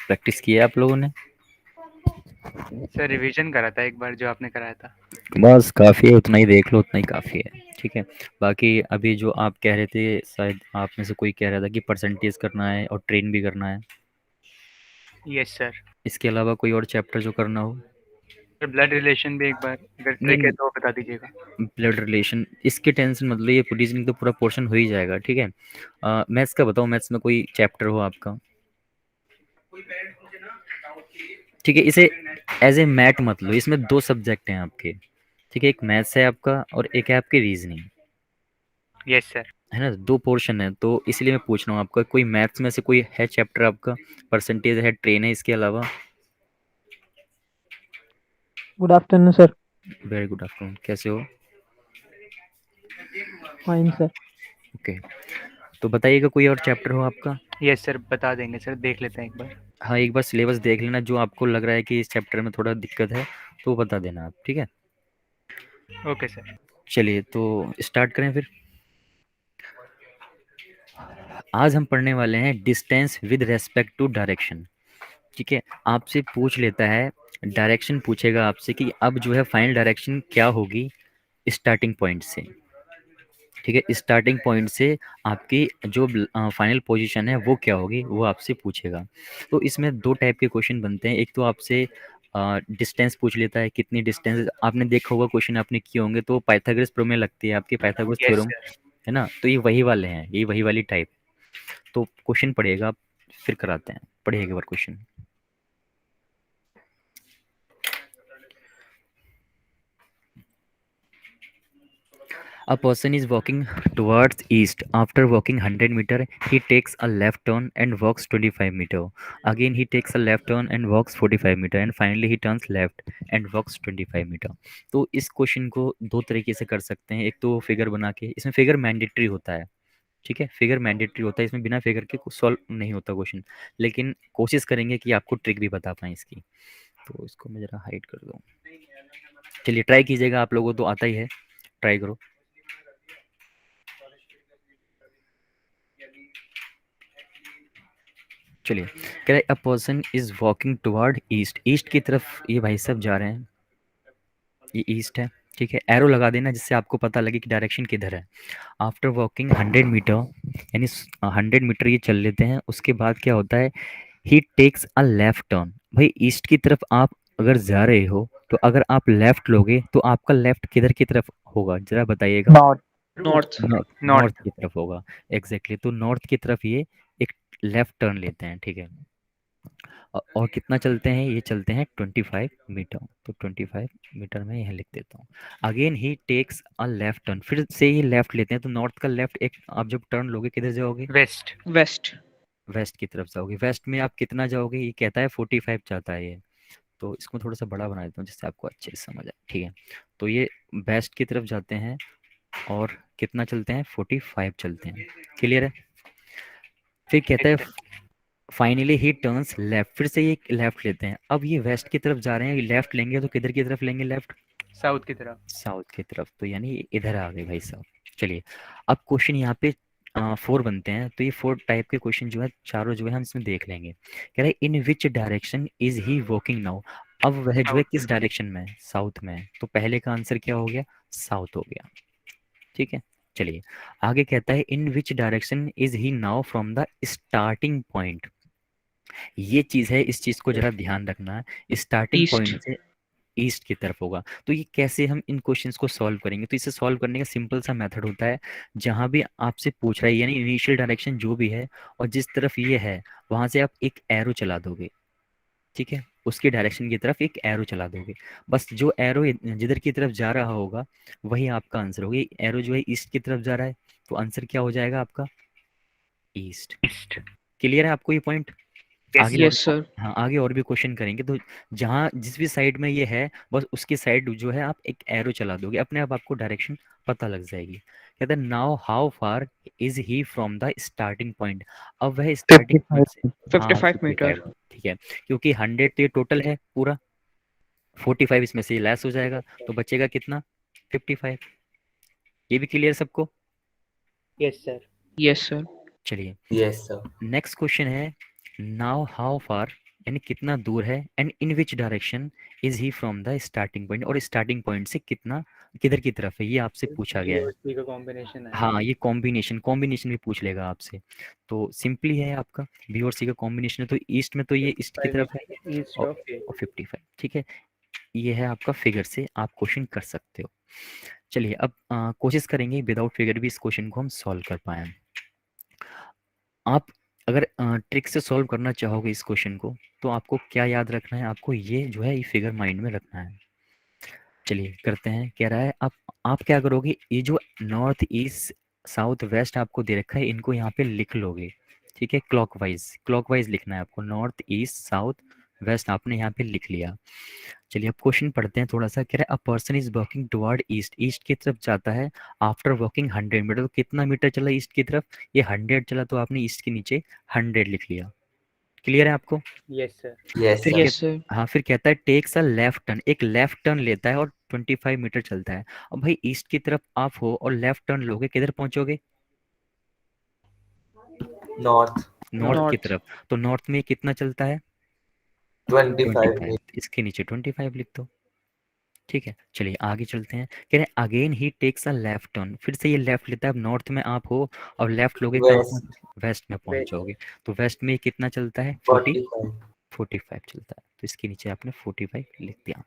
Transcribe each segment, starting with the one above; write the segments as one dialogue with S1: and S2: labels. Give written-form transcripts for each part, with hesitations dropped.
S1: Practice किया आप लोगों ने?
S2: सर रिवीजन करा था एक बार जो आपने कराया था।
S1: बस काफ़ी है, उतना ही देख लो, उतना ही काफ़ी है। ठीक है। बाकी अभी जो आप कह रहे थे, शायद आप में से कोई कह रहा था कि परसेंटेज करना है और ट्रेन भी करना है।
S2: Yes sir.
S1: इसके अलावा कोई और चैप्टर जो करना हो?
S2: सर ब्लड रिलेशन भी एक बार अगर
S1: नहीं
S2: ट्रिक है
S1: नहीं,
S2: तो बता दीजिएगा।
S1: ब्लड रिलेशन इसकी टेंशन मतलब, ये रीजनिंग तो पूरा पोर्शन हो ही जाएगा। ठीक है। मैथ्स का बताओ, मैथ्स में कोई चैप्टर हो आपका? ठीक है, इसे एज ए मैथ मत लो, इसमें दो सब्जेक्ट हैं आपके। ठीक है, एक मैथ्स है आपका और एक है आपकी रीजनिंग।
S2: Yes sir.
S1: है ना, दो पोर्शन है, तो इसलिए मैं पूछ रहा हूँ आपका कोई मैथ्स में से कोई है चैप्टर आपका? परसेंटेज है, ट्रेन है, इसके अलावा?
S3: Good afternoon sir.
S1: Very good afternoon, कैसे हो?
S3: Fine sir.
S1: ओके, तो बताइएगा कोई और चैप्टर हो आपका?
S2: यस सर बता देंगे सर, देख लेते हैं एक बार।
S1: हाँ, एक बार सिलेबस देख लेना, जो आपको लग रहा है कि इस चैप्टर में थोड़ा दिक्कत है तो वो बता देना आप। ठीक है,
S2: ओके सर।
S1: चलिए तो स्टार्ट करें फिर। आज हम पढ़ने वाले हैं distance with respect to direction. ठीक है, आपसे पूछ लेता है, डायरेक्शन पूछेगा आपसे कि अब जो है फाइनल डायरेक्शन क्या होगी स्टार्टिंग पॉइंट से। ठीक है, स्टार्टिंग पॉइंट से आपकी जो फाइनल पोजीशन है वो क्या होगी, वो आपसे पूछेगा। तो इसमें दो टाइप के क्वेश्चन बनते हैं। एक तो आपसे डिस्टेंस पूछ लेता है, कितनी डिस्टेंस, आपने देखा होगा क्वेश्चन आपने किए होंगे, तो पाइथागोरस प्रमेय लगती है आपकी, पाइथागोरस
S2: यस
S1: थ्योरम।
S2: सर।
S1: है ना, तो ये वही वाले हैं, ये वही वाली टाइप। तो क्वेश्चन पढ़िएगा, फिर कराते हैं, पढ़िएगा एक बार question. A person is walking towards east. After walking 100 meter, he takes a left turn and walks 25 meter. Again, he takes a left turn and walks 45 meter. And finally, he turns left and walks 25 meter. तो इस question को दो तरीके से कर सकते हैं। एक तो फिगर बना के, इसमें फिगर मैंडेटरी होता है। ठीक है, फिगर मैंडेटरी होता है, इसमें बिना फिगर के सॉल्व नहीं होता क्वेश्चन। लेकिन कोशिश करेंगे कि आपको ट्रिक भी बता पाएँ इसकी। तो इसको मैं ज़रा हाइड कर दूँ। चलिए ट्राई कीजिएगा, आप लोगों को तो आता ही है, ट्राई करो। चलिए, कह रहा है a person is walking toward east. East की तरफ ये भाई साहब जा रहे हैं, ये ईस्ट है। ठीक है, एरो लगा देना जिससे आपको पता लगे कि डायरेक्शन किधर है। आफ्टर वॉकिंग 100 मीटर, यानी 100 मीटर ये चल लेते हैं, उसके बाद क्या होता है, ही टेक्स अ लेफ्ट टर्न। भाई ईस्ट की तरफ आप अगर जा रहे हो, तो अगर आप लेफ्ट लोगे तो आपका लेफ्ट किधर की तरफ होगा, जरा बताइएगा।
S3: North. North.
S1: North, north
S2: north.
S1: की तरफ होगा। एग्जैक्टली, तो नॉर्थ की तरफ ये एक लेफ्ट टर्न लेते हैं। ठीक है, और कितना चलते हैं, ये चलते हैं 25 मीटर। तो 25 मीटर में यहाँ लिख देता हूँ। Again he takes a left turn, फिर से ये लेफ्ट लेते हैं, तो नॉर्थ का लेफ्ट, एक आप जब टर्न लोगे किधर जाओगे?
S2: वेस्ट।
S3: वेस्ट।
S1: वेस्ट की तरफ जाओगे। वेस्ट में आप कितना जाओगे, ये कहता है 45 चाहता है ये। तो इसको थोड़ा सा बड़ा बना देता हूँ जिससे आपको अच्छे से समझ आए। ठीक है, तो ये वेस्ट की तरफ जाते हैं और कितना चलते हैं, 45 चलते हैं। क्लियर है? फिर कहता
S2: यस
S1: है
S2: sir.
S1: Finally he turns left, फिर से ये लेफ्ट लेते हैं। अब ये वेस्ट की तरफ जा रहे हैं, लेफ्ट लेंगे तो किधर की तरफ लेंगे, लेफ्ट
S2: साउथ की तरफ।
S1: साउथ की तरफ, तो यानी इधर आ गए भाई साहब। चलिए, अब क्वेश्चन यहाँ पे 4 बनते हैं, तो ये 4 टाइप के क्वेश्चन जो है, चारों जो है हम इसमें देख लेंगे। कह रहे हैं in which direction is he walking now. अब वह जो है
S2: साउथ।
S1: किस डायरेक्शन में है, साउथ में है, तो पहले का आंसर क्या हो गया, साउथ हो गया। ठीक है, चलिए आगे कहता है in which direction is he now from the starting point. ये चीज़ है, इस चीज़ को जरा ध्यान रखना है, स्टार्टिंग
S3: ईस्ट।
S1: पॉइंट से ईस्ट की तरफ होगा। तो ये कैसे हम इन क्वेश्चंस को सॉल्व करेंगे, तो इसे सॉल्व करने का सिंपल सा मेथड होता है, जहाँ भी आपसे पूछ रहा है यानी इनिशियल डायरेक्शन जो भी है और जिस तरफ ये है, वहाँ से आप एक एरो चला दोगे। ठीक है, उसकी डायरेक्शन की तरफ एक एरो चला दोगे। बस जो एरो जिधर की तरफ जा रहा होगा वही आपका आंसर होगा। एरो जो है ईस्ट की तरफ जा रहा है, तो आंसर क्या हो जाएगा आपका, ईस्ट।
S2: ईस्ट।
S1: क्लियर है आपको ये पॉइंट?
S2: यस
S1: आगे
S2: सर।
S1: और
S3: यस सर।
S1: हाँ, आगे और भी क्वेश्चन करेंगे, तो जहाँ जिस भी साइड में ये है, बस उसकी साइड जो है आप एक एरो चला दोगे, अपने आप आपको डायरेक्शन पता लग जाएगी। कहता है now how far is he from the starting point. अब वह स्टार्टिंग पॉइंट से,
S3: 55।
S1: हाँ
S3: 55
S1: 55।
S3: मीटर।
S1: ठीक है, क्योंकि 100 तो ये टोटल है पूरा, 45 इसमें से लेस हो जाएगा, तो बचेगा कितना, 55। ये भी क्लियर सबको?
S2: Yes sir.
S3: Yes sir.
S1: चलिए
S4: Yes, sir.
S1: नेक्स्ट क्वेश्चन है, नाउ हाउ फार, यानी कितना दूर है, and in which direction is he from the starting point, और स्टार्टिंग पॉइंट से कितना किधर की तरफ है, ये आपसे पूछा
S2: बी
S1: गया है।
S2: और सी का कॉम्बिनेशन है।
S1: हाँ, ये कॉम्बिनेशन कॉम्बिनेशन भी पूछ लेगा आपसे। तो सिंपली है आपका बी और सी का कॉम्बिनेशन है, तो ईस्ट में तो ये ईस्ट की
S2: 55
S1: तरफ है,
S2: ईस्ट
S1: और
S2: ऑफ ए।
S1: 55, ठीक है। ये है आपका फिगर से आप क्वेश्चन कर सकते हो। चलिए अब कोशिश करेंगे विदाउट फिगर भी इस क्वेश्चन को हम सॉल्व कर पाएँ। आप अगर ट्रिक से सॉल्व करना चाहोगे इस क्वेश्चन को, तो आपको क्या याद रखना है, आपको ये जो है ये फिगर माइंड में रखना है। चलिए करते हैं, कह रहा है आप क्या करोगे, ये जो नॉर्थ ईस्ट साउथ वेस्ट आपको दे रखा है, इनको यहाँ पे लिख लोगे, ठीक है। क्लॉकवाइज लिखना है आपको, नॉर्थ ईस्ट साउथ वेस्ट आपने यहाँ पे लिख लिया। चलिए अब क्वेश्चन पढ़ते हैं थोड़ा सा। कह रहा है a person is walking toward east, east की तरफ जाता है, आफ्टर वॉकिंग 100 मीटर, तो कितना मीटर चला ईस्ट की तरफ, ये 100 चला, तो आपने ईस्ट के नीचे 100 लिख लिया। क्लियर है आपको?
S2: Yes sir.
S4: Yes,
S1: फिर
S4: sir.
S3: Yes, sir.
S1: हाँ, फिर कहता है टेक्स अ लेफ्ट टर्न, एक लेफ्ट टर्न लेता है और 25 मीटर चलता है। अब भाई ईस्ट की तरफ आप हो और लेफ्ट टर्न लोगे, किधर पहुंचोगे,
S4: North.
S1: नॉर्थ की
S3: North.
S1: तरफ। तो नॉर्थ में कितना चलता है,
S4: 25
S1: 25,
S4: meters.
S1: इसके नीचे 25 लिख दो, ठीक है। चलिए आगे चलते हैं। कह रहे हैं again he takes a left turn, फिर से ये लेफ्ट लेता है। अब नॉर्थ में आप हो और लेफ्ट लोगे, कहाँ
S4: West.
S1: पहुंच, वेस्ट में पहुंच
S2: वेस्ट।
S1: जाओगे। तो वेस्ट में कितना चलता है,
S4: 45.
S1: 45 चलता है, तो इसके नीचे आपने 45 लिख दिया।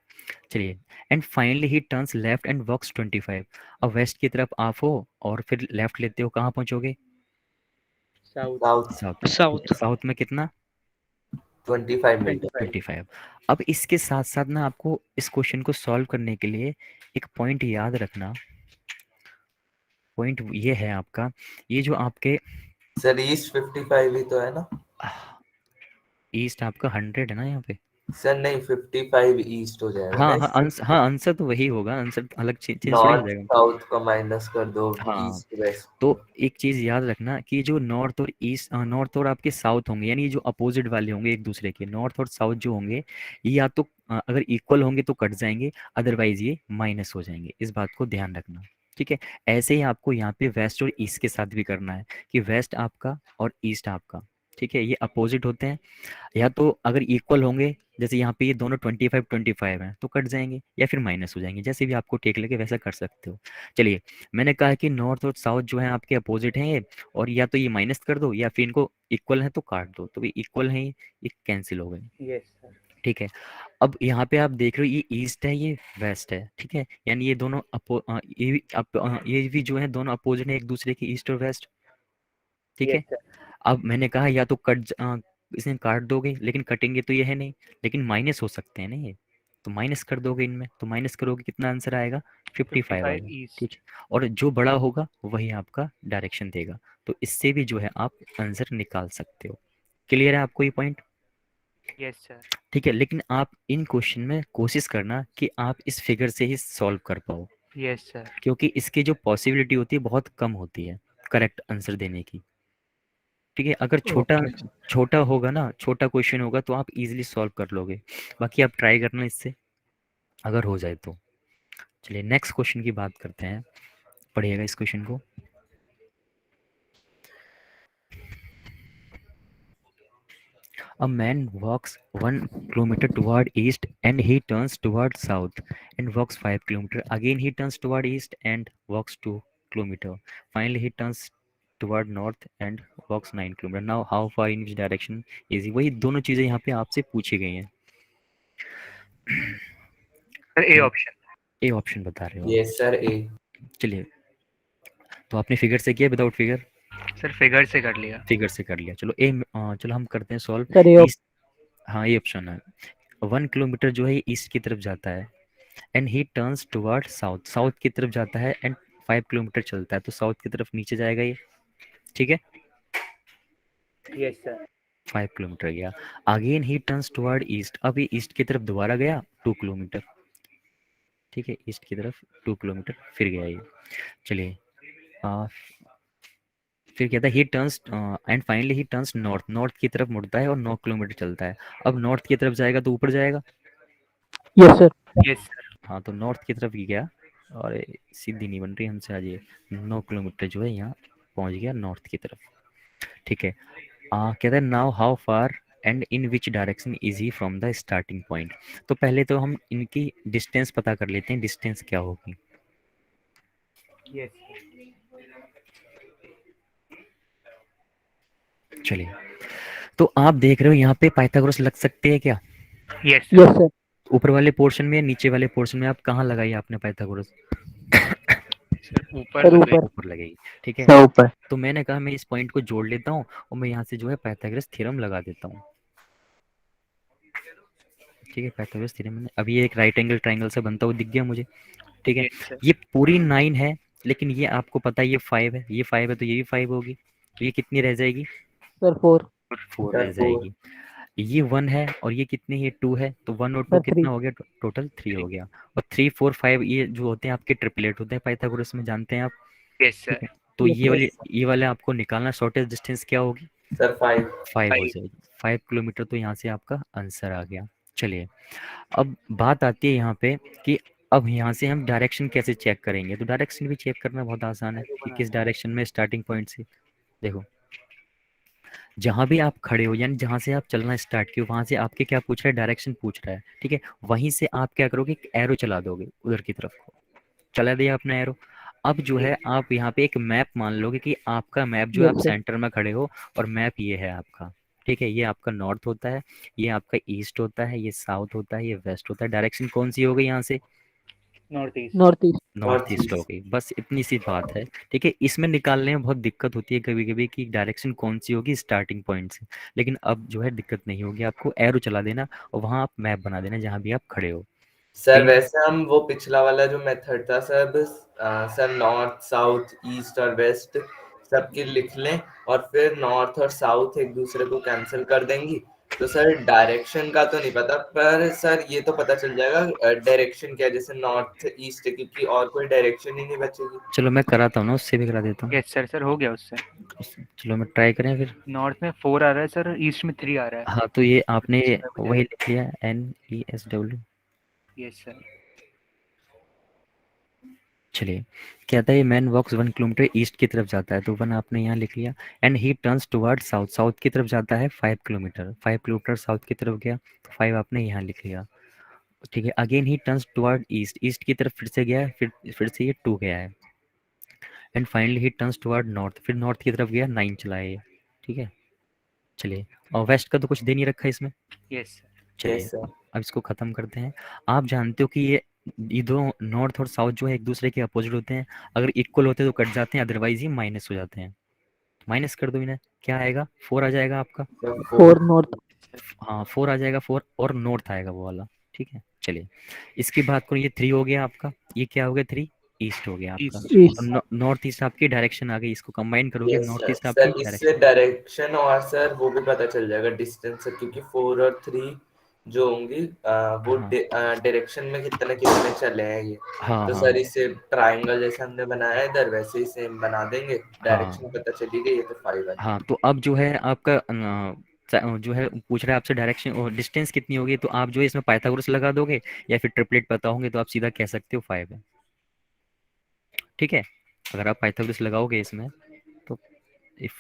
S1: चलिए and finally he turns left and walks 25। अब वेस्ट की तरफ आप हो और फिर लेफ्ट लेते हो, कहाँ पहुंचोगे,
S2: साउथ।
S4: South.
S1: साउथ में।
S3: South.
S1: साउथ में कितना,
S4: 25 meters.
S2: 25।
S1: 25। अब इसके साथ साथ ना आपको इस क्वेश्चन को सॉल्व करने के लिए एक पॉइंट याद रखना। पॉइंट ये है आपका, ये जो आपके
S4: Sir, East 55 ही तो है ना?
S1: ईस्ट आपका 100 है ना यहाँ पे।
S4: Sir नहीं, 55 East हो जाएगा ना
S1: हाँ हाँ
S4: इससे?
S1: हाँ, आंसर तो वही होगा, आंसर अलग चेंज थोड़ी हो
S4: नॉर्थ
S1: जाएगा।
S4: साउथ का माइनस कर दो,
S1: हाँ,
S4: ईस्ट वेस्ट
S1: तो
S4: को।
S1: एक चीज़ याद रखना कि जो नॉर्थ और ईस्ट, नॉर्थ और आपके साउथ होंगे, यानी ये जो अपोजिट वाले होंगे एक दूसरे के, नॉर्थ और साउथ जो होंगे, ये या तो अगर इक्वल होंगे तो कट जाएंगे, अदरवाइज ये माइनस हो जाएंगे, इस बात को ध्यान रखना, ठीक है। ऐसे ही आपको यहाँ पे वेस्ट और ईस्ट के साथ भी करना है कि वेस्ट आपका और ईस्ट आपका, ठीक है, ये अपोजिट होते हैं, या तो अगर इक्वल होंगे, जैसे यहाँ पे ये दोनों 25 हैं, तो कट जाएंगे या फिर माइनस हो जाएंगे, जैसे भी आपको ठीक लगे वैसा कर सकते हो। चलिए मैंने कहा कि नॉर्थ और साउथ जो है आपके अपोजिट हैं ये, और या तो ये माइनस कर दो या फिर इनको इक्वल है तो काट दो, तो ये इक्वल है, ये कैंसिल हो गए,
S2: यस सर।
S1: ठीक है। अब यहाँ पे आप देख रहे हो ये ईस्ट है ये वेस्ट है, ठीक है, यानी ये दोनों ये भी जो है दोनों अपोजिट है एक दूसरे के, ईस्ट और वेस्ट, ठीक
S2: यस
S1: है।
S2: सर।
S1: अब मैंने कहा या तो इसे काट दोगे, लेकिन कटेंगे तो ये है नहीं, लेकिन माइनस हो सकते हैं ना ये, तो माइनस कर दोगे इनमें, तो माइनस करोगे कितना आंसर आएगा, 55
S2: 55
S1: आएगा, ठीक
S2: ईस्ट।
S1: है। और जो बड़ा होगा वही आपका डायरेक्शन देगा, तो इससे भी जो है आप आंसर निकाल सकते हो। क्लियर है आपको ये पॉइंट?
S2: Yes sir.
S1: ठीक है, लेकिन आप इन क्वेश्चन में कोशिश करना कि आप इस फिगर से ही सॉल्व कर पाओ,
S2: यस सर।
S1: क्योंकि इसकी जो पॉसिबिलिटी होती है बहुत कम होती है करेक्ट आंसर देने की, ठीक है। अगर छोटा
S3: Okay.
S1: छोटा होगा ना, छोटा क्वेश्चन होगा तो आप इजीली सॉल्व कर लोगे, बाकी आप ट्राई करना इससे, अगर हो जाए तो। चलिए नेक्स्ट क्वेश्चन की बात करते हैं, पढ़िएगा इस क्वेश्चन को। A man walks 1 kilometer toward east and he turns toward south and walks 5 kilometer. Again he turns toward east and walks 2 kilometer. Finally he turns toward north and walks 9 kilometer. Now how far in which direction is he? वही दोनों चीजें यहाँ पे आपसे पूछी गई हैं।
S2: Sir ए
S1: तो
S2: ऑप्शन।
S1: ए ऑप्शन बता रहे हो आप।
S4: यस सर, ए।
S1: चलिए तो आपने फिगर से किया विदाउट फिगर?
S2: सर फिगर से कर लिया।
S1: फिगर से कर लिया। चलो चलो हम करते हैं सॉल्व।
S3: Sir, A
S1: ईस्ट, हाँ ये ऑप्शन है। 1 किलोमीटर जो है ईस्ट की तरफ जाता है and he turns toward south, south की तरफ जाता है एंड 5 किलोमीटर चलता है, तो साउथ की तरफ नीचे जाएगा ये, ठीक है।
S2: Yes sir.
S1: 5 किलोमीटर गया। अगेन ही टर्न्स टुवर्ड ईस्ट, अब ये ईस्ट की तरफ दोबारा गया 2 किलोमीटर, ठीक है, ईस्ट की तरफ 2 किलोमीटर फिर गया ये। चलिए फिर कहता है ही turns and finally he turns north, north की तरफ मुड़ता है और 9 किलोमीटर चलता है। अब नॉर्थ की तरफ जाएगा तो ऊपर जाएगा,
S3: Yes, sir.
S2: Yes sir.
S1: हाँ तो नॉर्थ की तरफ ही गया, और ये सीधी नहीं बन रही हमसे आज, ये 9 किलोमीटर जो है यहाँ पहुँच गया नॉर्थ की तरफ, ठीक है। कहता है now how far and in which direction is he from the starting point. तो पहले तो हम इनकी डिस्टेंस पता कर लेते हैं, डिस्टेंस क्या होगी।
S2: यस
S1: चलिए, तो आप देख रहे हो यहाँ पे पाइथागोरस लग सकते हैं क्या?
S2: Yes
S3: yes sir.
S1: ऊपर वाले पोर्शन में या नीचे वाले पोर्शन में? आप कहाँ लगाई आपने पाइथागोरस?
S2: सर, ऊपर
S3: सर
S2: लग
S3: ऊपर।
S1: ऊपर लगेगी, ठीक है।
S3: सर ऊपर।
S1: तो मैंने कहा मैं इस पॉइंट को जोड़ लेता हूँ और मैं यहाँ से जो है पाइथागोरस थ्योरम लगा देता हूँ। ठीक है, पाइथागोरस थ्योरम अभी ये एक राइट एंगल ट्राइंगल से बनता हुआ दिख गया मुझे। ठीक है,
S2: यस सर।
S1: ये पूरी 9 है, लेकिन ये आपको पता है ये 5 है, ये 5 है तो ये भी 5 होगी, तो ये कितनी रह जाएगी?
S3: सर 4।
S1: 4
S4: सर
S1: रह
S4: 4।
S1: जाएगी। ये 1 है और ये कितनी है? 2 है, तो 1 और 2
S3: सर 3।
S1: कितना हो गया? टोटल 3 हो गया। और 3 4 5 ये जो होते हैं आपके ट्रिपलेट होते हैं पाइथागोरस में, जानते हैं आप।
S2: यस
S1: ठीक
S2: सर।
S1: है, तो
S3: यस सर।
S1: ये वाले आपको निकालना, शॉर्टेस्ट डिस्टेंस क्या होगी?
S4: सर 5।
S1: 5 हो
S2: 5।
S1: जाएगी। 5 किलोमीटर, तो यहाँ से आपका आंसर आ गया। चलिए, अब बात आती है यहाँ पे कि अब यहाँ से हम डायरेक्शन कैसे चेक करेंगे। तो डायरेक्शन भी चेक करना बहुत आसान है कि किस डायरेक्शन में स्टार्टिंग पॉइंट से। देखो, जहाँ भी आप खड़े हो यानी जहाँ से आप चलना स्टार्ट किए वहाँ से आपके क्या पूछ रहा है? डायरेक्शन पूछ रहा है, ठीक है। वहीं से आप क्या करोगे? एक एरो चला दोगे उधर की तरफ को, चला दिया अपना एरो। अब जो है आप यहाँ पे एक मैप मान लोगे कि आपका मैप जो है, आप
S3: यस सर।
S1: सेंटर में खड़े हो और मैप ये है आपका। ठीक है, ये आपका नॉर्थ होता है, ये आपका ईस्ट होता है, ये साउथ होता है, ये वेस्ट होता है। डायरेक्शन कौन सी हो गई यहाँ से?
S2: North east.
S3: North east.
S1: North
S4: north
S1: east हो
S4: ईस्ट।
S1: गई, बस इतनी सी बात है। ठीक है, इसमें निकालने में बहुत दिक्कत होती है कभी कभी कि डायरेक्शन कौन सी होगी स्टार्टिंग पॉइंट से, लेकिन अब जो है दिक्कत नहीं होगी, आपको एरो चला देना और वहाँ आप मैप बना देना जहाँ भी आप खड़े हो।
S4: Sir
S1: clear?
S4: वैसे हम वो पिछला वाला जो मेथड था sir, sir north south east और वेस्ट सबकी लिख लें और फिर नॉर्थ और साउथ एक दूसरे को कैंसिल कर देंगी। तो सर डायरेक्शन का तो नहीं पता, पर सर ये तो पता चल जाएगा डायरेक्शन क्या है, जैसे नॉर्थ ईस्ट, क्योंकि और कोई डायरेक्शन ही नहीं बचेगी।
S1: चलो मैं कराता हूँ ना, उससे भी करा देता हूँ।
S2: Yes sir. सर हो गया उससे।
S1: चलो मैं ट्राई करें फिर।
S2: नॉर्थ में 4 आ रहा है सर, ईस्ट में 3 आ रहा है।
S1: हाँ, तो ये आपने
S2: इसमें हो
S1: वही
S2: जाएगा।
S1: लिख लिया, NESW।
S2: Yes sir.
S1: चलिए, कहता है मैन वॉक्स 1 किलोमीटर ईस्ट की तरफ जाता है, तो 1 आपने यहाँ लिख लिया। And he turns toward south, south की तरफ जाता है 5 किलोमीटर, 5 किलोमीटर साउथ की तरफ गया, तो 5 आपने यहाँ लिख लिया। ठीक है, अगेन ही टर्न्स टुवर्ड ईस्ट, ईस्ट की तरफ फिर से गया है, फिर से ये 2 गया है। And finally he turns toward north, फिर नॉर्थ की तरफ गया, 9 चला है ये। ठीक है, चलिए, और वेस्ट का तो कुछ दे नहीं रखा है इसमें।
S2: Yes sir.
S1: चलिए,
S4: यस सर।
S1: अब इसको ख़त्म करते हैं। आप जानते हो कि ये दो नॉर्थ और साउथ जो है एक दूसरे के अपोजिट होते हैं। अगर इक्वल होते हैं तो कट जाते हैं, अदरवाइज ये माइनस हो जाते हैं। माइनस कर दो इन्हें, क्या आएगा? 4 आ जाएगा आपका।
S4: सर
S3: 4
S4: 4।
S3: नॉर्थ।
S1: हाँ, 4 आ जाएगा, 4 और नॉर्थ आएगा वो वाला। ठीक है, चलिए, इसकी बात करूँ, ये 3 हो गया आपका, ये क्या हो गया? 3 ईस्ट हो गया आपका।
S2: ईस्ट।
S3: ईस्ट।
S1: और नॉर्थ ईस्ट आपकी डायरेक्शन आ गई, इसको कंबाइन करोगे,
S4: यस
S1: नॉर्थ
S4: सर।
S1: ईस्ट आपकी
S4: सर इससे
S1: डायरेक्शन।
S4: डायरेक्शन और सर वो भी पता चल जाएगा डिस्टेंस से, क्योंकि 4 और 3 जो होंगी वो
S1: हाँ
S4: डायरेक्शन में कितने कितने चले हैं ये।
S1: हाँ
S4: तो
S1: हाँ
S4: सर इसे ट्रायंगल जैसे हमने बनाया है इधर, वैसे ही सेम बना देंगे।
S1: हाँ
S4: डायरेक्शन पता चली गई, ये तो 5 है।
S1: हाँ, तो अब जो है आपका जो है पूछ रहा है आपसे डायरेक्शन और डिस्टेंस कितनी होगी, तो आप जो है इसमें पाइथागोरस लगा दोगे या फिर ट्रिपलेट पता होंगे तो आप सीधा कह सकते हो 5 है। ठीक है, अगर आप पाइथागोरस लगाओगे इसमें तो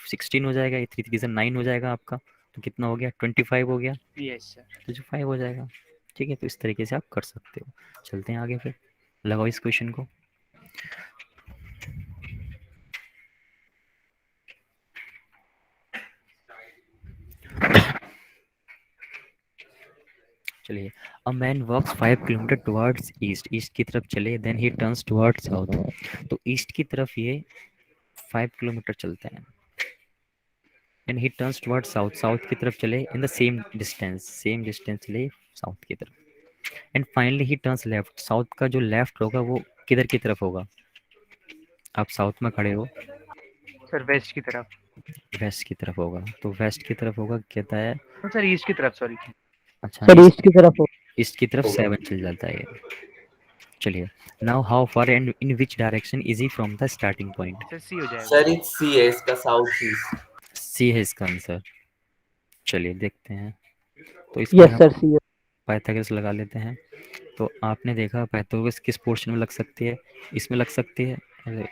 S1: 16 हो जाएगा, ये 3 3 से 9 हो जाएगा आपका, तो कितना हो गया? 25 हो गया,
S2: यस सर।
S1: तो जो 5 हो जाएगा। ठीक है, तो इस तरीके से आप कर सकते हो। चलते हैं आगे फिर, लगाओ इस क्वेश्चन को। चलिए, a man walks 5 kilometre towards east, east की तरफ चले, then he turns towards south, तो ईस्ट की तरफ ये 5 किलोमीटर चलते हैं। And he turns towards south, south की तरफ चले इन द सेम डिस्टेंस चले साउथ की तरफ। And finally he turns left, south का जो लेफ्ट होगा वो किधर की तरफ होगा? आप साउथ में खड़े हो,
S2: सर वेस्ट की तरफ।
S1: वेस्ट की तरफ होगा, तो वेस्ट की तरफ होगा, कहता है।
S2: सर ईस्ट की तरफ, सॉरी।
S1: अच्छा,
S3: सर
S1: ईस्ट,
S3: ईस्ट की तरफ हो।
S1: ईस्ट की तरफ
S4: होगा।
S1: 7 चल जाता है ये। चलिए, now how far and in which direction is he from the starting point?
S2: Sir C हो जाएगा।
S4: सर इस सी है इसका, साउथ ईस्ट।
S1: सी है इसका आंसर। चलिए देखते हैं, तो इसमें
S3: यस
S1: हम
S3: सर सी है।
S1: पाइथागोरस लगा लेते हैं। तो आपने देखा पाइथागोरस किस पोर्शन में लग सकती है? इसमें लग सकती है। अरे,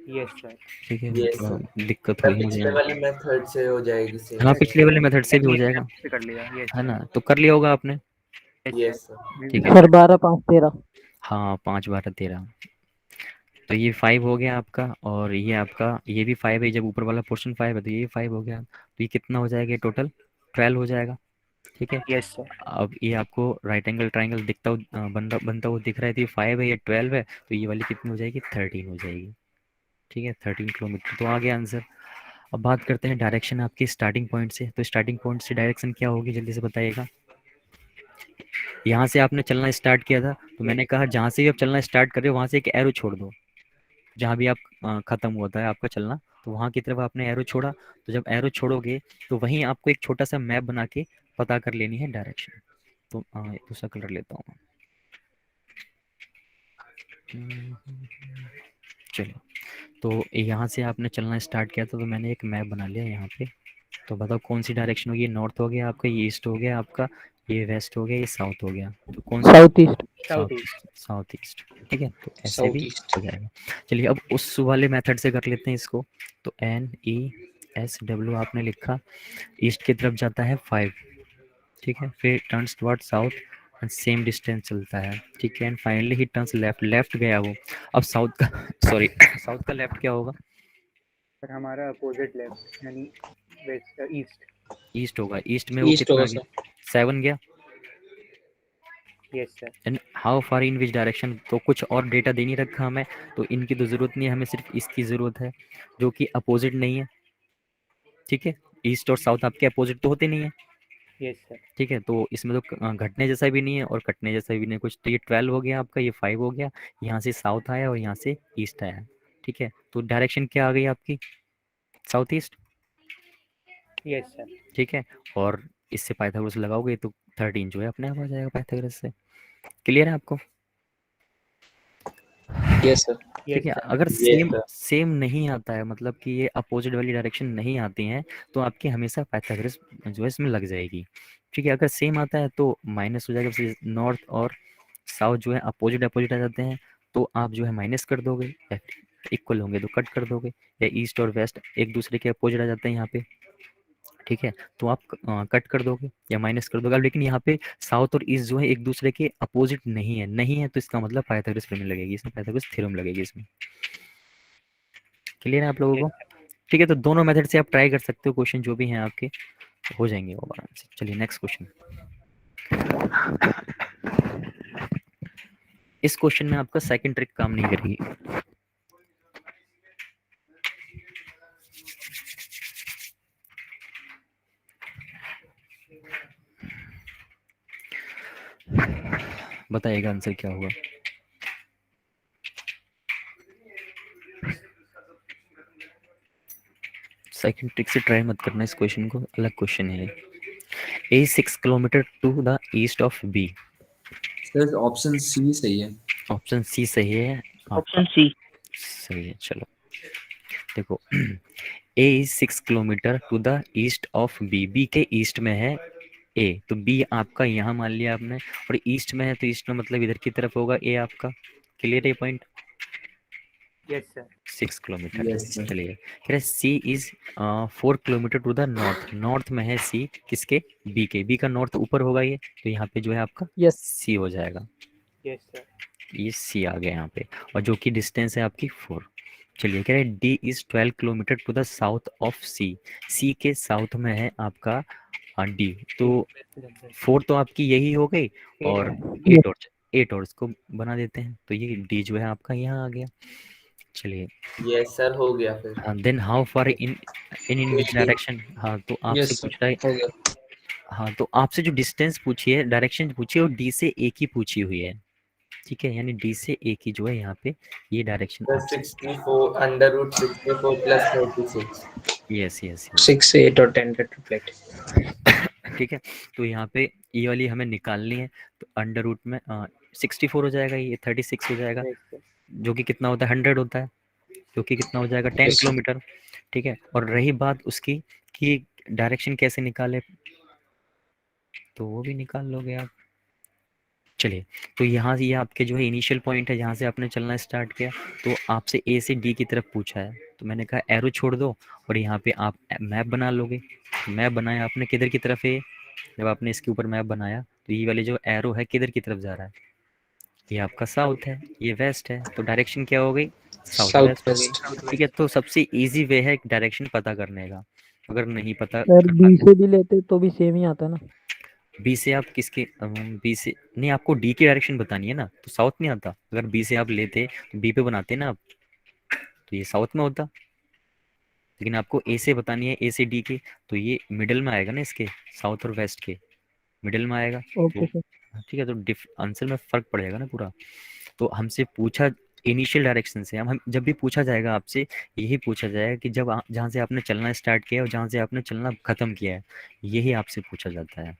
S2: यस सर।
S1: ठीक है,
S4: Yes,
S1: थोड़ा
S4: sir.
S1: दिक्कत
S4: मैं
S1: हुई मुझे
S4: पिछले
S1: यहाँ।
S4: वाली मेथड से हो जाएगी
S1: हाँ,
S4: सेम.
S1: पिछले वाले मेथड से भी हो जाएगा,
S2: से कर लिया। यस
S1: है
S2: सर।
S1: ना? तो कर लिया होगा आपने।
S4: Yes, sir.
S1: ठीक है।
S3: सर 12 5 13।
S1: हाँ, 5 12 13। तो ये 5 हो गया आपका, और ये आपका ये भी 5 है, जब ऊपर वाला पोर्शन 5 है तो ये 5 हो गया। तो ये कितना हो जाएगा टोटल? 12 हो जाएगा। ठीक है।
S2: Yes sir.
S1: अब ये आपको राइट एंगल ट्राइंगल दिखता बनता हुआ दिख रहा है, तो ये 5 है, ये 12 है, तो ये वाली कितनी हो जाएगी? 13 हो जाएगी। ठीक है, 13 किलोमीटर तो आ गया आंसर। अब बात करते हैं डायरेक्शन आपकी स्टार्टिंग पॉइंट से। तो स्टार्टिंग पॉइंट से डायरेक्शन क्या होगी, जल्दी से बताइएगा। यहाँ से आपने चलना स्टार्ट किया था, तो मैंने कहा जहाँ से भी आप चलना स्टार्ट कर रहे हो वहाँ से एक एरो छोड़ दो। जहाँ भी आप ख़त्म होता है आपका चलना, तो वहाँ की तरफ आपने एरो छोड़ा। तो जब एरो छोड़ोगे तो वहीं आपको एक छोटा सा मैप बना के पता कर लेनी है डायरेक्शन। तो दूसरा कलर लेता हूँ। चलो, तो यहाँ से आपने चलना स्टार्ट किया था, तो मैंने एक मैप बना लिया यहाँ पे। तो बताओ कौन सी डायरेक्शन होगी? ये नॉर्थ हो गया आपका, ये ईस्ट हो गया आपका, ये वेस्ट हो गया, ये साउथ हो गया। तो कौन सा?
S3: South east.
S2: South
S1: south
S2: east.
S1: East. South east. ठीक है, तो ऐसे
S5: साउथ
S1: भी
S5: ईस्ट।
S1: हो जाएगा। चलिए अब उस वाले मेथड से कर लेते हैं इसको। तो NESW आपने लिखा, ईस्ट की तरफ जाता है 5। ठीक है, फिर turns toward south and same distance चलता है। ठीक है, and finally he turns left. Left गया वो। अब साउथ का सॉरी साउथ का लेफ्ट क्या होगा?
S2: सर हमारा अपोजिट लेफ्ट यानी वेस्ट ईस्ट।
S1: ईस्ट होगा। ईस्ट में वो
S5: ईस्ट
S1: कितना
S5: होगा
S1: गया?
S5: सर।
S1: 7 गया।
S2: Yes sir.
S1: And how far in which direction? तो कुछ और डेटा दे नहीं रखा हमें, तो इनकी तो ज़रूरत नहीं है, हमें सिर्फ इसकी ज़रूरत है जो कि अपोजिट नहीं है। ठीक है, ईस्ट और साउथ आपके अपोजिट तो होते नहीं है।
S2: Yes sir.
S1: ठीक है, तो इसमें तो घटने जैसा भी नहीं है और कटने जैसा भी नहीं कुछ। तो ये 12 हो गया आपका, ये 5 हो गया, यहाँ से साउथ आया और यहाँ से ईस्ट आया। ठीक है, तो डायरेक्शन क्या आ गई आपकी? South east.
S2: Yes sir.
S1: ठीक है, और इससे पाइथागोरस लगाओगे तो 13 जो है अपने आप आ जाएगा पाइथागोरस से। क्लियर है आपको?
S5: Yes sir.
S1: ठीक है,
S2: यस सर।
S1: अगर
S4: Yes,
S1: सेम
S4: sir.
S1: सेम नहीं आता है, मतलब कि ये अपोजिट वाली डायरेक्शन नहीं आती हैं, तो आपकी हमेशा पाइथागोरस जो है इसमें लग जाएगी। ठीक है, अगर सेम आता है तो माइनस हो जाएगा। जैसे नॉर्थ और साउथ जो है अपोजिट अपोजिट आ जाते हैं, तो आप जो है माइनस कर दोगे। इक्वल होंगे तो कट कर दोगे। या ईस्ट और वेस्ट एक दूसरे के अपोजिट आ जाते हैं यहाँ पे। ठीक है, तो आप कट कर दोगे या माइनस कर दोगे। अब लेकिन यहाँ पे साउथ और ईस्ट जो है एक दूसरे के अपोजिट नहीं है, तो इसका मतलब पाइथागोरस प्रमेय लगेगी इसमें, पाइथागोरस थ्योरम लगेगी इसमें। क्लियर है आप लोगों को? ठीक है, तो दोनों मेथड से आप ट्राई कर सकते हो, क्वेश्चन जो भी हैं आपके हो जाएंगे वो आराम से। चलिए नेक्स्ट क्वेश्चन। इस क्वेश्चन में आपका सेकंड ट्रिक काम नहीं करेगी। बताइएगा आंसर क्या होगा। सेकंड ट्रिक से ट्राई मत करना इस क्वेश्चन को, अलग क्वेश्चन है। A 6 kilometre to the east of B.
S6: Sir option C सही है।
S1: ऑप्शन सी सही है।
S3: Option C.
S1: सही है, चलो देखो। A is 6 kilometre to the east of B. B के ईस्ट में है ए, तो बी आपका यहाँ मान लिया आपने, और ईस्ट में है तो ईस्ट में मतलब इधर की तरफ होगा ए आपका। क्लियर है point?
S2: Yes sir.
S1: 6 kilometre.
S6: Yes sir.
S1: चलिए, कह रहे C is 4 kilometre to the north. North में है सी, किसके? बी के। बी का नॉर्थ ऊपर होगा ये, तो यहाँ पे जो है आपका
S3: यस।
S1: सी हो जाएगा।
S2: Yes sir.
S1: ये सी आ गया यहाँ पे, और जो कि डिस्टेंस है आपकी 4। चलिए, कह रहे D is 12 kilometre to the south of C. C के साउथ में है आपका डी, तो 4 तो आपकी यही हो गई, और 8 और इसको बना देते हैं, तो ये डी जो है आपका यहाँ आ गया। चलिए,
S4: Yes, sir. हो गया फिर.
S1: हाँ, then how far in which direction? हाँ, तो आपसे
S5: यस सर,
S1: पूछ रहा है।
S5: हो गया।
S1: हाँ, तो आपसे जो डिस्टेंस पूछी है, डायरेक्शन पूछी है, वो डी से ए की पूछी हुई है। ठीक है, यानी डी से ए की जो है यहाँ पे ये डायरेक्शन
S4: Sir,
S1: आपसे।
S4: 64 under root 64 plus 36.
S1: Yes yes.
S5: 6 8 और 10 गेट रिफ्लेक्ट।
S1: ठीक है, तो यहाँ पे ये वाली हमें निकालनी है, तो अंडर रूट में 64 हो जाएगा, ये 36 हो जाएगा,
S2: यस सर।
S1: जो कि कितना होता है? 100 होता है, जो कि कितना हो जाएगा? 10
S5: Yes.
S1: किलोमीटर। ठीक है, और रही बात उसकी कि डायरेक्शन कैसे निकाले, तो वो भी निकाल लोगे आप। चलिए, तो यहाँ से ये आपके जो है इनिशियल पॉइंट है जहाँ से आपने चलना स्टार्ट किया। तो आपसे ए से डी की तरफ पूछा है, तो मैंने कहा एरो छोड़ दो और यहाँ पे आप मैप बना लोगे। मैप बनाया आपने, किधर की तरफ है? जब आपने इसके ऊपर मैप बनाया तो ये वाले जो एरो है किधर की तरफ जा रहा है? ये आपका साउथ है, ये वेस्ट है, तो डायरेक्शन क्या हो गई? साउथ
S5: साउथ
S1: वेस्ट हो गई।
S5: वेस्ट।
S1: ठीक है, तो सबसे इजी वे है डायरेक्शन पता करने का। अगर नहीं पता
S3: सर
S1: करना,
S3: बी से भी लेते तो भी सेम ही आता ना।
S1: बी से आप किसके बी से नहीं, आपको डी की डायरेक्शन बतानी है ना, तो साउथ नहीं आता। अगर बी से आप लेते तो बी पे बनाते ना आप, तो ये साउथ में होता। लेकिन आपको ए से बतानी है, ए से डी की, तो ये मिडल में आएगा ना, इसके साउथ और वेस्ट के मिडल में आएगा। तो
S3: ओके सर।
S1: ठीक है, तो आंसर में फर्क पड़ेगा ना पूरा। तो हमसे पूछा इनिशियल डायरेक्शन से, हम जब भी पूछा जाएगा आपसे, यही पूछा जाएगा कि जब जहाँ से आपने चलना स्टार्ट किया और जहाँ से आपने चलना खत्म किया है, यही आपसे पूछा जाता है।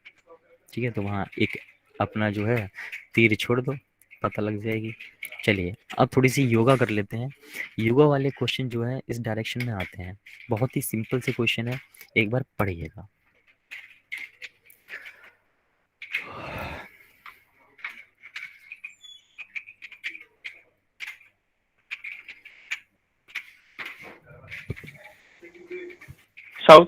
S1: ठीक है, तो वहाँ एक अपना जो है तीर छोड़ दो, पता लग जाएगी। चलिए, अब थोड़ी सी योगा कर लेते हैं। योगा वाले क्वेश्चन जो है इस डायरेक्शन में आते हैं, बहुत ही सिंपल से क्वेश्चन है, एक बार पढ़िएगा।
S2: साउथ।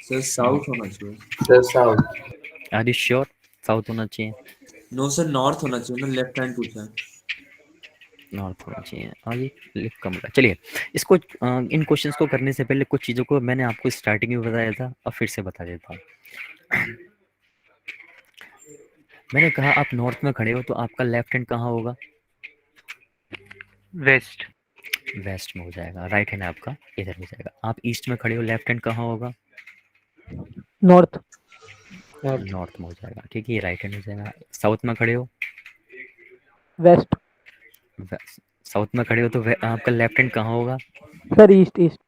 S6: सर साउथ होना चाहिए।
S4: Sir south.
S1: Are you sure south होना चाहिए?
S6: नो सर नॉर्थ होना चाहिए ना, लेफ्ट हैंड पूछा है।
S1: नॉर्थ होना चाहिए, हाँ ये लिफ्ट कम रहा। चलिए, इसको इन क्वेश्चंस को करने से पहले कुछ चीज़ों को मैंने आपको स्टार्टिंग में बताया था, अब फिर से बता देता हूँ। मैंने कहा आप नॉर्थ में खड़े हो तो आपका लेफ्ट हैंड कहाँ होगा?
S2: वेस्ट।
S1: वेस्ट में हो जाएगा। राइट हैंड आपका इधर हो जाएगा। आप ईस्ट में खड़े हो, लेफ्ट हैंड कहाँ होगा?
S3: नॉर्थ।
S1: नॉर्थ में हो जाएगा। ठीक है, ये राइट हैंड हो जाएगा। साउथ में खड़े हो,
S3: वेस्ट।
S1: साउथ में खड़े हो तो आपका लेफ्ट हैंड कहाँ होगा?
S3: Sir east east.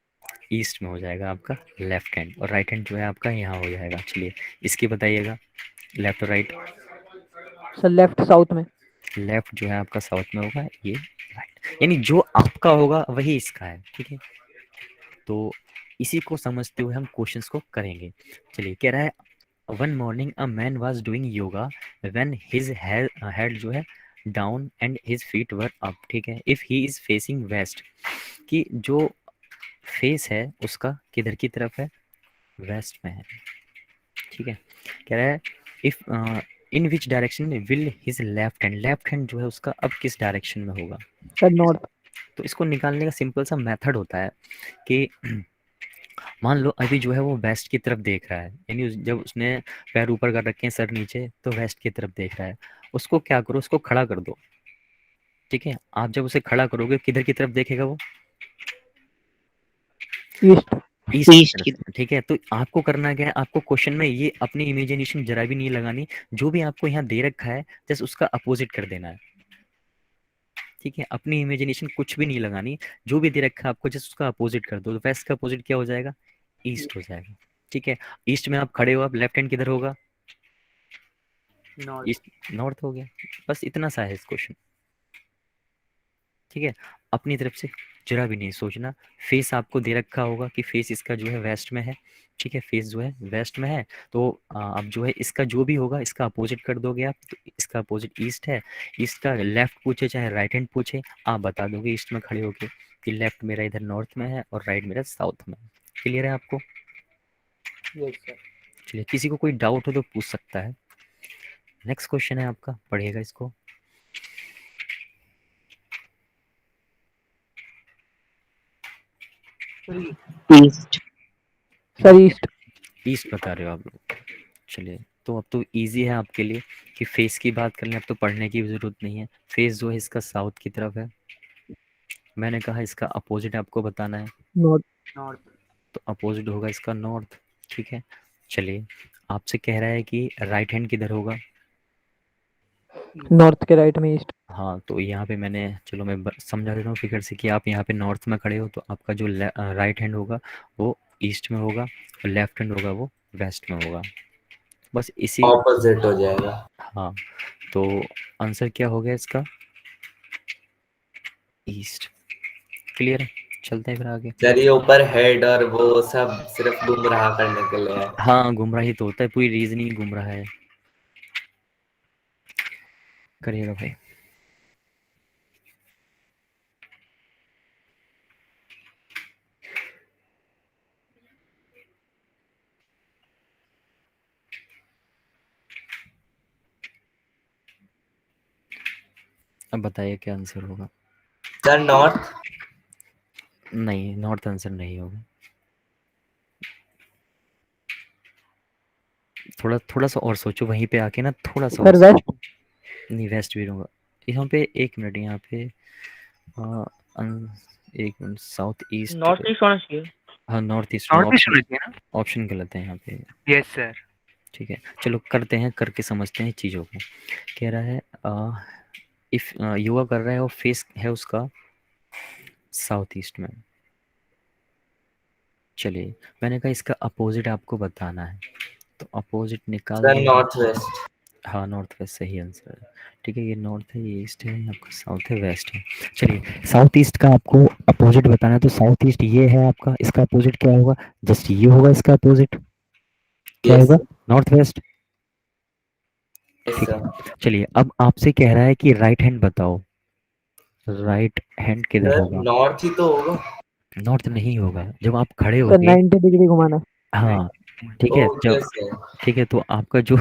S1: ईस्ट में हो जाएगा आपका लेफ्ट हैंड, और राइट हैंड जो है आपका यहाँ हो जाएगा। चलिए, इसकी बताइएगा, लेफ्ट और राइट।
S3: सर लेफ्ट साउथ में।
S1: लेफ्ट जो है आपका साउथ में होगा, ये राइट, यानी जो आपका होगा वही इसका है। ठीक है, तो इसी को समझते हुए हम क्वेश्चंस को करेंगे। चलिए, कह रहा है one morning a man was doing yoga when his head जो है down and his feet were up. ठीक है, if he is facing west, कि जो फेस है उसका किधर की तरफ है? वेस्ट में है। ठीक है, कह रहा है if in which direction will his left hand जो है उसका अब किस डायरेक्शन में होगा?
S3: Sir north.
S1: तो इसको निकालने का सिंपल सा मेथड होता है कि मान लो अभी जो है वो वेस्ट की तरफ देख रहा है, यानी जब उसने पैर ऊपर कर रखे हैं, सर नीचे, तो वेस्ट की तरफ देख रहा है। उसको क्या करो, उसको खड़ा कर दो। ठीक है, आप जब उसे खड़ा करोगे किधर की तरफ देखेगा वो?
S3: ईस्ट।
S1: ईस्ट की तरफ। ठीक है, तो आपको करना क्या है, आपको क्वेश्चन में ये अपनी इमेजिनेशन जरा भी नहीं लगानी, जो भी आपको यहाँ दे रखा है जस्ट उसका अपोजिट कर देना है। ठीक है, अपनी इमेजिनेशन कुछ भी नहीं लगानी, जो भी दे रखा है आपको जस्ट उसका अपोजिट कर दो। तो वेस्ट का अपोजिट क्या हो जाएगा? ईस्ट हो जाएगा। ठीक है, ईस्ट में आप खड़े हो, आप लेफ्ट हैंड किधर होगा?
S2: नॉर्थ।
S1: ईस्ट, नॉर्थ हो गया। बस इतना सा है इस क्वेश्चन। ठीक है, अपनी तरफ से जरा भी नहीं सोचना। फेस आपको दे रखा होगा कि फेस इसका जो है वेस्ट में है। ठीक है, फेस जो है वेस्ट में है, तो अब जो है इसका जो भी होगा इसका अपोजिट कर दोगे आप, तो इसका अपोजिट ईस्ट है। ईस्ट का लेफ्ट पूछे चाहे राइट हैंड पूछे, आप बता दोगे ईस्ट में खड़े होके कि लेफ्ट मेरा इधर नॉर्थ में है और राइट मेरा साउथ में है। क्लियर है आपको?
S2: Yes sir.
S1: चलिए, किसी को कोई डाउट हो तो पूछ सकता है। नेक्स्ट क्वेश्चन है आपका, पढ़िएगा इसको।
S3: ईस्ट। Sir east.
S1: ईस्ट बता रहे हो आप लोग? चलिए, तो अब तो इजी है आपके लिए कि फेस की बात करने, अब तो पढ़ने की भी ज़रूरत नहीं है। फेस जो है इसका साउथ की तरफ है। मैंने कहा इसका अपोजिट आपको बताना है,
S3: नॉर्थ।
S2: नॉर्थ।
S1: तो अपोजिट होगा इसका नॉर्थ। ठीक है, चलिए, आपसे कह रहा है कि राइट हैंड किधर होगा?
S3: नॉर्थ के राइट में ईस्ट।
S1: हाँ, तो यहाँ पे मैंने, चलो मैं समझा देता हूँ फिगर से, कि आप यहाँ पे नॉर्थ में खड़े हो तो आपका जो राइट हैंड होगा वो ईस्ट में होगा, और लेफ्ट हैंड होगा वो वेस्ट में होगा। बस इसी,
S4: ऑपोजिट हो जाएगा।
S1: हाँ, तो आंसर क्या हो गया इसका? ईस्ट। क्लियर है, चलते हैं फिर आगे।
S4: सर ये ऊपर हेड और वो सब सिर्फ गुमराह करने के लिए है।
S1: हाँ, गुमराही तो होता है, पूरी रीजनिंग गुमराह है। करिएगा भाई। अब बताइए क्या आंसर होगा।
S4: Sir north.
S1: नहीं, नॉर्थ आंसर नहीं होगा। थोड़ा थोड़ा सा और सोचो, वहीं पे आके ना थोड़ा सा और
S3: सर वेस्ट।
S1: सोचो। नहीं, वेस्ट भी होगा। यहाँ पे एक मिनट, यहाँ पे आ, एक minute, south east.
S2: North east होना चाहिए।
S1: हाँ, नॉर्थ ईस्ट होगा।
S2: नॉर्थ ईस्ट होना चाहिए ना।
S1: ऑप्शन गलत है यहाँ पे।
S2: Yes sir.
S1: ठीक है, चलो करते हैं, करके समझते हैं चीज़ों को। कह रहा है इफ योगा कर रहा है और फेस है उसका साउथ ईस्ट में। चलिए, मैंने कहा इसका अपोजिट आपको बताना है, तो अपोजिट निकाल
S4: सर
S1: देंगे।
S4: North west.
S1: हाँ, नॉर्थ वेस्ट सही आंसर है। ठीक है, ये नॉर्थ है, ये ईस्ट है, आपका साउथ है, वेस्ट है। चलिए, साउथ ईस्ट का आपको अपोजिट बताना है, तो साउथ ईस्ट ये है आपका, इसका अपोजिट क्या होगा? जस्ट ये होगा इसका अपोजिट। क्या
S4: यस
S1: होगा? North west. ठीक
S4: सर।
S1: है, चलिए अब आपसे कह रहा है कि राइट हैंड बताओ, राइट हैंड किधर
S4: सर
S1: होगा?
S4: नॉर्थ ही तो होगा।
S1: नॉर्थ नहीं होगा, जब आप खड़े
S3: सर
S1: होगे।
S3: 90 डिग्री घुमाना है।
S1: हाँ, ठीक है,
S4: ओके
S1: जब
S4: सर।
S1: ठीक है, तो आपका जो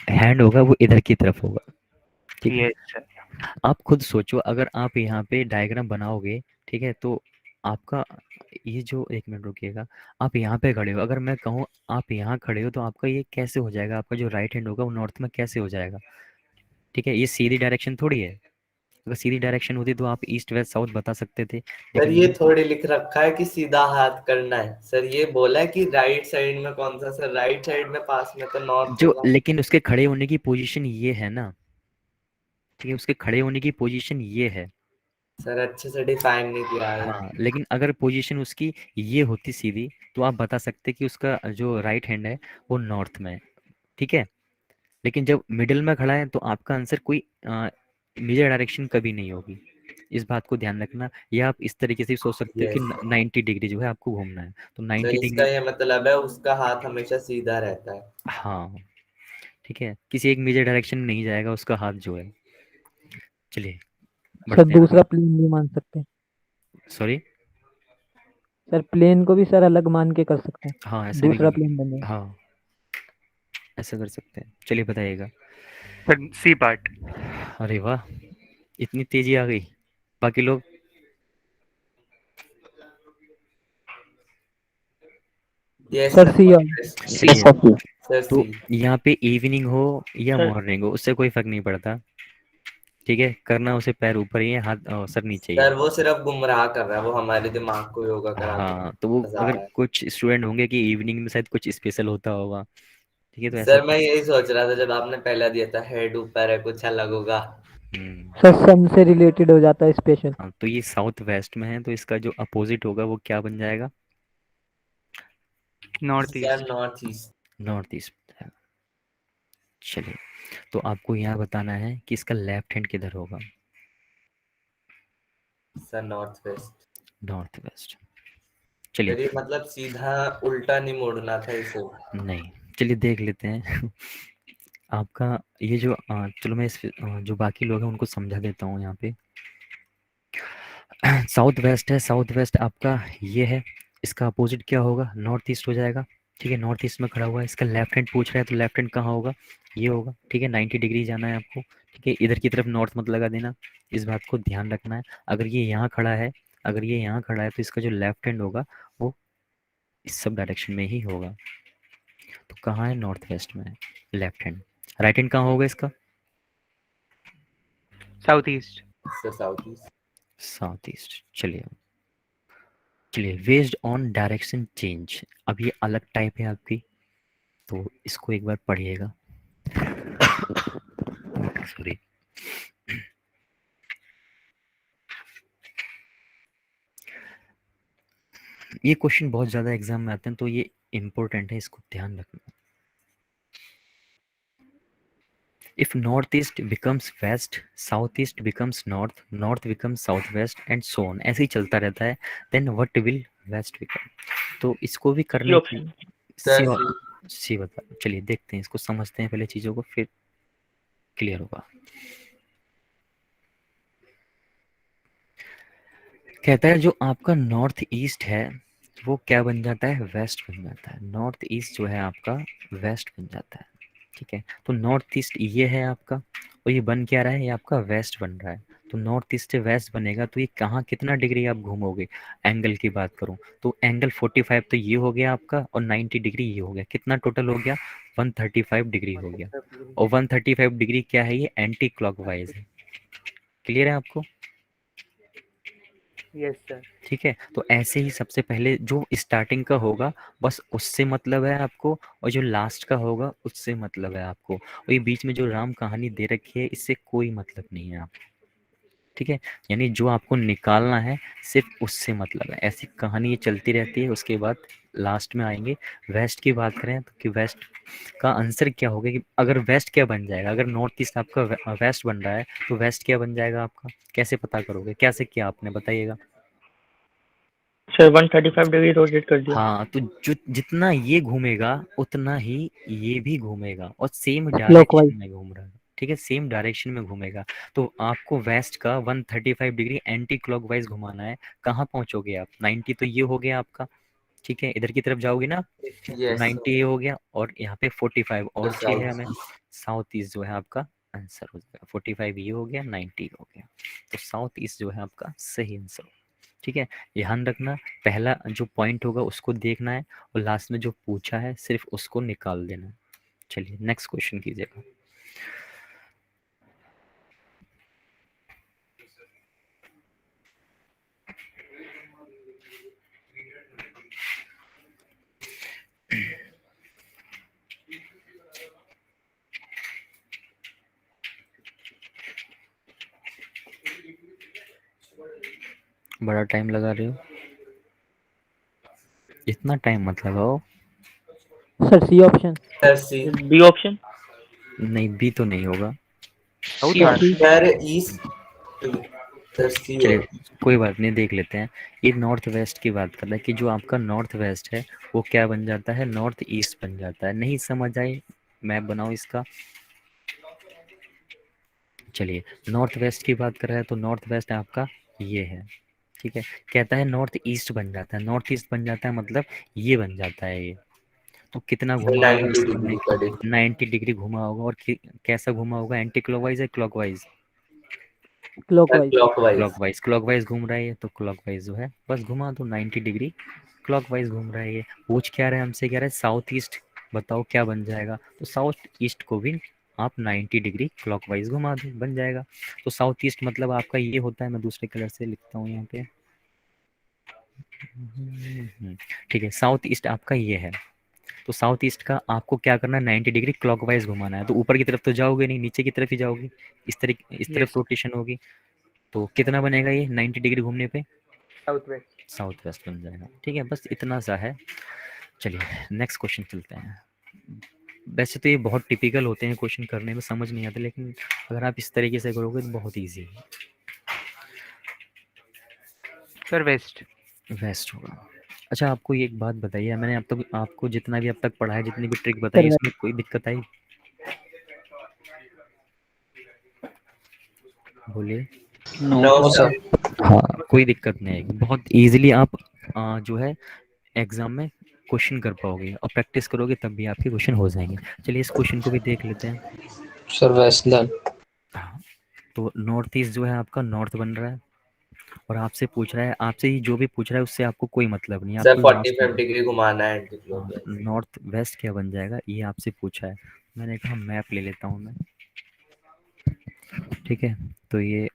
S1: हैंड होगा वो इधर की तरफ होगा। ठीक है,
S2: यस सर।
S1: आप खुद सोचो, अगर आप यहाँ पे डायग्राम बनाओगे, ठीक है, तो आपका ये जो, एक मिनट रुकिएगा, आप यहाँ पे खड़े हो, अगर मैं कहूँ आप यहाँ खड़े हो, तो आपका ये कैसे हो जाएगा? आपका जो राइट हैंड होगा वो नॉर्थ में कैसे हो जाएगा? ठीक है, ये सीधी डायरेक्शन थोड़ी है। अगर सीधी डायरेक्शन होती तो आप ईस्ट वेस्ट साउथ बता सकते थे,
S4: सर
S1: लेकिन
S4: ये
S1: ये
S4: थोड़ी लिख रखा है कि सीधा हाथ करना है। सर ये बोला है कि राइट साइड में कौन सा? सर राइट साइड में पास में तो नॉर्थ
S1: जो,
S4: होगा।
S1: लेकिन उसके खड़े होने की पोजीशन ये है ना। ठीक है, उसके खड़े होने की पोजीशन ये है।
S4: सर अच्छे से डिफाइन नहीं किया है।
S1: हाँ, लेकिन अगर पोजीशन उसकी ये होती सीधी, तो आप बता सकते कि उसका जो राइट हैंड है वो नॉर्थ में है। ठीक है, लेकिन जब मिडिल में खड़ा है तो आपका आंसर कोई मेजर डायरेक्शन कभी नहीं होगी। इस बात को ध्यान रखना, या आप इस तरीके से भी सोच सकते हो कि
S4: यस।
S1: 90 डिग्री जो है आपको घूमना है, तो
S4: सर
S1: 90
S4: इसका
S1: डिग्री।
S4: ये मतलब है उसका हाथ हमेशा सीधा रहता है।
S1: हाँ, ठीक है, किसी एक मेजर डायरेक्शन में नहीं जाएगा उसका हाथ जो है। चलिए,
S3: सर
S1: बढ़ते हैं
S3: दूसरा
S1: आगे।
S3: प्लेन भी मान सकते हैं।
S1: सॉरी।
S3: सर प्लेन को भी सर अलग मान के कर सकते हैं।
S1: हाँ, ऐसे भी
S3: दूसरा प्लेन बन जाएगा।
S1: हाँ, ऐसा कर सकते हैं। चलिए, बताइएगा।
S2: Sir C part.
S1: अरे वाह, इतनी तेजी आ गई। बाकी लोग?
S4: Yes
S3: sir
S4: sir
S3: C
S4: north
S3: और
S4: वेस्ट।
S1: सी है।
S4: सर
S1: तो
S4: सी।
S1: यहाँ पे इवनिंग हो या
S2: सर
S1: मॉर्निंग हो, उससे कोई फर्क नहीं पड़ता। ठीक है, करना उसे पैर ऊपर ही है, हाथ सर नीचे ही है।
S4: सर वो सिर्फ गुमराह कर रहा है, वो हमारे दिमाग को योगा करा के
S1: हाँ, तो वो
S4: फंसा
S1: अगर
S4: रहा है।
S1: कुछ स्टूडेंट होंगे कि इवनिंग में शायद कुछ स्पेशल होता होगा। ठीक है, तो ऐसा
S4: सर मैं
S1: कुछ।
S4: यही सोच रहा था जब आपने पहला दिया था हेड ऊपर है कुछ अलग होगा।
S1: हम्म।
S3: सर सन से रिलेटेड हो जाता है स्पेशल।
S1: हाँ, तो ये साउथ वेस्ट में है, तो इसका जो अपोजिट होगा वो क्या बन जाएगा?
S2: North
S4: sir
S2: east.
S4: North east.
S1: North east है। चलिए, तो आपको यहाँ बताना है कि इसका लेफ्ट हैंड किधर होगा?
S4: Sir north west.
S1: North west. चलिए।
S4: सर ये मतलब सीधा उल्टा नहीं मोड़ना था इसे।
S1: नहीं, चलिए देख लेते हैं। आपका ये जो चलो मैं जो बाकी लोग हैं उनको समझा देता हूँ यहाँ पे। साउथ वेस्ट है, साउथ वेस्ट आपका ये है, इसका अपोजिट क्या होगा? नॉर्थ ईस्ट हो जाएगा। ठीक है, नॉर्थ ईस्ट में खड़ा हुआ है, इसका लेफ्ट हैंड पूछ रहा है, तो लेफ्ट हैंड कहाँ होगा? ये होगा। ठीक है, 90 डिग्री जाना है आपको। ठीक है, इधर की तरफ नॉर्थ मत लगा देना, इस बात को ध्यान रखना है। अगर ये यहाँ खड़ा है, अगर ये यहाँ खड़ा है, तो इसका जो लेफ्ट हैंड होगा वो इस सब डायरेक्शन में ही होगा। तो कहाँ है? नॉर्थ वेस्ट में है लेफ्ट हैंड। राइट हैंड कहाँ होगा इसका?
S2: South east.
S4: Sir south east.
S1: South east. चलिए, चलिए, बेस्ड ऑन डायरेक्शन चेंज, अब ये अलग टाइप है आपकी, तो इसको एक बार पढ़िएगा। सॉरी। ये क्वेश्चन बहुत ज़्यादा एग्जाम में आते हैं, तो ये इम्पोर्टेंट है, इसको ध्यान रखना। If north east becomes west, south east becomes north, north becomes south west, and so on, ऐसे ही चलता रहता है, then what will west become? तो इसको भी
S2: सी
S1: करने की
S2: ऑप्शन।
S1: सी
S4: सर सी।
S1: सी बता, चलिए देखते हैं, इसको समझते हैं पहले चीज़ों को, फिर क्लियर होगा। कहता है जो आपका नॉर्थ ईस्ट है वो क्या बन जाता है, वेस्ट बन जाता है। नॉर्थ ईस्ट जो है आपका वेस्ट बन जाता है। ठीक है, तो नॉर्थ ईस्ट ये है आपका, और ये बन क्या रहा है, ये आपका वेस्ट बन रहा है। तो नॉर्थ ईस्ट से वेस्ट बनेगा तो ये कहाँ कितना डिग्री आप घूमोगे। एंगल की बात करूँ तो एंगल 45 तो ये हो गया आपका, और 90 डिग्री ये हो गया। कितना टोटल हो गया, 135 डिग्री हो गया।
S2: 135 डिग्री।
S1: और 135 डिग्री क्या है, ये एंटी क्लॉकवाइज है। क्लियर है आपको।
S2: Yes sir.
S1: ठीक है, तो ऐसे ही सबसे पहले जो स्टार्टिंग का होगा बस उससे मतलब है आपको, और जो लास्ट का होगा उससे मतलब है आपको, और ये बीच में जो राम कहानी दे रखी है इससे कोई मतलब नहीं है आपको। ठीक है, यानी जो आपको निकालना है सिर्फ उससे मतलब है। ऐसी कहानी ये चलती रहती है। उसके बाद लास्ट में आएंगे वेस्ट की बात करें तो कि वेस्ट का आंसर क्या होगा, कि अगर वेस्ट क्या बन जाएगा, अगर नॉर्थ ईस्ट आपका वेस्ट बन रहा है तो वेस्ट क्या बन जाएगा आपका, कैसे पता करोगे, कैसे किया आपने बताइएगा।
S5: सर 135 डिग्री रोटेट कर दिया।
S1: हाँ, तो जो जितना ये घूमेगा उतना ही ये भी घूमेगा, और सेम
S3: क्लॉकवाइज।
S1: डायरेक्शन में घूम रहा है। ठीक है, सेम डायरेक्शन में घूमेगा। तो आपको वेस्ट का 135 डिग्री एंटी क्लॉकवाइज घुमाना है। कहाँ पहुंचोगे आप, 90 तो ये हो गया आपका। ठीक है, इधर की तरफ जाओगे ना तो
S4: यस
S1: 90 ये हो गया, और यहाँ पे 45
S4: तो
S1: और चाहिए हमें।
S4: साउथ
S1: साउथ ईस्ट जो है आपका आंसर हो जाएगा। 45 ये हो गया, 90 हो गया, तो साउथ ईस्ट जो है आपका सही आंसर। ठीक है, ध्यान रखना, पहला जो पॉइंट होगा उसको देखना है, और लास्ट में जो पूछा है सिर्फ उसको निकाल देना है। चलिए नेक्स्ट क्वेश्चन कीजिएगा। बड़ा टाइम लगा रहे हो, इतना टाइम मत लगाओ।
S3: Sir C option.
S4: Sir C.
S5: B option.
S1: नहीं, बी तो नहीं होगा।
S6: South
S3: sir C.
S4: Sir east. Sir C
S1: चलिए
S4: होगा।
S1: कोई बात नहीं, देख लेते हैं। ये नॉर्थ वेस्ट की बात कर रहा है कि जो आपका नॉर्थ वेस्ट है वो क्या बन जाता है, नॉर्थ ईस्ट बन जाता है। नहीं समझ आई, मैप बनाओ इसका। चलिए, नॉर्थ वेस्ट की बात कर रहा है तो नॉर्थ वेस्ट आपका ये है। ठीक है, कहता है नॉर्थ ईस्ट बन जाता है। नॉर्थ ईस्ट बन जाता है मतलब ये बन जाता है ये। तो कितना
S4: सर
S1: घुमा होगा
S4: 90
S1: इसने,
S4: डिग्री का डिफरेंस।
S1: 90 डिग्री घुमा होगा। और कैसा घुमा होगा, एंटी क्लॉकवाइज है clockwise,
S4: sir
S3: clockwise.
S4: Clockwise.
S1: Clockwise clockwise घूम रहा है ये, तो क्लॉकवाइज जो है बस घुमा दो, 90 डिग्री क्लॉकवाइज घूम रहा है ये। पूछ क्या रहा है हमसे, कह रहा है साउथ ईस्ट बताओ क्या बन जाएगा। तो साउथ ईस्ट को भी आप 90 डिग्री क्लॉकवाइज घुमा दो, बन जाएगा। तो साउथ ईस्ट मतलब आपका ये होता है, मैं दूसरे कलर से लिखता हूँ यहाँ पे। ठीक है, साउथ ईस्ट आपका ये है। तो साउथ ईस्ट का आपको क्या करना है, 90 डिग्री क्लॉकवाइज घुमाना है। तो ऊपर की तरफ तो जाओगे नहीं, नीचे की तरफ ही जाओगे। इस तरफ
S2: यस।
S1: रोटेशन होगी। तो कितना बनेगा ये 90 डिग्री घूमने पे,
S2: साउथ वेस्ट।
S1: साउथ वेस्ट बन जाएगा। ठीक है, बस इतना सा है। चलिए नेक्स्ट क्वेश्चन चलते हैं। वैसे तो ये बहुत टिपिकल होते हैं क्वेश्चन, करने में समझ नहीं आते, लेकिन अगर आप इस तरीके से करोगे तो बहुत ईजी है।
S2: Sir waste.
S1: वेस्ट होगा। अच्छा आपको ये एक बात बताइए, मैंने अब तक आपको जितना भी अब तक पढ़ा है, जितनी भी ट्रिक बताई,
S3: सर
S1: इसमें कोई दिक्कत आई, बोलिए।
S4: No
S5: no
S4: sir.
S5: सर।
S1: हाँ, कोई दिक्कत नहीं आएगी, बहुत इजीली आप जो है एग्जाम में क्वेश्चन कर पाओगे, और प्रैक्टिस करोगे तब भी आपके क्वेश्चन हो जाएंगे। चलिए इस क्वेश्चन को भी देख लेते हैं।
S5: Sir west then.
S1: हाँ, तो नॉर्थ ईस्ट जो है आपका नॉर्थ बन रहा है, और आपसे पूछ रहा है, आपसे ही जो भी पूछ रहा है उससे आपको कोई मतलब नहीं है,
S4: सर
S1: आपको लास्ट
S4: 45
S1: में।
S4: डिग्री घुमाना है एंटी
S1: हाँ,
S4: क्लॉकवाइज।
S1: नॉर्थ वेस्ट क्या बन जाएगा ये आपसे पूछा है। मैंने कहा मैप ले लेता हूँ मैं। ठीक है, तो ये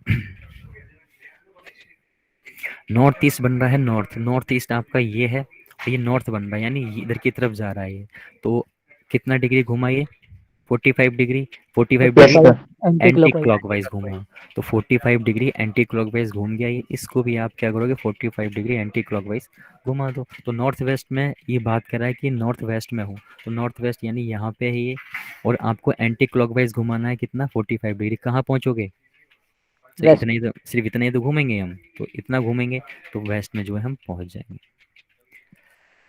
S1: नॉर्थ ईस्ट बन रहा है, नॉर्थ नॉर्थ ईस्ट आपका ये है, और ये नॉर्थ बन रहा है, यानी इधर की तरफ जा रहा है ये। तो कितना डिग्री घुमा ये, 45 degree, 45
S5: yes
S1: degree
S5: sir.
S3: Anti
S1: anti
S3: clockwise.
S1: Clockwise घूमा। तो 45 डिग्री एंटी क्लॉकवाइज घूम गया ये। इसको भी आप क्या करोगे, 45 डिग्री एंटी क्लॉकवाइज घुमा दो। तो नॉर्थ वेस्ट में ये बात कर रहा है कि नॉर्थ वेस्ट में हूँ, तो नॉर्थ वेस्ट यानी यहाँ पे है ये, और आपको एंटी क्लॉकवाइज घुमाना है कितना, 45 डिग्री। कहाँ पहुँचोगे, सर
S3: वेस्ट।
S1: इतना ही तो, सिर्फ इतना ही तो घूमेंगे हम, तो इतना घूमेंगे तो वेस्ट में जो है हम पहुँच जाएंगे।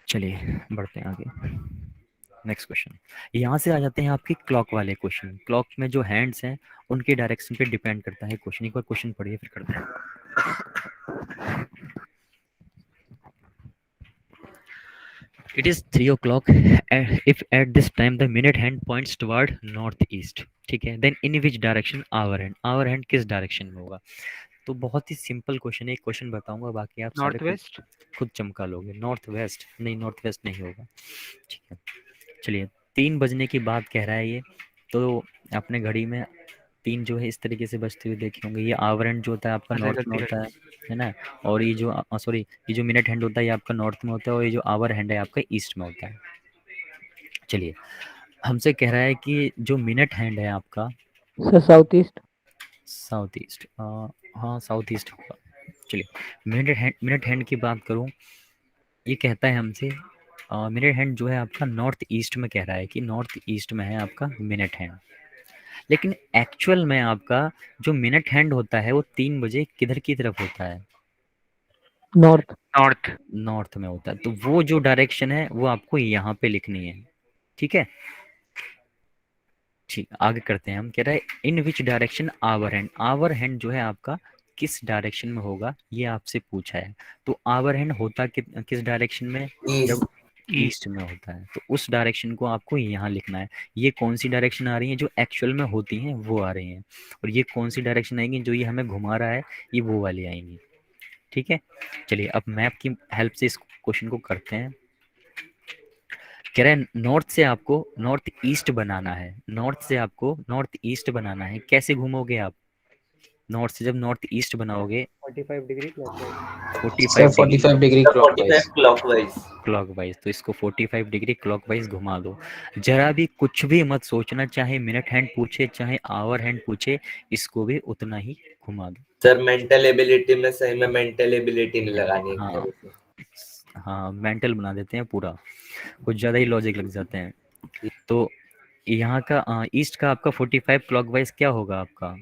S1: चलिए बढ़ते हैं आगे। नेक्स्ट क्वेश्चन, यहाँ से आ जाते हैं आपके क्लॉक वाले क्वेश्चन। क्लॉक में जो हैंड्स हैं उनके डायरेक्शन पे डिपेंड करता है क्वेश्चन। एक बार क्वेश्चन पढ़िए फिर करते हैं। It is 3 o'clock. If at this time the minute hand points toward north east, ठीक है, then in which direction hour hand किस डायरेक्शन में होगा? तो बहुत ही सिंपल क्वेश्चन है, एक क्वेश्चन बताऊंगा, बाकी आप सारे
S2: नॉर्थ
S1: खुद
S2: वेस्ट।
S1: खुद चमका लोगे। नॉर्थ वेस्ट नहीं, नॉर्थ वेस्ट नहीं होगा। ठीक है, चलिए 3 बजने की बात कह रहा है ये, तो अपने घड़ी में 3 जो है इस तरीके से बजते हुए देखे होंगे। ये आवर हैंड जो होता है आपका
S2: अच्छा,
S1: नॉर्थ में
S2: गलती
S1: होता
S2: कर
S1: है ना? और ये जो सॉरी, ये जो मिनट हैंड होता है ये आपका नॉर्थ में होता है, और ये जो आवर हैंड है आपका ईस्ट में होता है। चलिए, हमसे कह रहा है कि जो मिनट हैंड है आपका
S3: sir south east.
S1: South east, हाँ साउथ ईस्ट होगा। चलिए, मिनट हैंड की बात करूँ, ये कहता है हमसे मिनट हैंड जो है आपका नॉर्थ ईस्ट में, कह रहा है कि नॉर्थ ईस्ट में है आपका मिनट हैंड। लेकिन एक्चुअल में आपका जो मिनट हैंड होता है वो 3 बजे किधर की तरफ होता है?
S3: नॉर्थ।
S2: नॉर्थ।
S1: नॉर्थ में होता है। तो वो जो डायरेक्शन है वो आपको यहाँ पे लिखनी है। ठीक है, ठीक, आगे करते हैं। हम कह रहे हैं in which direction hour hand जो है आपका किस डायरेक्शन में होगा, ये आपसे पूछा है। तो आवर हैंड होता किस डायरेक्शन में? जब
S4: ईस्ट।
S1: ईस्ट में होता है, तो उस डायरेक्शन को आपको यहाँ लिखना है। ये कौन सी डायरेक्शन आ रही है? जो एक्चुअल में होती हैं वो आ रही हैं। और ये कौन सी डायरेक्शन आएंगी? जो ये हमें घुमा रहा है, ये वो वाली आएंगी। ठीक है, चलिए अब मैप की हेल्प से इस क्वेश्चन को करते हैं। कह रहे हैं नॉर्थ से आपको नॉर्थ ईस्ट बनाना है। नॉर्थ से आपको नॉर्थ ईस्ट बनाना है। कैसे घूमोगे आप? नॉर्थ से जब नॉर्थ ईस्ट बनाओगे
S2: 45 degree clockwise.
S1: 45
S6: sir
S1: degree
S6: 45 degree clockwise.
S4: 45 clockwise.
S1: Clockwise, तो इसको 45 डिग्री क्लॉकवाइज घुमा दो। जरा भी कुछ भी मत सोचना, चाहे मिनट हैंड पूछे चाहे आवर हैंड पूछे, इसको भी उतना ही घुमा दो।
S4: सर मेंटल एबिलिटी में सही में मेंटल एबिलिटी नहीं लगानी एक
S1: हाँ
S4: तरह से।
S1: हाँ, मेंटल बना देते हैं पूरा, कुछ ज़्यादा ही लॉजिक लग जाते हैं। तो यहाँ का ईस्ट का आपका 45 क्लॉकवाइज क्या होगा आपका?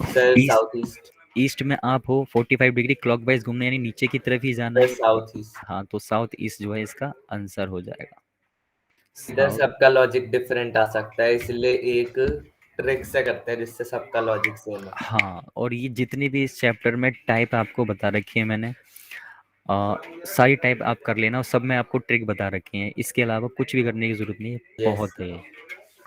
S4: Sir
S1: east,
S4: south east.
S1: East में आप हो 45 डिग्री क्लॉकवाइज घूमने, यानी नीचे की तरफ ही जाना
S4: सर
S1: है।
S4: South east.
S1: हाँ, तो साउथ ईस्ट जो है इसका आंसर हो जाएगा।
S4: इधर
S1: साउथ,
S4: सबका लॉजिक डिफरेंट आ सकता है, इसलिए एक ट्रिक से करते हैं जिससे सबका लॉजिक सेम है।
S1: हाँ, और ये जितनी भी इस चैप्टर में टाइप आपको बता रखी है मैंने, सारी टाइप आप कर लेना, और सब में आपको ट्रिक बता रखी है। इसके अलावा कुछ भी करने की जरूरत नहीं है,
S4: यस
S1: बहुत है।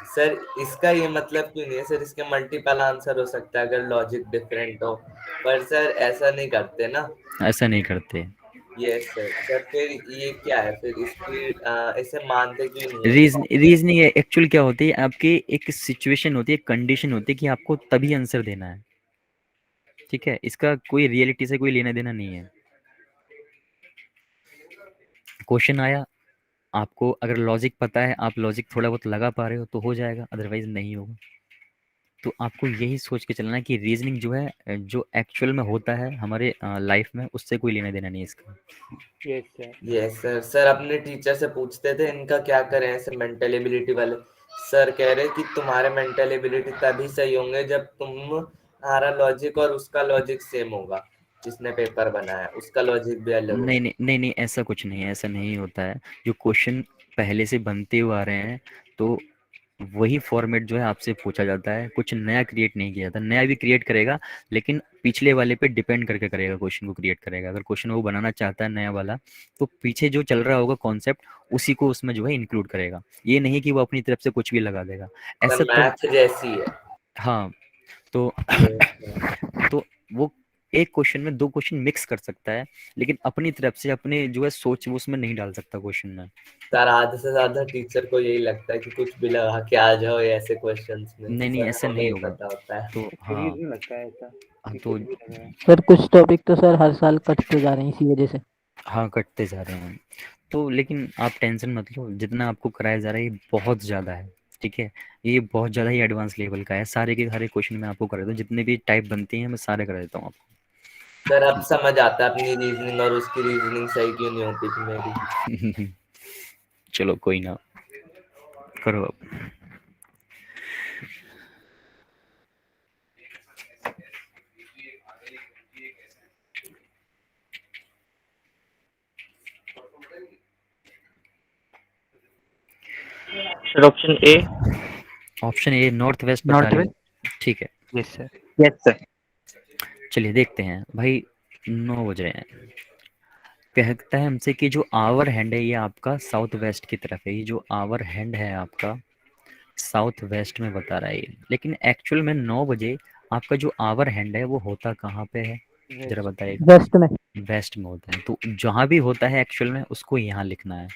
S4: सर, इसका ये मतलब क्यों नहीं है सर? इसके मल्टीपल आंसर हो सकता है अगर लॉजिक डिफरेंट हो, पर सर ऐसा नहीं करते ना।
S1: ऐसा नहीं करते।
S4: Yes sir. सर फिर ये क्या है फिर इसकी इसे मानते क्यों नहीं है?
S1: रीजनिंग एक्चुअल क्या होती है आपकी? एक सिचुएशन होती है, कंडीशन होती है कि आपको तभी आंसर देना है। ठीक है, इसका कोई रियलिटी से कोई लेना देना नहीं है। क्वेश्चन आया, आपको अगर लॉजिक पता है, आप लॉजिक थोड़ा बहुत लगा पा रहे हो तो हो जाएगा, अदरवाइज नहीं होगा। तो आपको यही सोच के चलना है कि रीजनिंग जो है जो एक्चुअल में होता है हमारे लाइफ में, उससे कोई लेना देना नहीं है इसका।
S2: Yes sir.
S4: Yes sir. Sir अपने टीचर से पूछते थे इनका क्या करें ऐसे मेंटल एबिलिटी वाले। सर कह रहे कि तुम्हारे मेंटल एबिलिटी तभी सही होंगे जब तुम्हारा लॉजिक और उसका लॉजिक सेम होगा। जिसने पेपर बनाया उसका लॉजिक भी अलग
S1: नहीं
S4: होगा।
S1: नहीं नहीं नहीं, ऐसा कुछ नहीं है, ऐसा नहीं होता है। जो क्वेश्चन पहले से बनते हुए आ रहे हैं, तो वही फॉर्मेट जो है आपसे पूछा जाता है, कुछ नया क्रिएट नहीं किया जाता। नया भी क्रिएट करेगा, लेकिन पिछले वाले पे डिपेंड करके करेगा, क्वेश्चन को क्रिएट करेगा। अगर क्वेश्चन वो बनाना चाहता है नया वाला, तो पीछे जो चल रहा होगा कॉन्सेप्ट, उसी को उसमें जो है इंक्लूड करेगा। ये नहीं कि वो अपनी तरफ से कुछ भी लगा देगा,
S4: सर
S1: ऐसा तो।
S4: मैथ जैसी है।
S1: हाँ, तो
S4: Yes, sir।
S1: तो वो एक क्वेश्चन में 2 क्वेश्चन मिक्स कर सकता है, लेकिन अपनी तरफ से अपने जो है सोच वो उसमें नहीं डाल सकता क्वेश्चन में।
S4: सर आधे से ज्यादा टीचर को यही लगता है कि कुछ भी लगा के आ जाओ ऐसे क्वेश्चंस में।
S1: नहीं नहीं,
S4: सर
S1: ऐसा
S4: हमें
S1: नहीं
S4: ही
S1: होगा।
S4: पता होता है।
S1: तो हाँ,
S2: सीरीज में लगता है ऐसा कि
S1: तो
S2: कुछ भी लग रहा है।
S3: सर कुछ टॉपिक तो सर हर साल कटते जा रहे हैं इसी वजह से।
S1: हाँ कटते जा रहे हैं। तो लेकिन आप टेंशन मत लो, जितना आपको कराया जा रहा है ये बहुत ज़्यादा है। ठीक है, ये बहुत ज़्यादा ही एडवांस लेवल का है। सारे के सारे क्वेश्चन मैं आपको करा देता हूँ, जितने भी टाइप बनती हैं मैं सारे करा देता हूँ
S4: सर अब समझ आता है अपनी रीजनिंग और उसकी रीजनिंग सही क्यों नहीं होती थी मेरी।
S1: आपको। चलो कोई ना, करो अब।
S5: Sir option A.
S1: Option A north west बता
S2: नॉर्थ
S1: रहे
S2: वेस्ट।
S1: हो? ठीक है,
S2: यस सर। Yes sir.
S1: चलिए देखते हैं भाई। 9 बज रहे हैं, कहता है हमसे कि जो आवर हैंड है ये आपका साउथ वेस्ट की तरफ है, ये जो आवर हैंड है आपका साउथ वेस्ट में बता रहा है ये, लेकिन एक्चुअल में 9 बजे आपका जो आवर हैंड है वो होता कहाँ पे है, जरा बताइएगा।
S3: वेस्ट में।
S1: वेस्ट में होता है, तो जहाँ भी होता है एक्चुअल में उसको यहाँ लिखना है।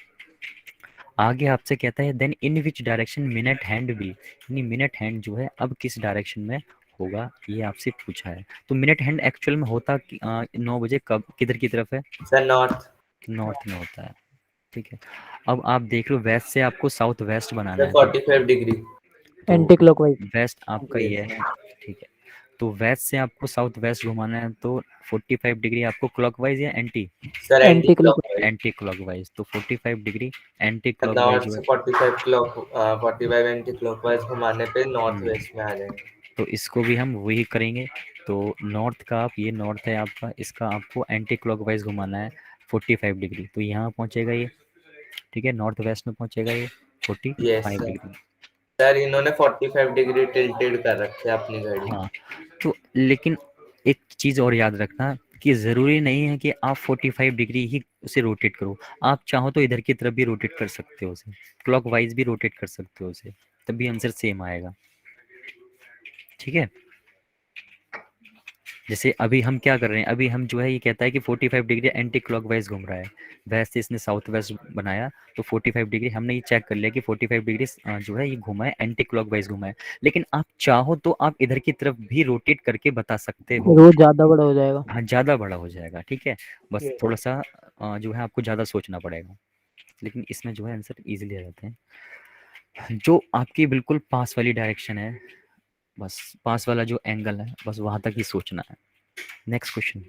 S1: आगे आपसे कहता है then in which direction minute hand B, यानी मिनट हैंड जो है अब किस डायरेक्शन में होगा ये आपसे पूछा है। तो मिनट हैंड एक्चुअल में होता 9 बजे कब किधर की तरफ है,
S4: सर नॉर्थ।
S1: नॉर्थ में होता है। ठीक है, अब आप देख लो वेस्ट से आपको साउथ वेस्ट बनाना
S4: सर
S1: है, तो
S4: 45 डिग्री।
S3: Anti clockwise.
S1: वेस्ट आपका ये है। ठीक है, तो वेस्ट से आपको साउथ वेस्ट घुमाना है, तो 45 डिग्री आपको क्लॉकवाइज या anti,
S4: sir anti
S3: anti clockwise.
S4: Clockwise.
S1: Anti clockwise, तो 45 डिग्री एंटी क्लॉकवाइज
S4: नॉर्थ
S1: जो है।
S4: से 45 एंटी क्लॉकवाइज घुमाने पे नॉर्थ
S1: हम्म,
S4: वेस्ट में आ जाएंगे।
S1: तो इसको भी हम वही करेंगे। तो नॉर्थ का आप, ये नॉर्थ है आपका, इसका आपको एंटी क्लॉकवाइज घुमाना है 45 डिग्री, तो यहाँ पहुँचेगा ये। ठीक है, नॉर्थ वेस्ट में पहुँचेगा ये
S4: यस
S1: 45
S4: सर।
S1: डिग्री।
S4: सर इन्होंने 45 डिग्री टिल्टेड कर रखे है अपनी घड़ी।
S1: हाँ, तो लेकिन एक चीज़ और याद रखना कि ज़रूरी नहीं है कि आप 45 डिग्री ही उसे रोटेट करो, आप चाहो तो इधर की तरफ भी रोटेट कर सकते हो उसे, क्लॉकवाइज भी रोटेट कर सकते हो उसे, तब भी आंसर सेम आएगा। ठीक है, जैसे अभी हम क्या कर रहे हैं, अभी हम जो है ये कहता है कि 45 डिग्री एंटी क्लॉकवाइज घूम रहा है, वैसे इसने साउथ वेस्ट बनाया, तो 45 डिग्री हमने ये चेक कर लिया कि 45 डिग्री जो है ये घुमा है, एंटी क्लॉकवाइज घुमा है। लेकिन आप चाहो तो आप इधर की तरफ भी रोटेट करके बता सकते हो।
S3: रोज ज्यादा बड़ा हो जाएगा।
S1: हाँ, ज़्यादा बड़ा हो जाएगा। ठीक है, बस
S2: Yes.
S1: थोड़ा सा जो है आपको ज़्यादा सोचना पड़ेगा, लेकिन इसमें जो है आंसर ईजिली आ जाते हैं। जो आपकी बिल्कुल पास वाली डायरेक्शन है, बस पास वाला जो एंगल है बस वहाँ तक ही सोचना है। नेक्स्ट क्वेश्चन,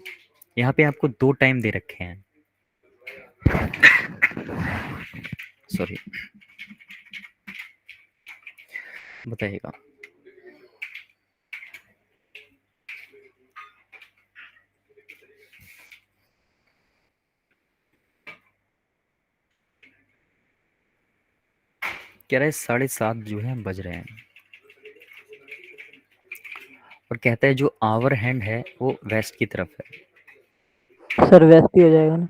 S1: यहाँ पे आपको 2 टाइम दे रखे हैं, सॉरी, बताइएगा। कह रहा है 7:30 जो है बज रहे हैं, और कहता है जो आवर हैंड है वो वेस्ट की तरफ है।
S3: सर वेस्ट ही हो जाएगा ना।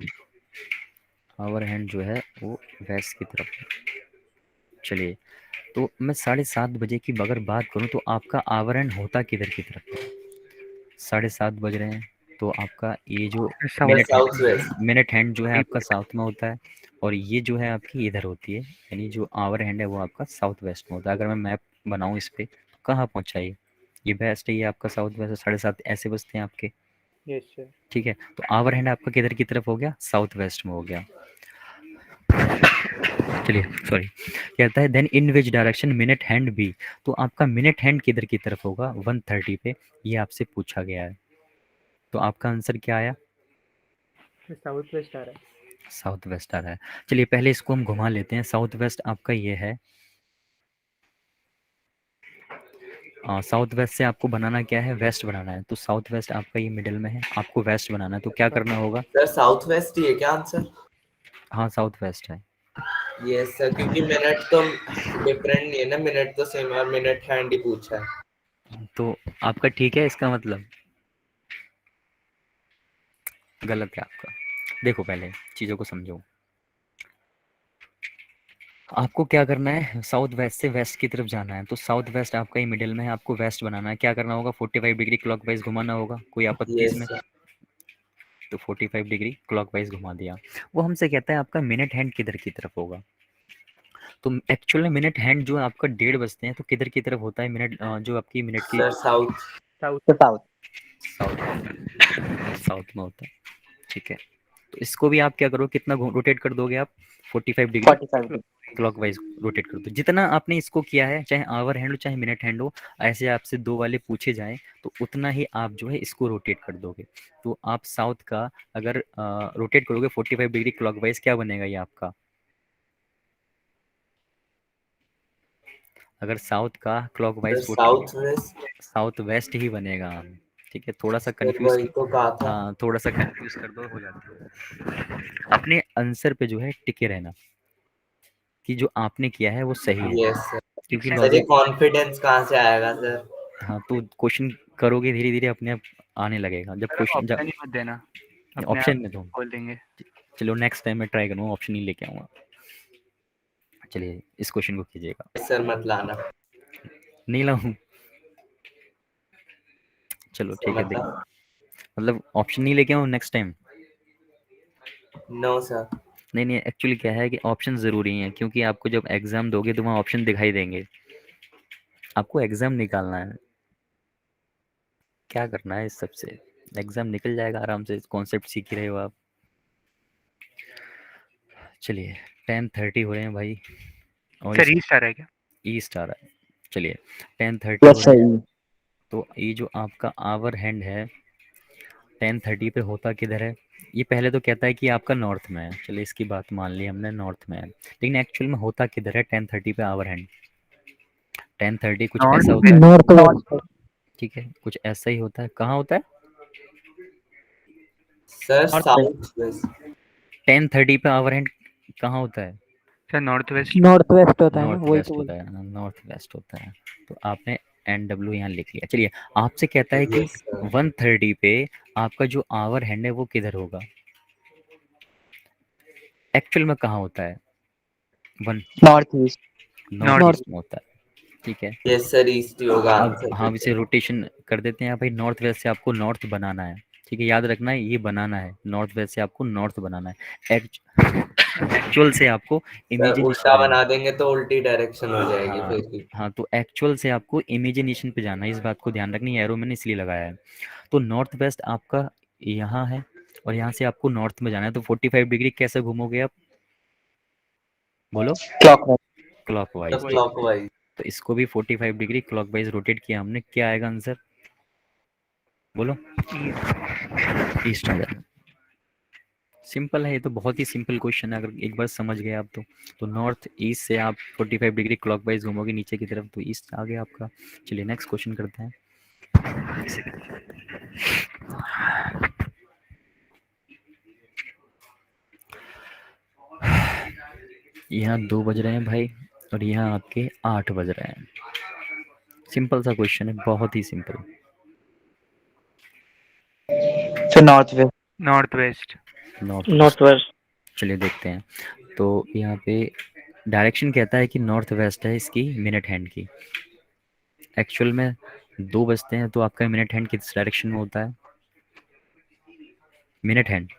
S1: आवर हैंड जो है वो वेस्ट की तरफ है। चलिए, तो मैं 7:30 बजे की अगर बात करूं तो आपका आवर हैंड होता किधर की तरफ है, 7:30 बज रहे हैं, तो आपका ये जो
S4: sir south west.
S1: Minute hand जो है आपका साउथ में होता है, और ये जो है आपकी इधर होती है, यानी जो आवर हैंड है वो आपका साउथ वेस्ट में होता है। अगर मैं मैप बनाऊं इस पे तो कहाँ पहुँचा ये वेस्ट है, ये आपका साउथ वेस्ट है, 7:30 ऐसे बजते हैं आपके।
S2: Yes, sir.
S1: ठीक है, तो आवर हैंड आपका किधर की तरफ हो गया, साउथ वेस्ट में हो गया। चलिए, सॉरी, कहता है then in which direction minute hand B, तो आपका मिनट हैंड किधर की तरफ होगा 1:30 पे, ये आपसे पूछा गया है। तो आपका आंसर क्या आया,
S2: साउथ वेस्ट आ रहा है।
S1: साउथ वेस्ट आ रहा है। चलिए पहले इसको हम घुमा लेते हैं, साउथ वेस्ट आपका ये है, साउथ वेस्ट से आपको बनाना क्या है, वेस्ट बनाना है, तो साउथ वेस्ट आपका ये मिडिल में है, आपको वेस्ट बनाना है, तो क्या करना होगा।
S4: सर साउथ वेस्ट ही है क्या आंसर?
S1: हाँ, साउथ वेस्ट है।
S4: यस सर, क्योंकि मिनट तो डिफरेंट नहीं है ना, मिनट तो सेम है और मिनट हैंड ही पूछा है।
S1: तो आपका ठीक है, इसका मतलब गलत है आपका। देखो पहले चीज़ों को समझो, आपको क्या करना है, साउथ वेस्ट से वेस्ट की तरफ जाना है, तो साउथ वेस्ट आपका ही मिडिल में है, आपको वेस्ट बनाना है, क्या करना होगा, 45 डिग्री क्लॉकवाइज घुमाना होगा, कोई आपत्ति
S4: यस
S1: इसमें,
S4: सर।
S1: तो 45 डिग्री क्लॉकवाइज घुमा दिया। वो हमसे कहता है आपका मिनट हैंड किधर की तरफ होगा, तो एक्चुअल में मिनट हैंड जो आपका 1:30 बजते हैं तो किधर की तरफ होता है मिनट, जो आपकी मिनट की
S4: sir south.
S2: South south.
S1: South, south में होता है। ठीक है, तो इसको भी आप क्या करो, कितना रोटेट कर दोगे आप, 45 डिग्री
S5: 45
S1: क्लॉकवाइज रोटेट कर दो। जितना आपने इसको किया है, चाहे आवर हैंड हो चाहे मिनट हैंड हो, ऐसे आपसे 2 वाले पूछे जाएं तो उतना ही आप जो है इसको रोटेट कर दोगे। तो आप साउथ का अगर रोटेट करोगे 45 डिग्री क्लॉकवाइज, क्या बनेगा ये आपका, अगर साउथ का
S4: sir
S1: clockwise 40,
S4: south west.
S1: South west ही बनेगा। ठीक है, थोड़ा सा
S4: सर
S1: कंफ्यूज,
S4: वही तो कहा था।
S1: हाँ थोड़ा सा कंफ्यूज कर दो हो जाता है। अपने आंसर पे जो है टिके रहना कि जो आपने किया है वो सही है,
S4: यस सर।
S1: क्योंकि
S4: सर ये
S1: लॉजिक,
S4: कॉन्फिडेंस कहाँ से आएगा सर?
S1: हाँ तो क्वेश्चन करोगे धीरे धीरे अपने आप आने लगेगा, जब
S2: सर आप
S1: क्वेश्चन,
S2: ऑप्शन
S1: जब
S2: ही मत देना, अपने आप
S1: ऑप्शन में दो,
S2: खोल देंगे।
S1: चलो नेक्स्ट टाइम मैं ट्राई करूँगा, ऑप्शन ही लेके आऊँगा। चलिए इस क्वेश्चन को कीजिएगा।
S4: सर मत लाना।
S1: नहीं लाऊं? चलो ठीक है, देख
S4: मतलब
S1: मतलब ऑप्शन नहीं लेके आऊँ नेक्स्ट टाइम?
S4: No sir.
S1: नहीं नहीं, एक्चुअली क्या है कि ऑप्शन ज़रूरी हैं, क्योंकि आपको जब एग्ज़ाम दोगे तो वहाँ ऑप्शन दिखाई देंगे। आपको एग्ज़ाम निकालना है, क्या करना है इस सबसे, एग्ज़ाम निकल जाएगा आराम से, कॉन्सेप्ट सीख ही रहे हो आप। चलिए 10:30 हो रहे हैं भाई, और
S2: सर ईस्ट आ रहा है क्या?
S1: ईस्ट आ रहा है। चलिए 10:30 हो रहे हैं, तो ये जो आपका आवर हैंड है 10:30 पे होता किधर है? ये पहले तो कहता है कि आपका नॉर्थ में है, चलिए इसकी बात मान ली हमने, नॉर्थ में है, लेकिन एक्चुअल में होता किधर है 10:30 पे आवर हैंड? 10:30 कुछ ऐसा होता है,
S3: नॉर्थ वेस्ट।
S1: ठीक है, कुछ ऐसा ही होता है। कहाँ होता है?
S4: Sir
S3: north
S4: south west.
S1: 10:30 पे आवर हैंड कहाँ होता है?
S2: Sir north west.
S3: North waste होता है ना,
S1: नॉर्थ
S3: वही तो
S1: वेस्ट
S3: बोल।
S1: होता है, नॉर्थ वेस्ट होता है। तो आपने NW यहाँ लिख लिया। चलिए आपसे कहता है कि
S4: यस सर।
S1: 1:30 पे आपका जो आवर हैंड है वो किधर होगा? एक्चुअल में कहाँ होता है? One
S3: north east.
S1: North
S2: north.
S1: East में होता है, ठीक है।
S4: यस सर, ईस्ट ही होगा
S1: अब
S4: आंसर।
S1: हम इसे रोटेशन कर देते हैं भाई, नॉर्थ वेस्ट से आपको नॉर्थ बनाना है, ठीक है, याद रखना है ये बनाना है, नॉर्थ वेस्ट से आपको नॉर्थ बनाना है। एक्चुअल से आपको
S4: सर
S1: इमेजिनेशन
S4: उल्टा
S1: में
S4: बना
S1: जाना
S4: देंगे तो उल्टी डायरेक्शन हो
S1: है।
S4: जाएगी
S1: हाँ
S4: फिर भी।
S1: हाँ, तो एक्चुअल से आपको इमेजिनेशन पे जाना है, इस बात को ध्यान रखनी है, एरो मैंने इसलिए लगाया है। तो नॉर्थ वेस्ट आपका यहाँ है, और यहाँ से आपको नॉर्थ में जाना है, तो 45 डिग्री कैसे घूमोगे आप? बोलो। क्लॉकवाइज,
S4: सब
S1: ठीक है।
S4: क्लॉकवाइज।
S1: तो इसको भी 45 डिग्री क्लॉकवाइज रोटेट किया हमने, क्या आएगा आंसर? बोलो। ईस्ट आ जाएगा। सिंपल है ये तो, बहुत ही सिंपल क्वेश्चन है, अगर एक बार समझ गए आप तो नॉर्थ ईस्ट से आप 45 डिग्री क्लॉकवाइज घूमोगे नीचे की तरफ, तो ईस्ट आ गया आपका। चलिए नेक्स्ट क्वेश्चन करते हैं। यहाँ 2 बज रहे हैं भाई, और यहाँ आपके 8 बज रहे हैं। सिंपल सा क्वेश्चन है, बहुत ही simple.
S3: Sir north west.
S2: North west.
S1: North
S5: north west.
S1: चलिए देखते हैं। तो यहाँ पे डायरेक्शन कहता है कि नॉर्थ वेस्ट है इसकी मिनट हैंड की। एक्चुअल में 2 बजते हैं, तो आपका मिनट हैंड किस डायरेक्शन में होता है? मिनट हैंड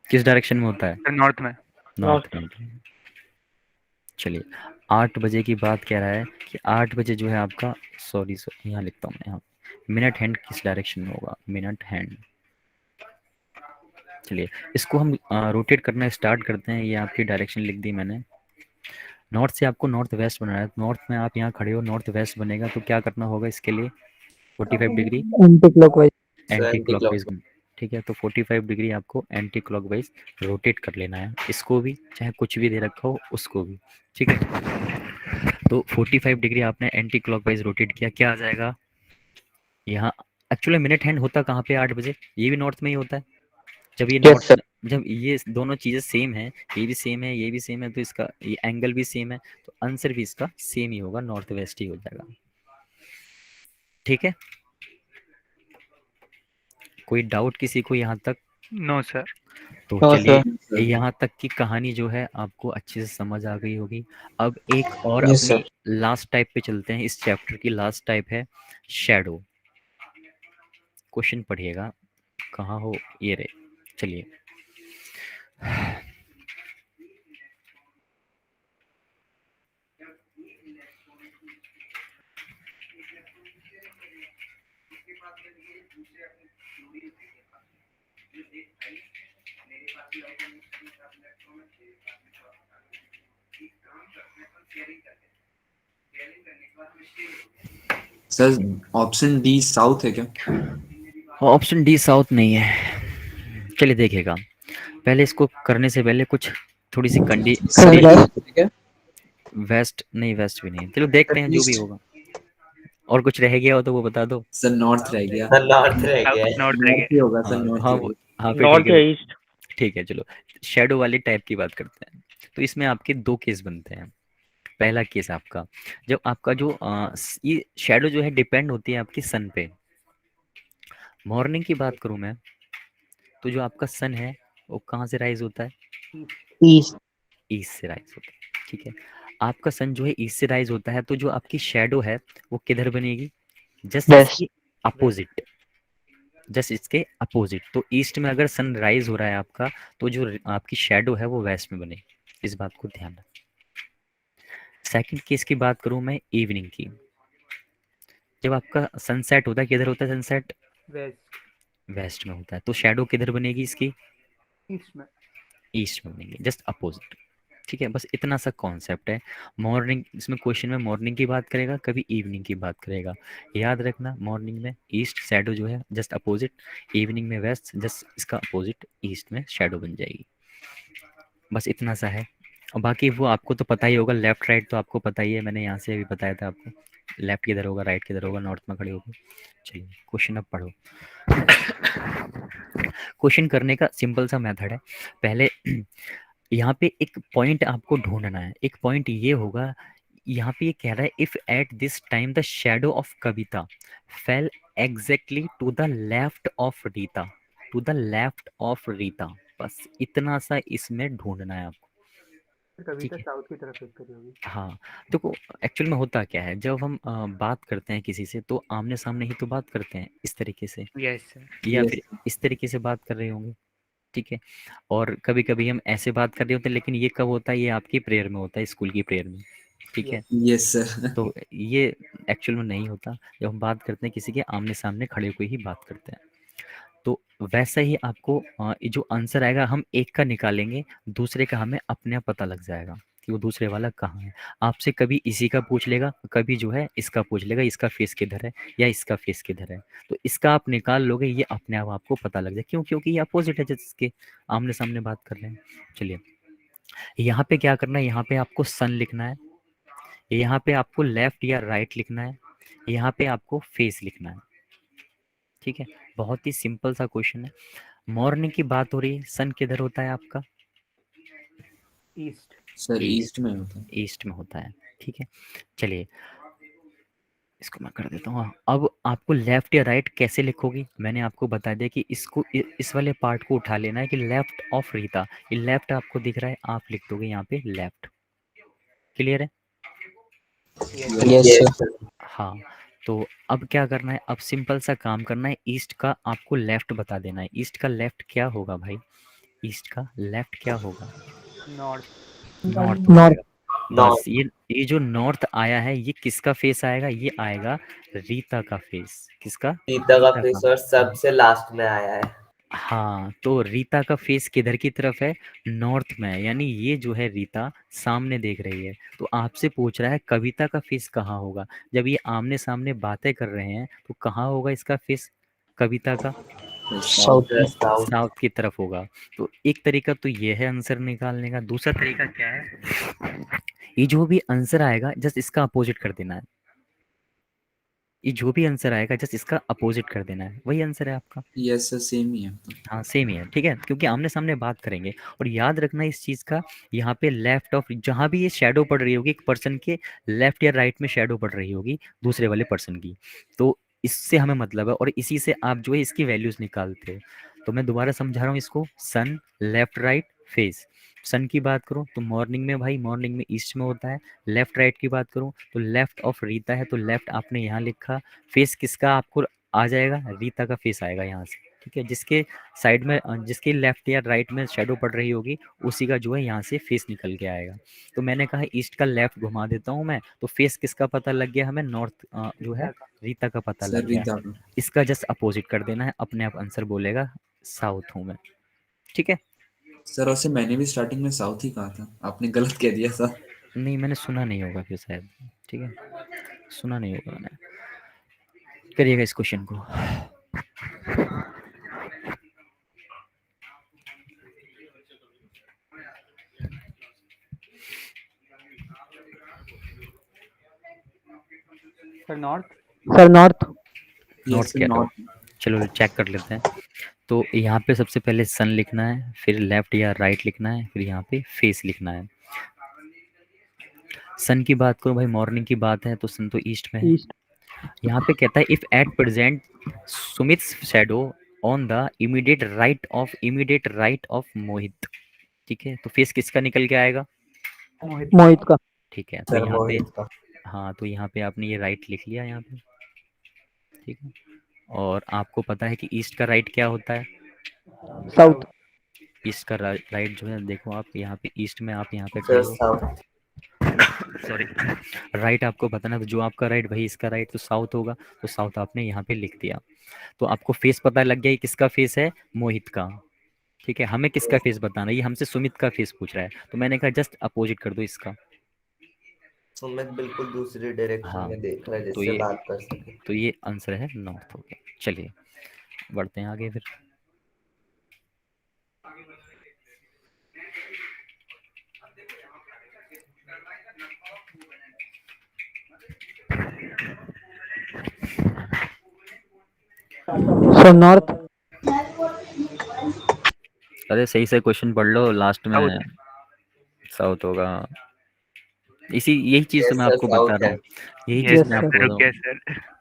S1: किस डायरेक्शन में होता है?
S2: सर नॉर्थ में।
S1: North hand. चलिए 8 बजे की बात कह रहा है कि 8 बजे जो है आपका, सॉरी सॉरी यहाँ लिखता हूँ मैं, यहाँ मिनट हैंड किस डायरेक्शन में होगा? Minute hand. चलिए इसको हम रोटेट करना स्टार्ट करते हैं, ये आपकी डायरेक्शन लिख दी मैंने। नॉर्थ से आपको नॉर्थ वेस्ट बनाना है, नॉर्थ में आप यहाँ खड़े हो, नॉर्थ वेस्ट बनेगा, तो क्या करना होगा इसके लिए? 45 degree
S3: anti clockwise.
S1: Anti
S4: anti
S1: clockwise,
S4: clockwise.
S1: ठीक है। तो 45 डिग्री आपको एंटी क्लॉकवाइज रोटेट कर लेना है, इसको भी, चाहे कुछ भी दे रखा हो उसको भी, ठीक है। तो 45 डिग्री आपने एंटी क्लॉकवाइज रोटेट किया, क्या आ जाएगा यहाँ? एक्चुअली मिनट हैंड होता कहाँ पे 8 बजे? ये भी नॉर्थ में ही होता है। जब ये
S3: यस
S1: नॉर्थ,
S3: सर।
S1: जब ये दोनों चीज़ें सेम है, ये भी सेम है, ये भी सेम है, तो इसका ये एंगल भी सेम है, तो आंसर भी इसका सेम ही होगा, नॉर्थ वेस्ट ही हो जाएगा, ठीक है। कोई डाउट किसी को यहाँ तक?
S2: No sir.
S1: तो
S3: नो
S1: चलिए
S3: सर।
S1: यहाँ तक की कहानी जो है आपको अच्छे से समझ आ गई होगी। अब एक और
S6: यस
S1: अपनी
S6: सर।
S1: लास्ट टाइप पे चलते हैं, इस चैप्टर की लास्ट टाइप है शैडो। क्वेश्चन पढ़िएगा, कहाँ हो ये रे। चलिए
S6: सर ऑप्शन डी साउथ है क्या?
S1: ऑप्शन डी साउथ नहीं है। चलिए देखिएगा, पहले इसको करने से पहले कुछ थोड़ी सी
S6: सर
S1: कंडीशन।
S6: ईस्ट है क्या?
S1: वेस्ट नहीं, वेस्ट भी नहीं, चलो देखते हैं जो भी
S6: ईस्ट।
S1: होगा। और कुछ रह गया हो तो वो बता दो।
S6: सर नॉर्थ रह गया।
S4: सर नॉर्थ रह गया है।
S2: नॉर्थ रह
S6: नॉर्थ ही
S2: गया।
S6: होगा सर,
S1: हाँ
S6: नॉर्थ
S1: हाँ
S6: ही
S1: वो,
S6: होगा।
S1: हाँ फिर ठीक
S5: नॉर्थ
S1: है,
S5: या ईस्ट।
S1: ठीक है चलो शेडो वाली टाइप की बात करते हैं। तो इसमें आपके 2 केस बनते हैं। पहला केस आपका, जब आपका जो ये शेडो जो है डिपेंड होती है आपकी सन पे। मॉर्निंग की बात करूं मैं, तो जो आपका सन है वो कहाँ से राइज होता है?
S5: ईस्ट।
S1: ईस्ट से राइज होता है, ठीक है। आपका सन जो है ईस्ट से राइज होता है, तो जो आपकी शेडो है वो किधर बनेगी? Just
S5: west.
S1: इसकी अपोजिट, जस्ट इसके अपोजिट। तो ईस्ट में अगर सन राइज हो रहा है आपका, तो जो आपकी शेडो है वो वेस्ट में बनेगी। इस बात को ध्यान रखें। सेकंड केस की बात करूं मैं इवनिंग की, जब आपका सनसेट होता है, किधर होता है सनसेट?
S2: वेस्ट।
S1: वेस्ट में होता है, तो शेडो किधर बनेगी इसकी?
S2: ईस्ट में।
S1: ईस्ट में बनेगी, जस्ट अपोजिट, ठीक है। बस इतना सा कॉन्सेप्ट है। मॉर्निंग, इसमें क्वेश्चन में मॉर्निंग की बात करेगा, कभी इवनिंग की बात करेगा। याद रखना, मॉर्निंग में ईस्ट शेडो जो है जस्ट अपोजिट, इवनिंग में वेस्ट जस्ट इसका अपोजिट, ईस्ट में शेडो बन जाएगी। बस इतना सा है। और बाकी वो आपको तो पता ही होगा, लेफ्ट राइट तो आपको पता ही है, मैंने यहाँ से अभी बताया था आपको। लेफ्ट किधर होगा, राइट किधर होगा, नॉर्थ में खड़े होगी। चलिए क्वेश्चन अब पढ़ो। क्वेश्चन करने का सिंपल सा मेथड है। पहले यहाँ पे एक पॉइंट आपको ढूंढना है। एक पॉइंट ये होगा, यहाँ पे ये कह रहा है if at this time the shadow of Kavita fell exactly to the left of Rita, to the left of Rita. बस इतना सा इसमें ढूंढना है आपको,
S2: कविता
S1: ठीक है।
S2: साउथ की तरफ फेस करी होगी।
S1: हाँ, देखो एक्चुअल में होता क्या है, जब हम बात करते हैं किसी से तो आमने सामने ही तो बात करते हैं, इस तरीके से,
S2: यस सर।
S1: या
S6: Yes.
S1: फिर इस तरीके से बात कर रहे होंगे, ठीक है। और कभी कभी हम ऐसे बात कर रहे होते हैं, लेकिन ये कब होता है? ये आपकी प्रेयर में होता है, स्कूल की प्रेयर में, ठीक है।
S2: यस।
S6: Yes, sir.
S1: तो ये एक्चुअल में नहीं होता। जब हम बात करते हैं किसी के आमने सामने खड़े होकर ही बात करते हैं, तो वैसा ही आपको ये जो आंसर आएगा हम एक का निकालेंगे, दूसरे का हमें अपने आप पता लग जाएगा कि वो दूसरे वाला कहाँ है। आपसे कभी इसी का पूछ लेगा, कभी जो है इसका पूछ लेगा, इसका फेस किधर है या इसका फेस किधर है। तो इसका आप निकाल लोगे, ये अपने आप आपको पता लग जाए, क्यों? क्योंकि ये अपोजिट है जिसके आमने सामने बात कर रहे हैं। चलिए, यहाँ पे क्या करना है, यहाँ पे आपको सन लिखना है, यहाँ पे आपको लेफ्ट या राइट लिखना है, यहाँ पे आपको फेस लिखना है, ठीक है। बहुत ही सिंपल सा क्वेश्चन है। मॉर्निंग की बात हो रही है, सन किधर होता है आपका?
S2: ईस्ट।
S6: Sir,
S1: ईस्ट,
S6: east में होता है.
S1: ईस्ट में होता है, ठीक है। चलिए इसको मैं कर देता हूँ। अब आपको लेफ्ट या राइट कैसे लिखोगी, मैंने आपको बता दिया कि इसको इस वाले पार्ट को उठा लेना है कि लेफ्ट ऑफ रीता। ये लेफ्ट आपको दिख रहा है, आप लिख दोगे यहाँ पे लेफ्ट। क्लियर है?
S2: Yes.
S5: Yes
S4: yes
S5: sir.
S4: Sir.
S1: हाँ, तो अब क्या करना है, अब सिंपल सा काम करना है, ईस्ट का आपको लेफ्ट बता देना है। ईस्ट का लेफ्ट क्या होगा भाई? ईस्ट का लेफ्ट क्या होगा?
S2: नॉर्थ।
S1: नॉर्थ हो
S5: नॉर्थ।
S1: जाएगा। बस
S4: नॉर्थ।
S1: ये जो नॉर्थ आया है, ये किसका फेस आएगा? ये आएगा रीता का फेस। किसका?
S4: रीता का
S1: रीता का।
S4: फेस और सबसे लास्ट में आया है।
S1: हाँ, तो रीता का फेस किधर की तरफ है? नॉर्थ में है, यानी ये जो है रीता सामने देख रही है। तो आपसे पूछ रहा है कविता का फेस कहाँ होगा? जब ये आमने सामने बातें कर रहे हैं तो कहाँ होगा इसका फेस कविता का?
S5: साउथ में।
S4: साउथ।
S1: साउथ की तरफ होगा। तो एक तरीका तो ये है आंसर निकालने का। दूसरा तरीका क्या है, ये जो भी आंसर आएगा जस्ट इसका अपोजिट कर देना है। ये जो भी आंसर आएगा जस्ट इसका अपोजिट कर देना है, वही आंसर है आपका।
S6: Yes, sir, same ही है.
S1: हाँ सेम ही है, ठीक है, क्योंकि आमने सामने बात करेंगे। और याद रखना इस चीज़ का, यहाँ पे लेफ्ट ऑफ, जहाँ भी ये शेडो पड़ रही होगी एक पर्सन के लेफ्ट या राइट में शेडो पड़ रही होगी दूसरे वाले पर्सन की, तो इससे हमें मतलब है और इसी से आप जो है इसकी वैल्यूज निकालते हो। तो मैं दोबारा समझा रहा हूँ इसको, सन, लेफ्ट राइट, फेस। सन की बात करूँ तो मॉर्निंग में भाई, मॉर्निंग में ईस्ट में होता है। लेफ्ट राइट की बात करूँ तो लेफ्ट ऑफ रीता है, तो लेफ्ट आपने यहाँ लिखा। फेस किसका आपको आ जाएगा? रीता का फेस आएगा यहाँ से, ठीक है। जिसके साइड में जिसके लेफ्ट या राइट में शेडो पड़ रही होगी उसी का जो है यहाँ से फेस निकल के आएगा। तो मैंने कहा ईस्ट का लेफ्ट घुमा देता हूँ मैं, तो फेस किसका पता लग गया हमें? नॉर्थ जो है
S2: रीता का।
S1: रीता का पता
S6: Sir,
S1: लग गया।
S6: रीता का.
S1: इसका जस्ट अपोजिट कर देना है, अपने आप आंसर बोलेगा साउथ हूँ मैं, ठीक है।
S6: सर वैसे मैंने भी स्टार्टिंग में साउथ ही कहा था, आपने गलत कह दिया सर.
S1: नहीं, मैंने सुना नहीं होगा फिर शायद, ठीक है, सुना नहीं होगा मैंने। करिएगा इस क्वेश्चन को।
S2: Sir north.
S3: Sir north.
S1: North
S6: Yes, sir,
S1: क्या
S6: not.
S1: होगा? चलो चेक कर लेते हैं। तो यहाँ पे सबसे पहले सन लिखना है, फिर लेफ्ट या राइट लिखना है, फिर यहाँ पे फेस लिखना है। सन की बात करो भाई, मॉर्निंग की बात है तो सन तो ईस्ट में है।
S3: ईस्ट।
S1: यहाँ पे कहता है if at present Sumit shadow on the immediate right of Mohit. ठीक है, तो फेस किसका निकल के आएगा?
S3: मोहित का।
S1: ठीक है, तो
S4: सर
S1: यहाँ पे
S4: मोहित का।
S1: हाँ, तो यहाँ पे आपने ये राइट लिख लिया यहाँ पे। ठीक है, और आपको पता है कि ईस्ट का राइट क्या होता है?
S3: साउथ।
S1: ईस्ट का राइट जो है, देखो आप यहाँ पे ईस्ट में आप यहाँ पे
S4: सर
S1: खड़े हो,
S4: साउथ।
S1: सॉरी, राइट आपको बताना, तो जो आपका राइट वही इसका राइट, तो साउथ होगा, तो साउथ आपने यहाँ पे लिख दिया। तो आपको फेस पता लग गया, ये किसका फेस है? मोहित का। ठीक है, हमें किसका फेस बताना है? ये हमसे सुमित का फेस पूछ रहा है, तो मैंने कहा जस्ट अपोजिट कर दो इसका।
S4: सुमित बिल्कुल दूसरी डायरेक्शन
S1: हाँ,
S4: में देख रहा है
S1: तो
S4: जिससे
S1: ये
S4: बात कर सके।
S1: तो ये आंसर है नॉर्थ हो गया। चलिए बढ़ते हैं आगे फिर।
S3: So north.
S1: अरे सही से क्वेश्चन पढ़ लो, लास्ट में साउथ होगा। यही चीज तो
S4: यस
S1: मैं
S4: सर
S1: आपको बता
S4: साउथ
S1: रहा
S4: है।
S1: हूँ, यही
S3: Yes,
S1: चीज
S3: sir.
S1: मैं आपको
S2: रुक
S1: बता
S2: गया
S1: रहा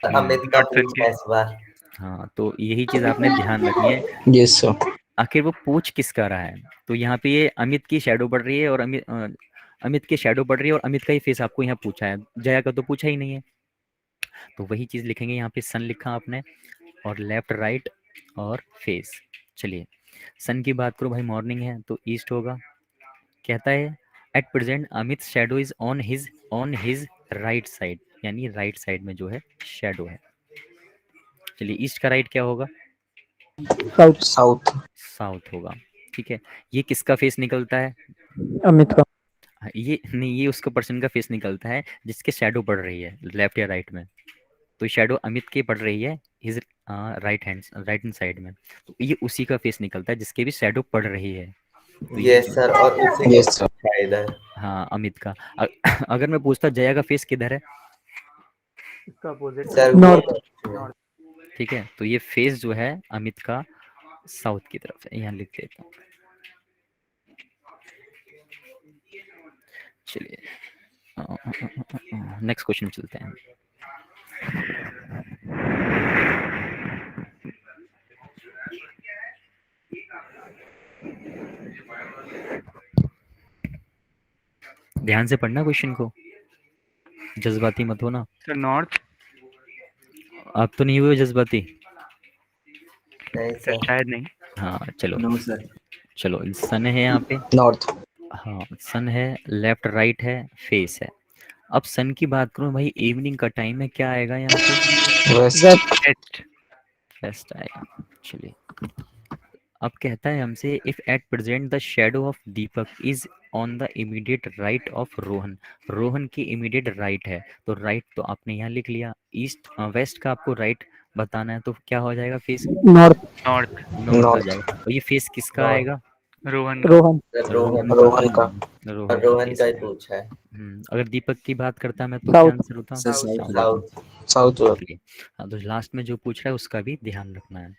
S2: सर।
S1: हूँ।
S4: अमित का
S2: नॉट सुन
S4: पूछना
S2: के।
S4: है इस बार।
S1: हाँ, तो यही चीज आपने ध्यान रखनी है,
S6: यस सर।
S1: आखिर वो पूछ किसका रहा है। तो यहाँ पे ये अमित की शैडो बढ़ रही है, और अमित की शैडो बढ़ रही है, और अमित का ही फेस आपको यहाँ पूछा है, जया का तो पूछा ही नहीं है। तो वही चीज लिखेंगे, यहाँ पे सन लिखा आपने, और लेफ्ट राइट और फेस। चलिए, सन की बात करो भाई, मॉर्निंग है तो ईस्ट होगा। कहता है at present Amit shadow is on his right side, यानी राइट साइड में जो है शैडो है। चलिए, ईस्ट का राइट क्या होगा?
S3: साउथ।
S6: साउथ।
S1: साउथ होगा। ठीक है, ये किसका फेस निकलता है?
S3: अमित का।
S1: ये नहीं, ये उसका पर्सन का फेस निकलता है जिसके शैडो पड़ रही है लेफ्ट या राइट में। तो शैडो अमित की पड़ रही है हिज राइट हैंड साइड में, तो ये उसी का फेस निकलता है जिसके भी शैडो पड़ रही है। तो ये
S4: यस सर, और उसी का
S6: यस सर।
S4: पूछा है इधर।
S1: हाँ, अमित का। अगर मैं पूछता जया का फेस किधर है?
S2: इसका अपोजिट
S4: सर
S2: है।
S4: वो
S3: नॉर्थ।
S1: ठीक है, तो ये फेस जो है अमित का साउथ की तरफ है, यहाँ लिख देता हूँ। चलिए नेक्स्ट क्वेश्चन चलते हैं। ध्यान से पढ़ना क्वेश्चन को, जज्बाती मत होना।
S2: Sir north.
S1: आप तो नहीं हुए जज्बाती?
S4: नहीं
S2: सर
S4: सर।
S2: शायद नहीं।
S1: हाँ चलो,
S6: नो सर।
S1: चलो सन है यहाँ पे।
S6: नॉर्थ।
S1: हाँ, सन है, लेफ्ट राइट है, फेस है। अब सन की बात करूँ भाई, इवनिंग का टाइम है, क्या आएगा यहाँ पे?
S6: वेस्ट।
S3: वेस्ट।
S2: वेस्ट।
S1: वेस्ट आएगा। चलिए, अब कहता है हमसे if at present the shadow of Deepak is on the immediate right of Rohan. Rohan की इमीडिएट राइट है, तो राइट तो आपने यहाँ लिख लिया। ईस्ट वेस्ट का आपको राइट बताना है, तो क्या हो जाएगा फेस?
S3: नॉर्थ।
S2: नॉर्थ।
S1: नॉर्थ आ
S6: नॉर्थ।
S1: जाएगा। और ये फेस किसका
S4: नॉर्थ।
S1: आएगा?
S2: रोहन का।
S3: रोहन।
S4: सर
S1: रोहन
S4: रोहन
S1: का।
S6: रोहन का।
S1: रोहन का
S4: रोहन
S1: फेस
S4: का ही
S1: है।
S4: पूछा है।
S1: अगर दीपक की बात करता मैं तो क्या
S3: साउथ।
S1: आंसर होता?
S6: Sir
S2: south.
S6: South.
S4: South.
S6: South.
S1: चलिए, हाँ, तो लास्ट में जो पूछ रहा है उसका भी ध्यान रखना है।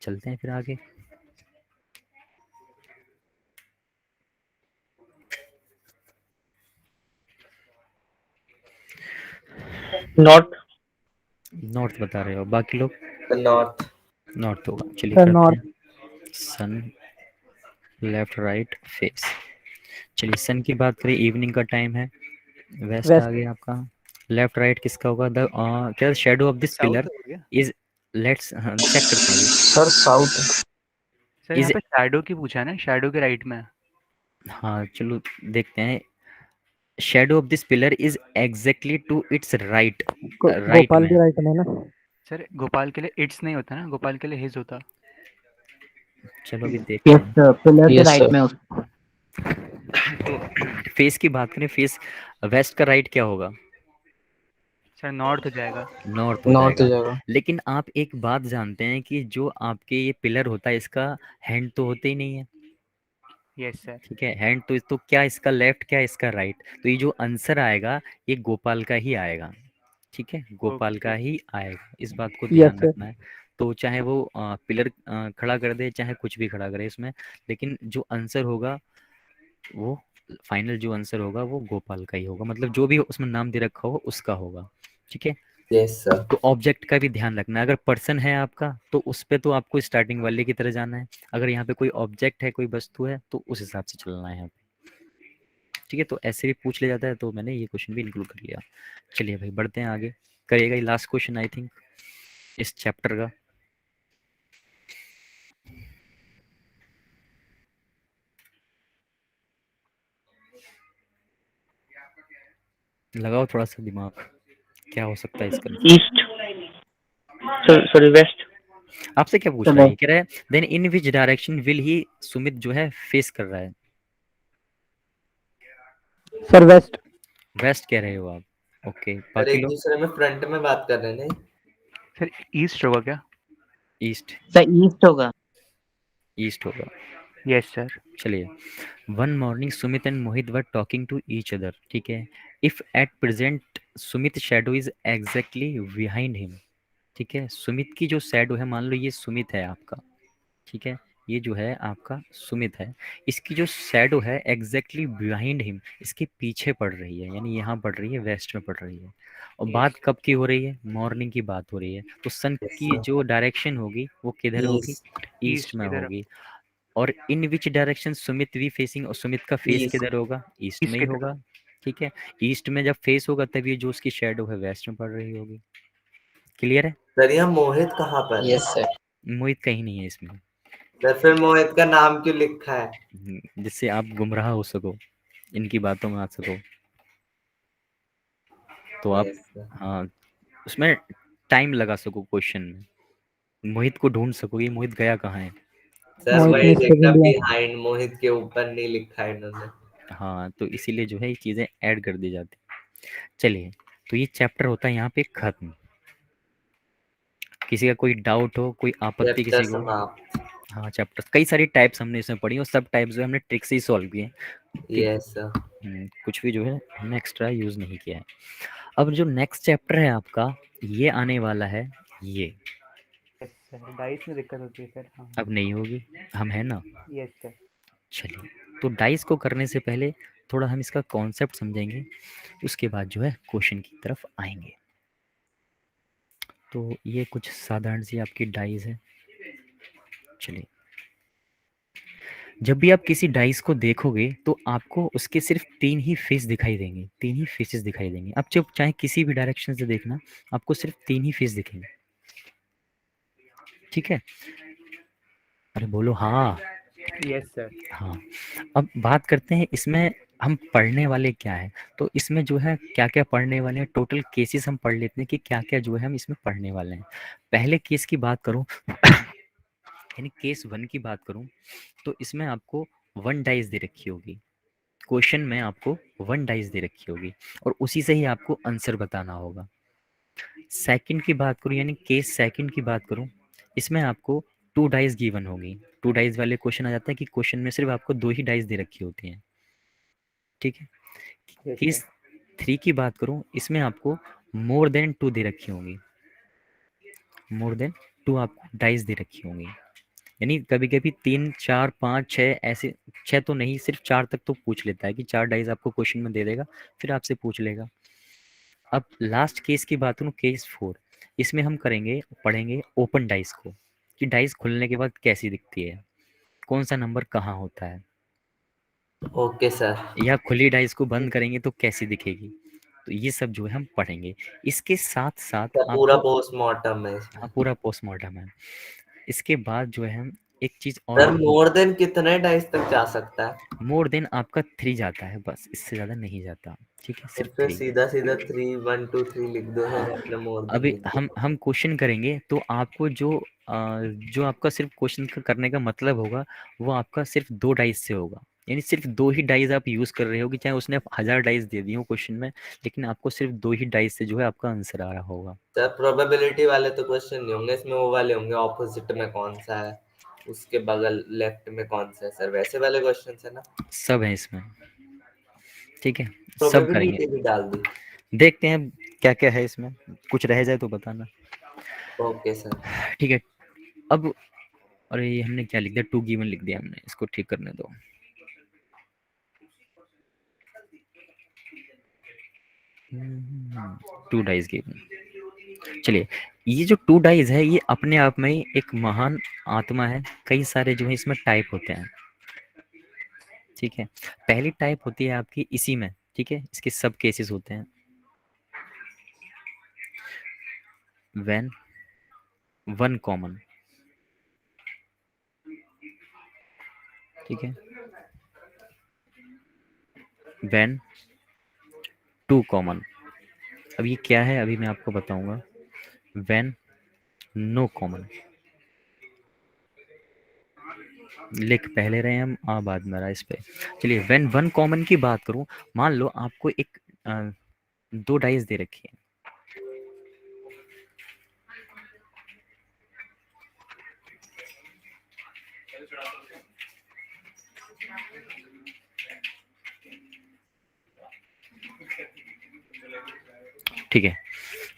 S1: चलते हैं फिर आगे।
S5: नॉर्थ।
S1: नॉर्थ बता रहे हो, बाकी लोग?
S4: नॉर्थ।
S1: नॉर्थ होगा। चलिए
S3: सर
S1: करते
S3: नॉर्थ।
S1: हैं। सन, लेफ्ट राइट फेस। चलिए, सन की बात करें, इवनिंग का टाइम है, वेस्ट आ
S3: वेस्ट।
S1: गया आपका। लेफ्ट राइट किसका होगा? द क्या shadow of this
S2: south
S1: pillar
S2: हो गया।
S1: इज, लेट्स चेक करते हैं
S6: सर साउथ।
S2: सर यहाँ
S1: इज।
S2: पे शैडो की पूछा है ना, शैडो के राइट में है।
S1: हाँ चलो देखते हैं। Shadow of this pillar is exactly to its right, right
S3: Gopal
S1: में।
S3: भी राइट में है ना।
S2: सर गोपाल के लिए इट्स नहीं होता ना, गोपाल के लिए हिज होता।
S1: चलो अभी देखते हैं।
S3: पिलर के
S6: यस
S3: राइट
S6: सर।
S3: में
S1: तो फेस की बात करें, फेस वेस्ट का राइट क्या होगा?
S2: सर नॉर्थ हो जाएगा।
S1: नॉर्थ हो
S6: नॉर्थ
S1: जाएगा।
S6: जगह।
S1: लेकिन आप एक बात जानते हैं कि जो आपके ये पिलर होता है, इसका हैंड तो होते ही नहीं है।
S2: Yes sir.
S1: ठीक है, हैंड तो क्या इसका लेफ्ट, क्या इसका राइट, तो ये जो आंसर आएगा ये गोपाल का ही आएगा। ठीक है, गोपाल का
S2: ओके।
S1: ही आएगा, इस बात को
S3: यस
S1: ध्यान
S3: सर।
S1: रखना है। तो चाहे वो पिलर खड़ा कर दे, चाहे कुछ भी खड़ा करे इसमें, लेकिन जो आंसर होगा वो, फाइनल जो आंसर होगा वो गोपाल का ही होगा, मतलब जो भी उसमें नाम दे रखा हो उसका होगा। ठीक है,
S4: यस सर।
S1: तो ऑब्जेक्ट का भी ध्यान रखना है। अगर पर्सन है आपका तो उस पे तो आपको स्टार्टिंग वाले की तरह जाना है। अगर यहाँ पे कोई ऑब्जेक्ट है, कोई वस्तु है, तो उस हिसाब से चलना है यहाँ पे। ठीक है, तो ऐसे भी पूछ लिया जाता है, तो मैंने ये क्वेश्चन भी इंक्लूड कर लिया। चलिए भाई बढ़ते हैं आगे। करिएगा ये लास्ट क्वेश्चन आई थिंक इस चैप्टर का। लगाओ थोड़ा सा दिमाग, क्या हो सकता है इसका आंसर।
S5: East, sorry waste.
S1: आपसे क्या पूछ रहा है, ये कह रहा है then in which direction will he, Sumit जो है फेस कर रहा है।
S3: Sir waste.
S1: वेस्ट कह रहे हो आप, ओके।
S4: सर
S1: बाकी
S4: एक
S1: लोग
S4: दूसरे में फ्रंट में बात कर रहे हैं नहीं?
S2: सर ईस्ट होगा क्या?
S1: ईस्ट,
S7: सर ईस्ट होगा।
S1: ईस्ट होगा।
S2: Yes sir.
S1: चलिए, one morning Sumit and Mohit were talking to each other, ठीक है। If at present Sumit shadow is exactly behind him, ठीक है। सुमित की जो शैडो है, मान लो ये सुमित है आपका, ठीक है। ये जो है आपका सुमित है, इसकी जो शैडो है एग्जैक्टली बिहाइंड हिम, इसके पीछे पड़ रही है, यानी यहाँ पड़ रही है, वेस्ट में पड़ रही है। और बात कब की हो रही है, मॉर्निंग की बात हो रही है। तो सन
S4: यस
S1: की
S4: सर।
S1: जो डायरेक्शन होगी वो किधर होगी,
S4: ईस्ट।
S1: ईस्ट
S2: ईस्ट
S1: में
S2: की तरफ।
S1: होगी। और in which direction Sumit we facing, और सुमित का फेस
S4: ईस्ट।
S1: किधर होगा, ईस्ट में
S2: ईस्ट
S1: ही
S2: की तरफ।
S1: होगा। ठीक है, ईस्ट में जब फेस होगा तब ये जो उसकी शेडो है वेस्ट में पड़ रही होगी। क्लियर है।
S4: सर यहाँ मोहित कहाँ पर है?
S7: Yes sir.
S1: मोहित कहीं नहीं है इसमें।
S4: सर फिर मोहित का नाम क्यों लिखा है?
S1: जिससे आप गुमराह हो सको, इनकी बातों में आ सको, तो आप,
S4: यस सर।
S1: हाँ, उसमें टाइम लगा सको क्वेश्चन में, मोहित को ढूंढ सको ये मोहित गया कहाँ है।
S4: सर
S3: मोहित
S4: वही
S3: मिस्टर
S4: देखा,
S3: इंडिया।
S4: बिहाइंड मोहित के ऊपर नहीं लिखा है इन्होंने।
S1: हाँ, तो इसीलिए जो है ये चीज़ें ऐड कर दी जाती। चलिए, तो ये चैप्टर होता है यहाँ पे खत्म। किसी का कोई डाउट हो, कोई आपत्ति
S4: चैप्टर
S1: किसी को।
S4: समाप्त।
S1: हाँ, चैप्टर कई सारी टाइप्स हमने इसमें पढ़ी और सब टाइप्स जो है हमने ट्रिक से ही सॉल्व किए, कि
S4: यस सर।
S1: कुछ भी जो है हमने एक्स्ट्रा यूज़ नहीं किया है। अब जो नेक्स्ट चैप्टर है आपका, ये आने वाला है ये।
S2: यस सर, डाइस में दिक्कत होती है सर। हाँ।
S1: अब नहीं होगी, हम है ना।
S2: Yes sir.
S1: चलिए, तो डाइस को करने से पहले थोड़ा हम इसका कॉन्सेप्ट समझेंगे, उसके बाद जो है क्वेश्चन की तरफ आएंगे। तो ये कुछ साधारण सी आपकी डाइस है। चलिए, जब भी आप किसी डाइस को देखोगे तो आपको उसके सिर्फ 3 ही फेस दिखाई देंगे, 3 ही फेसेस दिखाई देंगे। आप जब चाहे किसी भी डायरेक्शन से देखना, आपको सिर्फ 3 ही फेस दिखेंगे, ठीक है। अरे बोलो हाँ।
S2: Yes sir.
S1: हाँ, अब बात करते हैं इसमें हम पढ़ने वाले क्या है। तो इसमें जो है क्या क्या पढ़ने वाले हैं, टोटल केसेस हम पढ़ लेते हैं कि क्या क्या जो है हम इसमें पढ़ने वाले हैं। पहले केस की बात करूं यानी केस 1 की बात करूं, तो इसमें आपको 1 डाइस दे रखी होगी। क्वेश्चन में आपको 1 डाइस दे रखी होगी और उसी से ही आपको आंसर बताना होगा। सेकंड की बात करूं, यानी केस सेकंड की बात करूं, इसमें आपको 2 डाइस गिवन होगी। 2 डाइस वाले क्वेश्चन आ जाता है कि क्वेश्चन में सिर्फ आपको 2 ही डाइस दे रखी होती हैं, ठीक है।
S2: Yes
S1: case
S2: sir.
S1: 3 की बात करूं, इसमें आपको मोर देन 2 दे रखी होंगी, मोर देन 2 आपको डाइस दे रखी होंगी। यानी कभी कभी 3 4 5 6 ऐसे, 6 तो नहीं, सिर्फ 4 तक तो पूछ लेता है कि 4 डाइस आपको क्वेश्चन में दे देगा, फिर आपसे पूछ लेगा। अब लास्ट केस की बात करूँ, केस 4, इसमें हम करेंगे, पढ़ेंगे ओपन डाइस को, कि डाइस खुलने के बाद कैसी दिखती है, कौन सा नंबर कहाँ होता है,
S4: ओके सर।
S1: या खुली डाइस को बंद करेंगे तो कैसी दिखेगी। तो ये सब जो है हम पढ़ेंगे। इसके साथ साथ
S4: सर पूरा
S1: आपको,
S4: पोस्टमार्टम है इसमें।
S1: हाँ, पूरा पोस्टमार्टम है। इसके बाद जो है हम एक चीज़ और
S4: सर
S1: पढ़ेंगे।
S4: मोर देन कितने डाइस तक जा सकता है?
S1: मोर देन आपका 3 जाता है, बस इससे ज़्यादा नहीं जाता, ठीक है,
S4: तो
S1: सिर्फ
S4: फिर
S1: 3।
S4: सीधा सीधा 3 1 2 3 लिख दो
S1: हाँ,
S4: सर, अपने मोर देन
S1: अभी
S4: लिख दो।
S1: हम क्वेश्चन करेंगे तो आपको जो आपका सिर्फ क्वेश्चन का करने का मतलब होगा, वो आपका सिर्फ 2 डाइस से होगा। यानी सिर्फ 2 ही डाइस आप यूज़ कर रहे होगे, चाहे उसने 1000 डाइस दे दी हो क्वेश्चन में, लेकिन आपको सिर्फ 2 ही डाइस से जो है आपका आंसर आ रहा होगा।
S4: सर प्रोबेबिलिटी वाले तो क्वेश्चन नहीं होंगे इसमें, वो वाले होंगे ऑपोजिट में कौन सा है, उसके बगल लेफ्ट में कौन सा है, सर वैसे वाले क्वेश्चन है ना?
S1: सब है इसमें, ठीक है, सब करेंगे।
S4: प्रोबेबिलिटी भी डाल दी।
S1: देखते हैं क्या क्या है इसमें, कुछ रह जाए तो बताना।
S4: Okay sir.
S1: ठीक है, अब, अरे ये हमने क्या लिख दिया, 2 गिवन लिख दिया हमने, इसको ठीक करने दो। 2 डाइस गिवन, चलिए, ये जो 2 डाइज़ है ये अपने आप में ही एक महान आत्मा है। कई सारे जो है इसमें टाइप होते हैं, ठीक है? पहली टाइप होती है आपकी इसी में, ठीक है? इसके सब केसेस होते हैं। व्हेन 1 कॉमन, ठीक है? When 2 common. अब ये क्या है अभी मैं आपको बताऊँगा। व्हेन नो कॉमन, लिख पहले रहे हैं हम, आ बाद में रहा इस पे। चलिए, व्हेन 1 कॉमन की बात करूँ, मान लो आपको एक 2 डाइस दे रखी है। ठीक है,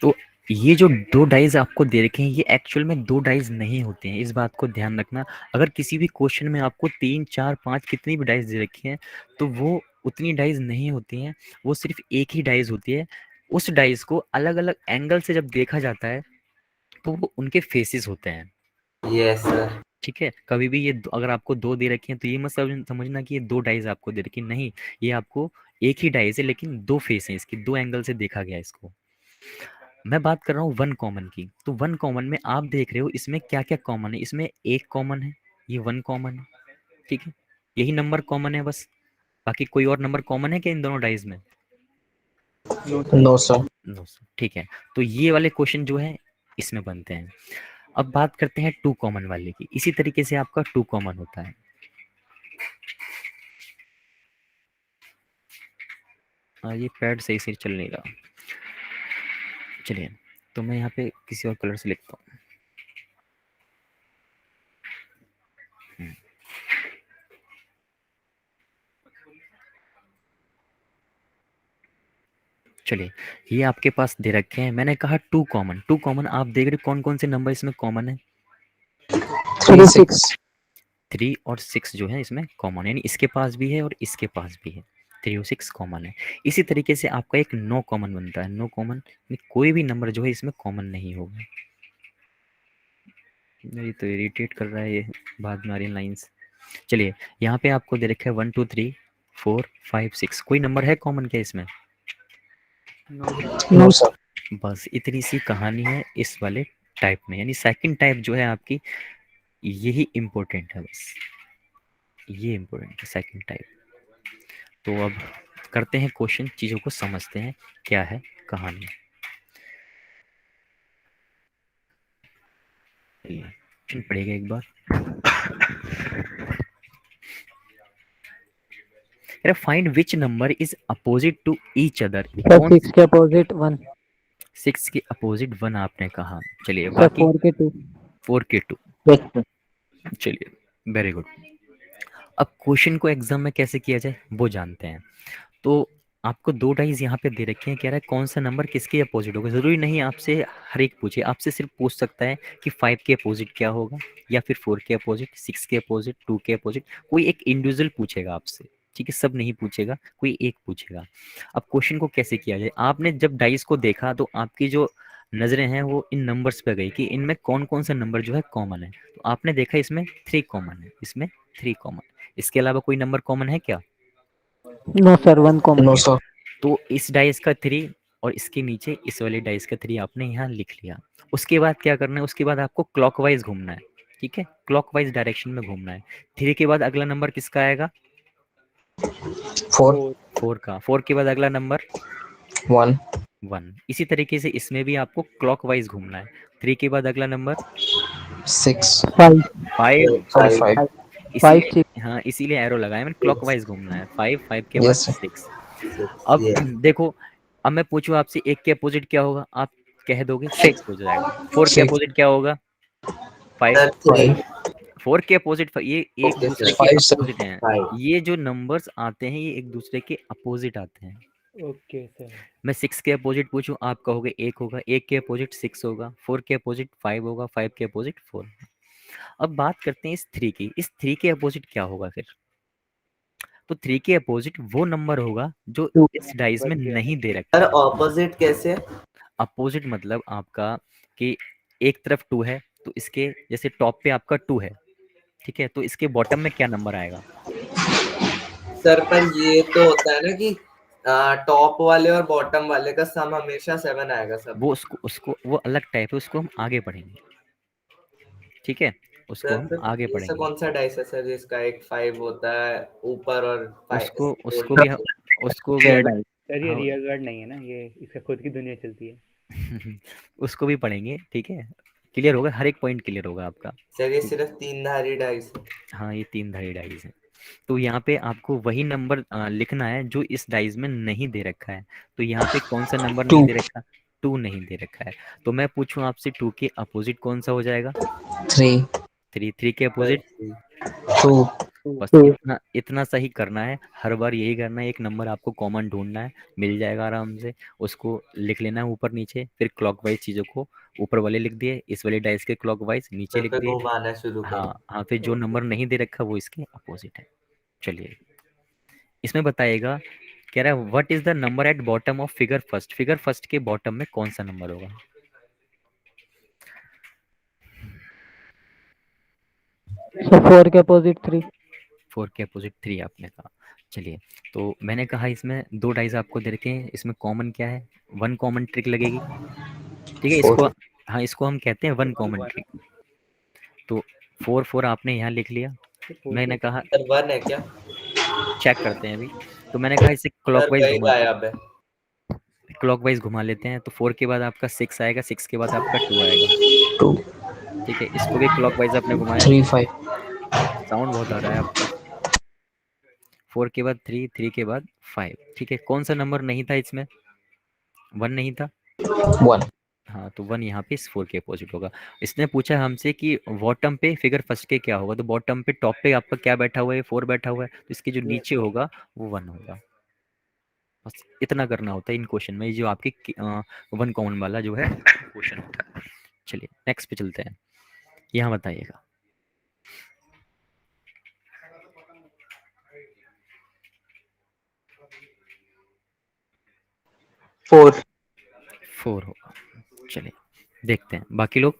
S1: तो ये जो 2 डाइस आपको दे रखे हैं ये एक्चुअल में 2 डाइस नहीं होते हैं, इस बात को ध्यान रखना। अगर किसी भी क्वेश्चन में आपको 3, 4, 5 कितनी भी डाइस दे रखी हैं तो वो उतनी डाइस नहीं होती हैं, वो सिर्फ एक ही डाइस होती है। उस डाइस को अलग-अलग एंगल से जब देखा जाता है तो वो उनके फेसेस होते हैं,
S4: यस सर।
S1: ठीक है? कभी भी ये अगर आपको 2 दे रखी हैं तो ये मत समझना कि ये 2 डाइस आपको दे रखी हैं, नहीं, ये आपको एक ही डाइस है लेकिन 2 फेस हैं इसकी, 2 एंगल से देखा गया है इसको। मैं बात कर रहा हूँ 1 कॉमन की, तो 1 कॉमन में आप देख रहे हो इसमें क्या-क्या कॉमन है, इसमें 1 कॉमन है, ये 1 कॉमन है, ठीक है? यही नंबर कॉमन है बस, बाकी कोई और नंबर कॉमन है क्या इन दोनों डाइस में?
S5: No sir.
S1: नो सर, ठीक है। तो ये वाले क्वेश्चन जो है इसमें बनते हैं। अब बात करते हैं 2 कॉमन वाले की, इसी तरीके से आपका 2 कॉमन होता है। ये पैड सही से चल नहीं रहा। चलिए, तो मैं यहाँ पे किसी और कलर से लिखता हूँ। चलिए, ये आपके पास दे रखे हैं, मैंने कहा 2 कॉमन, 2 कॉमन आप देख रहे हो कौन-कौन से नंबर इसमें कॉमन है?
S5: 3 6।
S1: 3 और 6 जो है इसमें कॉमन है, यानी इसके पास भी है और इसके पास भी है, 3 और 6 कॉमन है। इसी तरीके से आपका एक नो कॉमन बनता है, नो कॉमन यानी कोई भी नंबर जो है इसमें कॉमन नहीं होगा। ये तो इरिटेट कर रहा है ये बाद में आ रही लाइन्स। चलिए, यहाँ पे आपको दे रखा है 1 2 3 4 5 6, कोई नंबर है कॉमन क्या इसमें?
S5: No sir.
S1: बस इतनी सी कहानी है इस वाले टाइप में, यानी सेकंड टाइप जो है आपकी यही इम्पोर्टेंट है, बस ये इम्पोर्टेंट है सेकंड टाइप। तो अब करते हैं क्वेश्चन, चीज़ों को समझते हैं क्या है कहानी। क्वेश्चन पढ़ेगा एक बार। Find which number is opposite to each other.
S3: Sir 6 के अपोजिट 1।
S1: 6 के अपोजिट 1 आपने कहा। चलिए,
S3: सर
S1: बाकी
S3: 4 के 2।
S1: 4 के 2। चलिए, वेरी गुड। अब क्वेश्चन को एग्जाम में कैसे किया जाए वो जानते हैं। तो आपको 2 डाइस यहाँ पे दे रखे हैं, कह रहा है कौन सा नंबर किसके अपोजिट होगा। ज़रूरी नहीं आपसे हर एक पूछे, आपसे सिर्फ पूछ सकता है कि 5 के अपोजिट क्या होगा, या फिर 4 के अपोजिट, 6 के अपोजिट, 2 के अपोजिट, कोई एक इंडिविजुअल पूछेगा आपसे, ठीक है? सब नहीं पूछेगा, कोई एक पूछेगा। अब क्वेश्चन को कैसे किया जाए, आपने जब डाइस को देखा तो आपकी जो नज़रें हैं वो इन नंबर्स पे गई कि इनमें कौन कौन सा नंबर जो है कॉमन है। तो आपने देखा इसमें 3 कॉमन है, इसमें 3 कॉमन, इसके अलावा कोई नंबर कॉमन है क्या?
S3: No sir 1 common.
S5: No sir.
S1: तो इस डाइस का 3 और इसके नीचे इस वाले डाइस का 3 आपने यहाँ लिख लिया। उसके बाद क्या करना है, उसके बाद आपको क्लॉकवाइज घूमना है, ठीक है? क्लॉकवाइज डायरेक्शन में घूमना है। 3 के बाद अगला नंबर किसका आएगा?
S5: 4
S1: 4 का। 4 के बाद अगला नंबर
S5: 1
S1: 1। इसी तरीके से इसमें भी आपको क्लॉकवाइज घूमना है। 3 के बाद अगला नंबर
S5: 6
S3: 5
S1: 5।
S5: सॉरी 5।
S3: 5
S1: इसीलिए
S3: 6।
S1: हाँ, इसीलिए एरो लगाया मैंने, क्लॉकवाइज घूमना है। 5, 5 के बाद
S5: यस सर।
S1: 6। अब
S4: ये
S1: देखो, अब मैं पूछूं आपसे 1 के अपोजिट क्या होगा, आप कह दोगे 6 हो जाएगा। 4 के
S5: 6
S1: अपोजिट क्या होगा? 5।
S4: सर 3।
S1: 4 के अपोजिट, ये एक
S4: ओके
S1: दूसरे
S4: सर।
S1: के
S5: 5 सर।
S1: अपोजिट हैं।
S4: 5।
S1: ये जो नंबर्स आते हैं ये एक दूसरे के अपोजिट आते हैं।
S2: Okay sir.
S1: मैं 6 के अपोजिट पूछूं, आप कहोगे 1 होगा, 1 के अपोजिट 6 होगा, 4 के अपोजिट 5 होगा, 5 के अपोजिट 4। अब बात करते हैं इस 3 की, इस 3 के अपोजिट क्या होगा फिर? तो 3 के अपोजिट वो नंबर होगा जो
S3: 2।
S1: इस डाइस में
S2: बच गया
S1: नहीं
S2: सर।
S1: दे रखा
S4: सर
S1: है।
S4: ऑपोजिट कैसे?
S1: अपोजिट मतलब आपका कि एक तरफ 2 है, तो इसके जैसे टॉप पे आपका 2 है, ठीक है, तो इसके बॉटम में क्या नंबर आएगा?
S4: सर पर ये तो होता है ना कि टॉप वाले और बॉटम वाले का सम हमेशा 7 आएगा सब।
S1: वो उसको उसको वो अलग टाइप है, उसको हम आगे पढ़ेंगे, ठीक है, उसको
S4: सर
S1: हम
S4: फिर
S1: आगे
S4: ऐसा
S1: पढ़ेंगे।
S4: कौन सा डाइस है सर जिसका एक 5 होता है ऊपर और
S1: उसको
S4: 5
S1: उसको भी उसको भी
S5: शेयर
S1: अलग,
S5: डाइस।
S2: सर ये
S1: हाँ
S2: रियल वर्ड नहीं है ना, ये इसका खुद की दुनिया चलती है।
S1: उसको भी पढ़ेंगे, ठीक है, क्लियर होगा, हर एक पॉइंट क्लियर होगा आपका।
S4: सर ये
S1: ठीक,
S4: सिर्फ 3 धारी डाइस है।
S1: हाँ ये 3 धारी डाइस है। तो यहाँ पे आपको वही नंबर लिखना है जो इस डाइस में नहीं दे रखा है। तो यहाँ पे कौन सा नंबर नहीं
S6: टू।
S1: दे रखा? 2 नहीं दे रखा है। तो मैं पूछूं आपसे 2 के अपोजिट कौन सा हो जाएगा?
S6: थ्री।
S1: 3 के
S4: सर
S1: अपोजिट?
S6: टू।
S1: बस
S5: टू।
S1: इतना इतना सही करना है, हर बार यही करना है, एक नंबर आपको कॉमन ढूंढना है, मिल जाएगा आराम से, उसको लिख लेना है ऊपर नीचे, फिर क्लॉकवाइज चीज़ों को ऊपर वाले लिख दिए, इस वाले डाइस के क्लॉकवाइज नीचे
S4: सर
S1: लिख
S4: फिर
S1: दिए।
S4: घुमाना शुरू
S1: हाँ
S4: करो।
S1: हाँ, फिर जो नंबर नहीं दे रखा वो इसके अपोजिट है। चलिए, इसमें बताइएगा, कह रहा है what is the number at bottom of figure first? Figure first के बॉटम में कौन सा नंबर होगा?
S3: सर 4 के अपोजिट 3।
S1: 4 के अपोजिट 3 आपने कहा। चलिए, तो मैंने कहा इसमें 2 डाइस आपको दे रखे हैं, इसमें कॉमन क्या है? 1 कॉमन ट्रिक लगेगी, ठीक है, इसको,
S6: फोर।
S1: हाँ इसको हम कहते हैं 1 कॉमन ट्रिक। तो 4 4 आपने यहाँ लिख लिया।
S2: तो फोर
S1: मैंने
S2: के
S1: कहा
S4: सर 1 है क्या?
S1: चेक करते हैं अभी। तो मैंने कहा इसे
S4: सर
S1: क्लॉकवाइज
S4: वही
S1: घुमा,
S4: गायब है।
S1: क्लॉकवाइज घुमा लेते हैं। तो 4 के बाद आपका 6 आएगा, 6 के बाद आपका 2 आएगा,
S6: टू।
S1: ठीक है, इसको भी क्लॉकवाइज आपने घुमाया।
S6: Three five.
S1: साउंड बहुत आ रहा है आपका। 4 के बाद 3, 3 के बाद 5, ठीक है, कौन सा नंबर नहीं था इसमें? 1 नहीं था।
S6: वन।
S1: हाँ, तो 1 यहाँ पे इस 4 के अपोजिट होगा। इसने पूछा हमसे कि बॉटम पे फिगर फर्स्ट के क्या होगा, तो बॉटम पे टॉप पे आपका क्या बैठा हुआ है? 4 बैठा हुआ है, तो इसके जो नीचे होगा वो 1 होगा। बस इतना करना होता है इन क्वेश्चन में, ये जो आपके 1 कॉमन वाला जो है क्वेश्चन होता है। चलिए नेक्स्ट पे चलते हैं, यहाँ बताइएगा।
S5: 4।
S1: 4 होगा। चलिए देखते हैं बाकी लोग।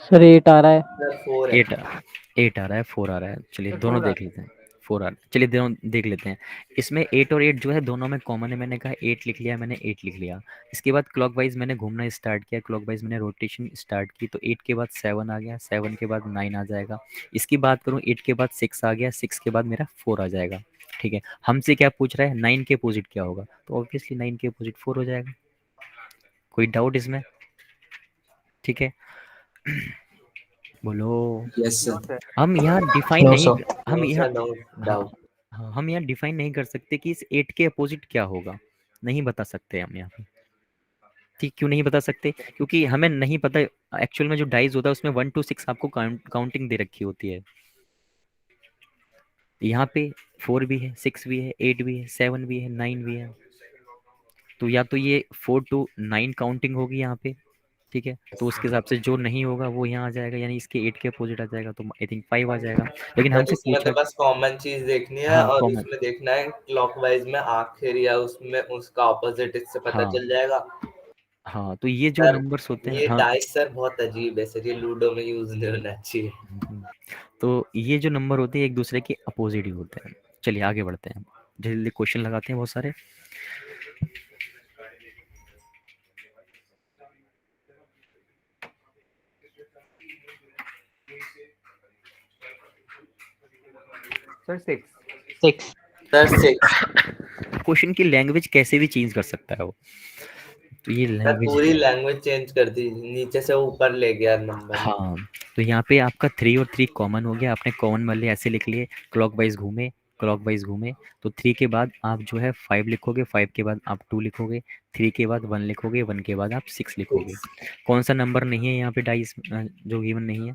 S3: सर 8 आ रहा है।
S4: सर 4 है।
S1: 8 8 आ रहा है, 4 आ रहा है, चलिए
S2: सर
S1: दोनों
S2: 4 आ
S1: देख लेते हैं। 4 आ रहा है, चलिए दोनों देख लेते हैं। इसमें 8 और 8 जो है दोनों में कॉमन है, मैंने कहा 8 लिख लिया, मैंने 8 लिख लिया। इसके बाद क्लॉकवाइज मैंने घूमना स्टार्ट किया, क्लॉकवाइज मैंने रोटेशन स्टार्ट की, तो 8 के बाद 7 आ गया, 7 के बाद 9 आ जाएगा। इसकी बात करूँ 8 के बाद 6 आ गया, 6 के बाद मेरा 4 आ जाएगा, ठीक है। हमसे क्या पूछ रहा है? 9 के अपोजिट क्या होगा, तो ऑब्वियसली 9 के अपोजिट 4 हो जाएगा। कोई डाउट इसमें? ठीक है, बोलो।
S6: Yes
S2: no
S6: sir.
S2: सर।
S1: हम यहाँ डिफाइन
S6: नो
S1: नहीं,
S6: सर।
S1: हम
S4: नो
S1: यहाँ,
S4: सर नो
S1: हाँ
S4: डाउट।
S1: हाँ, हम यहाँ डिफाइन नहीं कर सकते कि इस 8 के अपोजिट क्या होगा, नहीं बता सकते हम यहाँ पे। ठीक, क्यों नहीं बता सकते? क्योंकि हमें नहीं पता एक्चुअल में जो डाइस होता है उसमें 1 to 6 आपको काउंटिंग दे रखी होती है। यहाँ पे 4 भी है, 6 भी है, 8 भी है, 7 भी है, 9 भी है। तो या तो ये 4 to 9 काउंटिंग होगी यहाँ पे, ठीक है, तो उसके हिसाब से जो नहीं होगा वो यहाँ आ जाएगा, यानी इसके 8 के अपोजिट आ जाएगा, तो आई थिंक 5 आ जाएगा। लेकिन
S4: सर
S1: हमसे
S4: इसमें तो
S1: पूछा,
S4: बस कॉमन चीज देखनी है
S1: हाँ
S4: और
S1: कॉमन,
S4: उसमें देखना है क्लॉकवाइज में आखिर या उसमें उसका ऑपोजिट, इससे पता
S1: हाँ
S4: चल जाएगा।
S1: हाँ, तो ये जो
S4: सर
S1: नंबर्स होते हैं,
S4: ये
S1: हाँ
S4: डाइस सर बहुत अजीब है सर, ये लूडो में यूज नहीं होना चाहिए।
S1: हम्म, तो ये जो नंबर होते हैं एक दूसरे के अपोजिट ही होते हैं। चलिए आगे बढ़ते हैं, जल्दी जल्दी क्वेश्चन लगाते हैं बहुत सारे।
S2: सर 6।
S5: 6।
S4: सर 6।
S1: क्वेश्चन की लैंग्वेज कैसे भी चेंज कर सकता है वो, तो ये
S4: सर
S1: लैंग्वेज
S4: पूरी
S1: है।
S4: लैंग्वेज चेंज कर दी, नीचे से ऊपर ले गया नंबर।
S1: हाँ, तो यहाँ पे आपका 3 और 3 कॉमन हो गया, आपने कॉमन वाले ऐसे लिख लिए, क्लॉकवाइज घूमे, क्लॉकवाइज घूमे, तो 3 के बाद आप जो है 5 लिखोगे, 5 के बाद आप 2 लिखोगे, 3 के बाद 1 लिखोगे, 1 के बाद आप 6 लिखोगे। कौन सा नंबर नहीं है यहाँ पे डाइस जो गिवन नहीं है?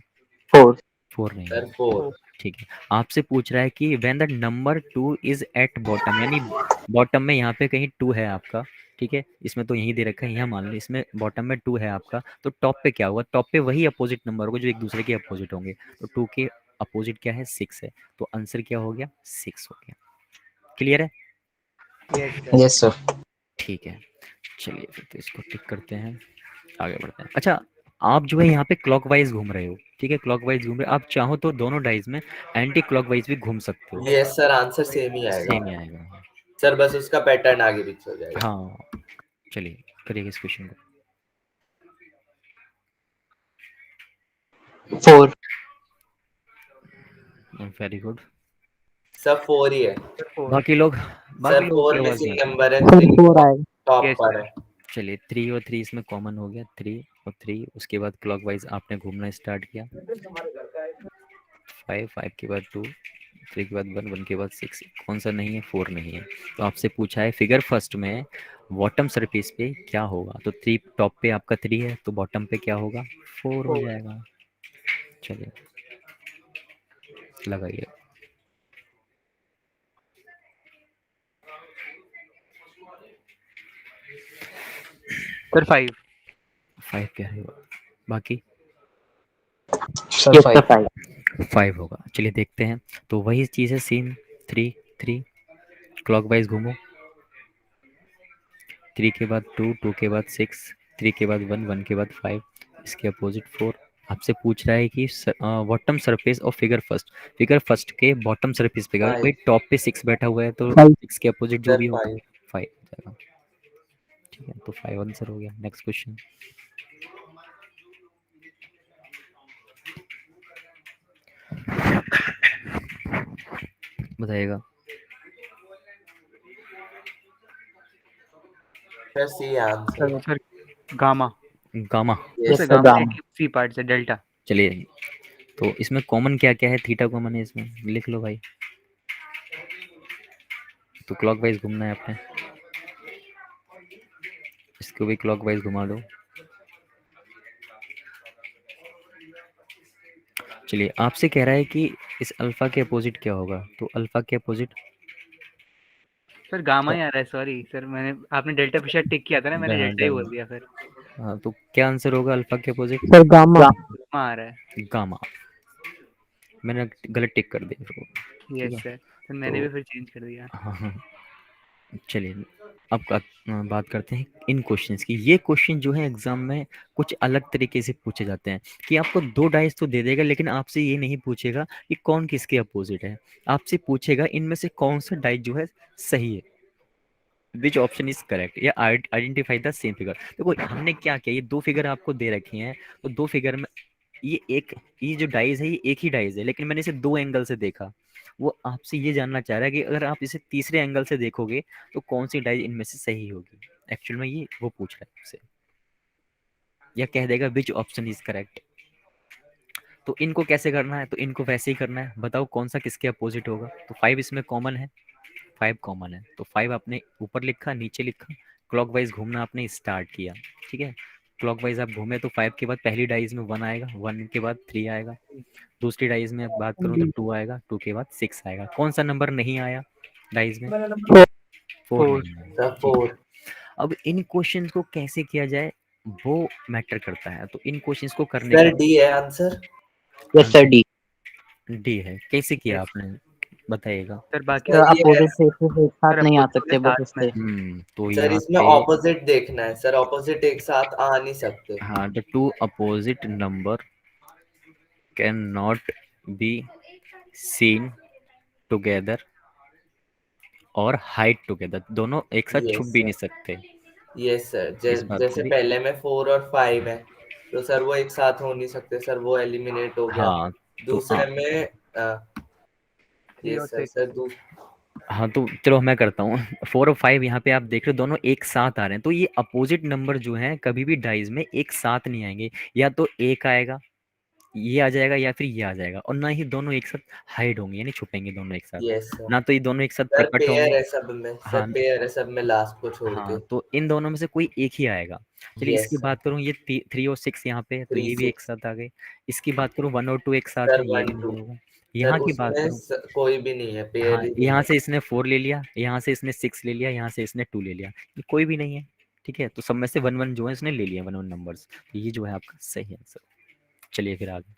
S5: 4।
S1: 4 नहीं है,
S4: सर 4।
S1: ठीक है। आपसे पूछ रहा है कि when the number 2 is at bottom, यानी बॉटम में यहाँ पे कहीं 2 है आपका, ठीक है, इसमें तो यहीं दे रखा है, यहाँ मान लो इसमें बॉटम में 2 है आपका, तो टॉप पे क्या होगा? टॉप पे वही अपोजिट नंबर होगा जो एक दूसरे के अपोजिट होंगे, तो 2 के अपोजिट क्या है? 6 है, तो आंसर क्या हो गया? 6 हो गया। क्लियर है?
S2: Yes sir.
S7: Yes sir.
S1: ठीक है, चलिए फिर तो इसको टिक करते हैं, आगे बढ़ते हैं। अच्छा, आप जो है यहाँ पे क्लॉकवाइज घूम रहे हो, ठीक है, क्लॉकवाइज घूम रहे हो, आप चाहो तो दोनों डाइज में एंटी क्लॉकवाइज भी घूम सकते हो,
S4: यस सर, आंसर सेम ही
S1: सेम ही
S4: आएगा
S1: आएगा।
S4: सर, बस उसका पैटर्न आगे पीछे हो जाएगा।
S1: हाँ, चलिए करिएगा इस क्वेश्चन
S7: 4।
S1: को। Very good.
S4: सर 4 ही है
S2: सर 4।
S1: बाकी लोग, बाकी
S4: सर,
S1: लोगों
S4: 4
S1: की आवाज़
S4: मिसिंग
S1: नहीं आ रही।
S4: नंबर है,
S3: सर
S4: 3
S3: 4 आएगा।
S4: टॉप
S2: यस
S4: पर
S2: सर।
S4: है।
S1: चलिए 3 और 3 इसमें कॉमन हो गया, 3 और 3, उसके बाद क्लॉकवाइज आपने घूमना स्टार्ट किया। 5, 5 के बाद 2, 3 के बाद 1, 1 के बाद 6, कौन सा नहीं है, 4 नहीं है। तो आपसे पूछा है फिगर फर्स्ट में बॉटम सरफेस पे क्या होगा, तो 3 टॉप पे आपका 3 है, तो बॉटम पे क्या होगा, 4 हो
S2: 4।
S1: जाएगा। चलिए लगाइए।
S2: सर 5।
S1: 5 क्या है, बाकी
S7: सर
S3: यस सर
S7: 5।
S3: 5।
S1: 5 होगा। चलिए देखते हैं, तो वही चीज़ है सेम, 3 3, क्लॉकवाइज घूमो, 3 के बाद 2, 2 के बाद 6, 3 के बाद 1, 1 के बाद 5, इसके अपोजिट 4। आपसे पूछ रहा है कि bottom surface of figure first के बॉटम सरफेस पे, अगर कोई
S4: 5
S1: टॉप पे 6 बैठा हुआ है तो
S3: 5।
S1: 6 के अपोजिट जो
S4: सर,
S1: भी होगा
S4: 5
S1: 5 हो जाएगा। ठीक है, तो 5 आंसर हो गया। नेक्स्ट क्वेश्चन बताइएगा।
S4: Sir, C answer.
S2: Sir gamma.
S1: Gamma.
S2: Sir
S7: yes
S4: yes
S7: sir
S2: gamma
S7: gamma.
S2: एक सी पार्ट से डेल्टा।
S1: चलिए, तो इसमें कॉमन क्या क्या है, थीटा कॉमन है इसमें, लिख लो भाई। तो क्लॉकवाइज घूमना है आपने, इसको भी क्लॉकवाइज घुमा दो। चलिए, आपसे कह रहा है कि इस अल्फा के अपोजिट क्या होगा, तो अल्फा के अपोजिट
S2: सर गामा ही आ रहा है, सॉरी सर, मैंने आपने डेल्टा पे शायद टिक किया था ना, मैंने डेल्टा ही बोल दिया फिर।
S1: हाँ, तो क्या आंसर होगा अल्फा के अपोजिट,
S3: सर गामा।
S2: गामा आ रहा है।
S1: गामा। मैंने गलत टिक कर दिया फिर वो, ठीक
S2: यस
S1: है।
S2: सर, तो मैंने
S1: तो
S2: भी फिर चेंज कर दिया।
S1: हाँ हाँ, चलिए अब बात करते हैं इन क्वेश्चंस की। ये क्वेश्चन जो है एग्जाम में कुछ अलग तरीके से पूछे जाते हैं, कि आपको 2 डाइस तो दे देगा, लेकिन आपसे ये नहीं पूछेगा कि कौन किसके अपोजिट है, आपसे पूछेगा इनमें से कौन सा डाइस जो है सही है, विच ऑप्शन इज करेक्ट, या आइडेंटिफाई द सेम फिगर। देखो हमने क्या किया, ये 2 फिगर आपको दे रखी हैं, तो 2 फिगर में ये जो डाइज है ये एक ही डाइज है, लेकिन मैंने इसे 2 एंगल से देखा। वो आपसे ये जानना चाह रहा है कि अगर आप इसे तीसरे एंगल से देखोगे तो कौन सी डाइज इनमें से सही होगी। एक्चुअल में ये वो पूछ रहा है आपसे, या कह देगा विच ऑप्शन इज करेक्ट। तो इनको कैसे करना है, तो इनको वैसे ही करना है, बताओ कौन सा किसके अपोजिट होगा। तो 5 इसमें कॉमन है, 5 कॉमन है, तो 5 आपने ऊपर लिखा, नीचे लिखा, क्लॉकवाइज घूमना आपने स्टार्ट किया, ठीक है। क्लॉकवाइज आप घूमे तो 5 के बाद पहली डाइज में 1 आएगा, 1 के बाद 3 आएगा, दूसरी डाइज में बात करूँ तो 2 आएगा, 2 के बाद 6 आएगा। कौन सा नंबर नहीं आया डाइज में, 4
S2: 4।
S1: नहीं आया,
S4: सर,
S1: ठीक है।
S4: 4
S1: अब इन क्वेश्चंस को कैसे किया जाए वो मैटर करता है, तो इन क्वेश्चंस को करने
S4: सर,
S1: का
S4: डी है answer.
S7: Yes sir D.
S1: D है। कैसे किया
S2: यस
S1: आपने, बताइएगा।
S2: सर, बाकी
S7: सर
S4: सर, ये
S7: अपोजिट फेसेस एक
S2: सर
S7: साथ नहीं आ
S2: अपोजिट होंगे
S7: सकते, बस
S2: साथ में।
S7: इससे।
S1: तो
S4: सर,
S1: यहाँ
S4: इसमें
S1: पे
S4: ऑपोजिट देखना है सर, ऑपोजिट एक साथ आ नहीं सकते।
S1: हाँ, the two opposite number can not be seen together और हाइड टुगेदर, दोनों एक साथ छुप
S4: यस
S1: भी नहीं
S4: सर।
S1: सकते।
S4: यस सर,
S1: इस बात को
S4: जैसे
S1: भी,
S4: पहले में 4 और 5 है, तो सर वो एक साथ हो नहीं सकते सर, वो एलिमिनेट हो गया।
S1: हाँ तो
S4: दूसरे में
S2: थ्री
S4: ये
S2: और
S4: सर
S2: 6।
S1: हाँ तो चलो मैं करता हूँ। 4 और 5 यहाँ पे आप देख रहे हो दोनों एक साथ आ रहे हैं, तो ये अपोजिट नंबर जो है कभी भी डाइज में एक साथ नहीं आएंगे, या तो एक आएगा, ये आ जाएगा, या फिर ये आ जाएगा, और ना ही दोनों एक साथ हाइड होंगे यानी छुपेंगे दोनों एक साथ,
S4: यस सर।
S1: ना तो ये दोनों एक साथ
S4: सर,
S1: प्रकट
S4: पेयर
S1: होंगे।
S4: है सब में सर,
S1: हाँ
S4: पेयर है सब में लास्ट को छोड़
S1: हाँ,
S4: के।
S1: तो इन दोनों में से कोई एक ही आएगा। चलिए
S4: यस
S1: इसकी
S4: सर।
S1: बात करूँ, ये 3 और 6 यहाँ पे है, तो
S4: 3
S1: ये भी एक
S4: 6
S1: साथ आ गए। इसकी बात करूँ 1 और 2 एक साथ
S4: सर,
S1: है, ये
S4: 1
S1: भी
S4: 2
S1: नहीं होगा।
S4: सर,
S1: यहाँ की बात
S4: उसमें
S1: करूँ,
S4: कोई भी नहीं है,
S1: हाँ
S4: पेयर ही नहीं
S1: यहाँ
S4: है।
S1: से इसने 4 ले लिया, यहाँ से इसने 6 ले लिया, यहाँ से इसने 2 ले लिया, ये कोई भी नहीं है, ठीक है। तो सब में से 1 1 जो है इसने ले लिया, 1 1 नंबर्स, तो ये जो है आपका सही आंसर। चलिए फिर आगे।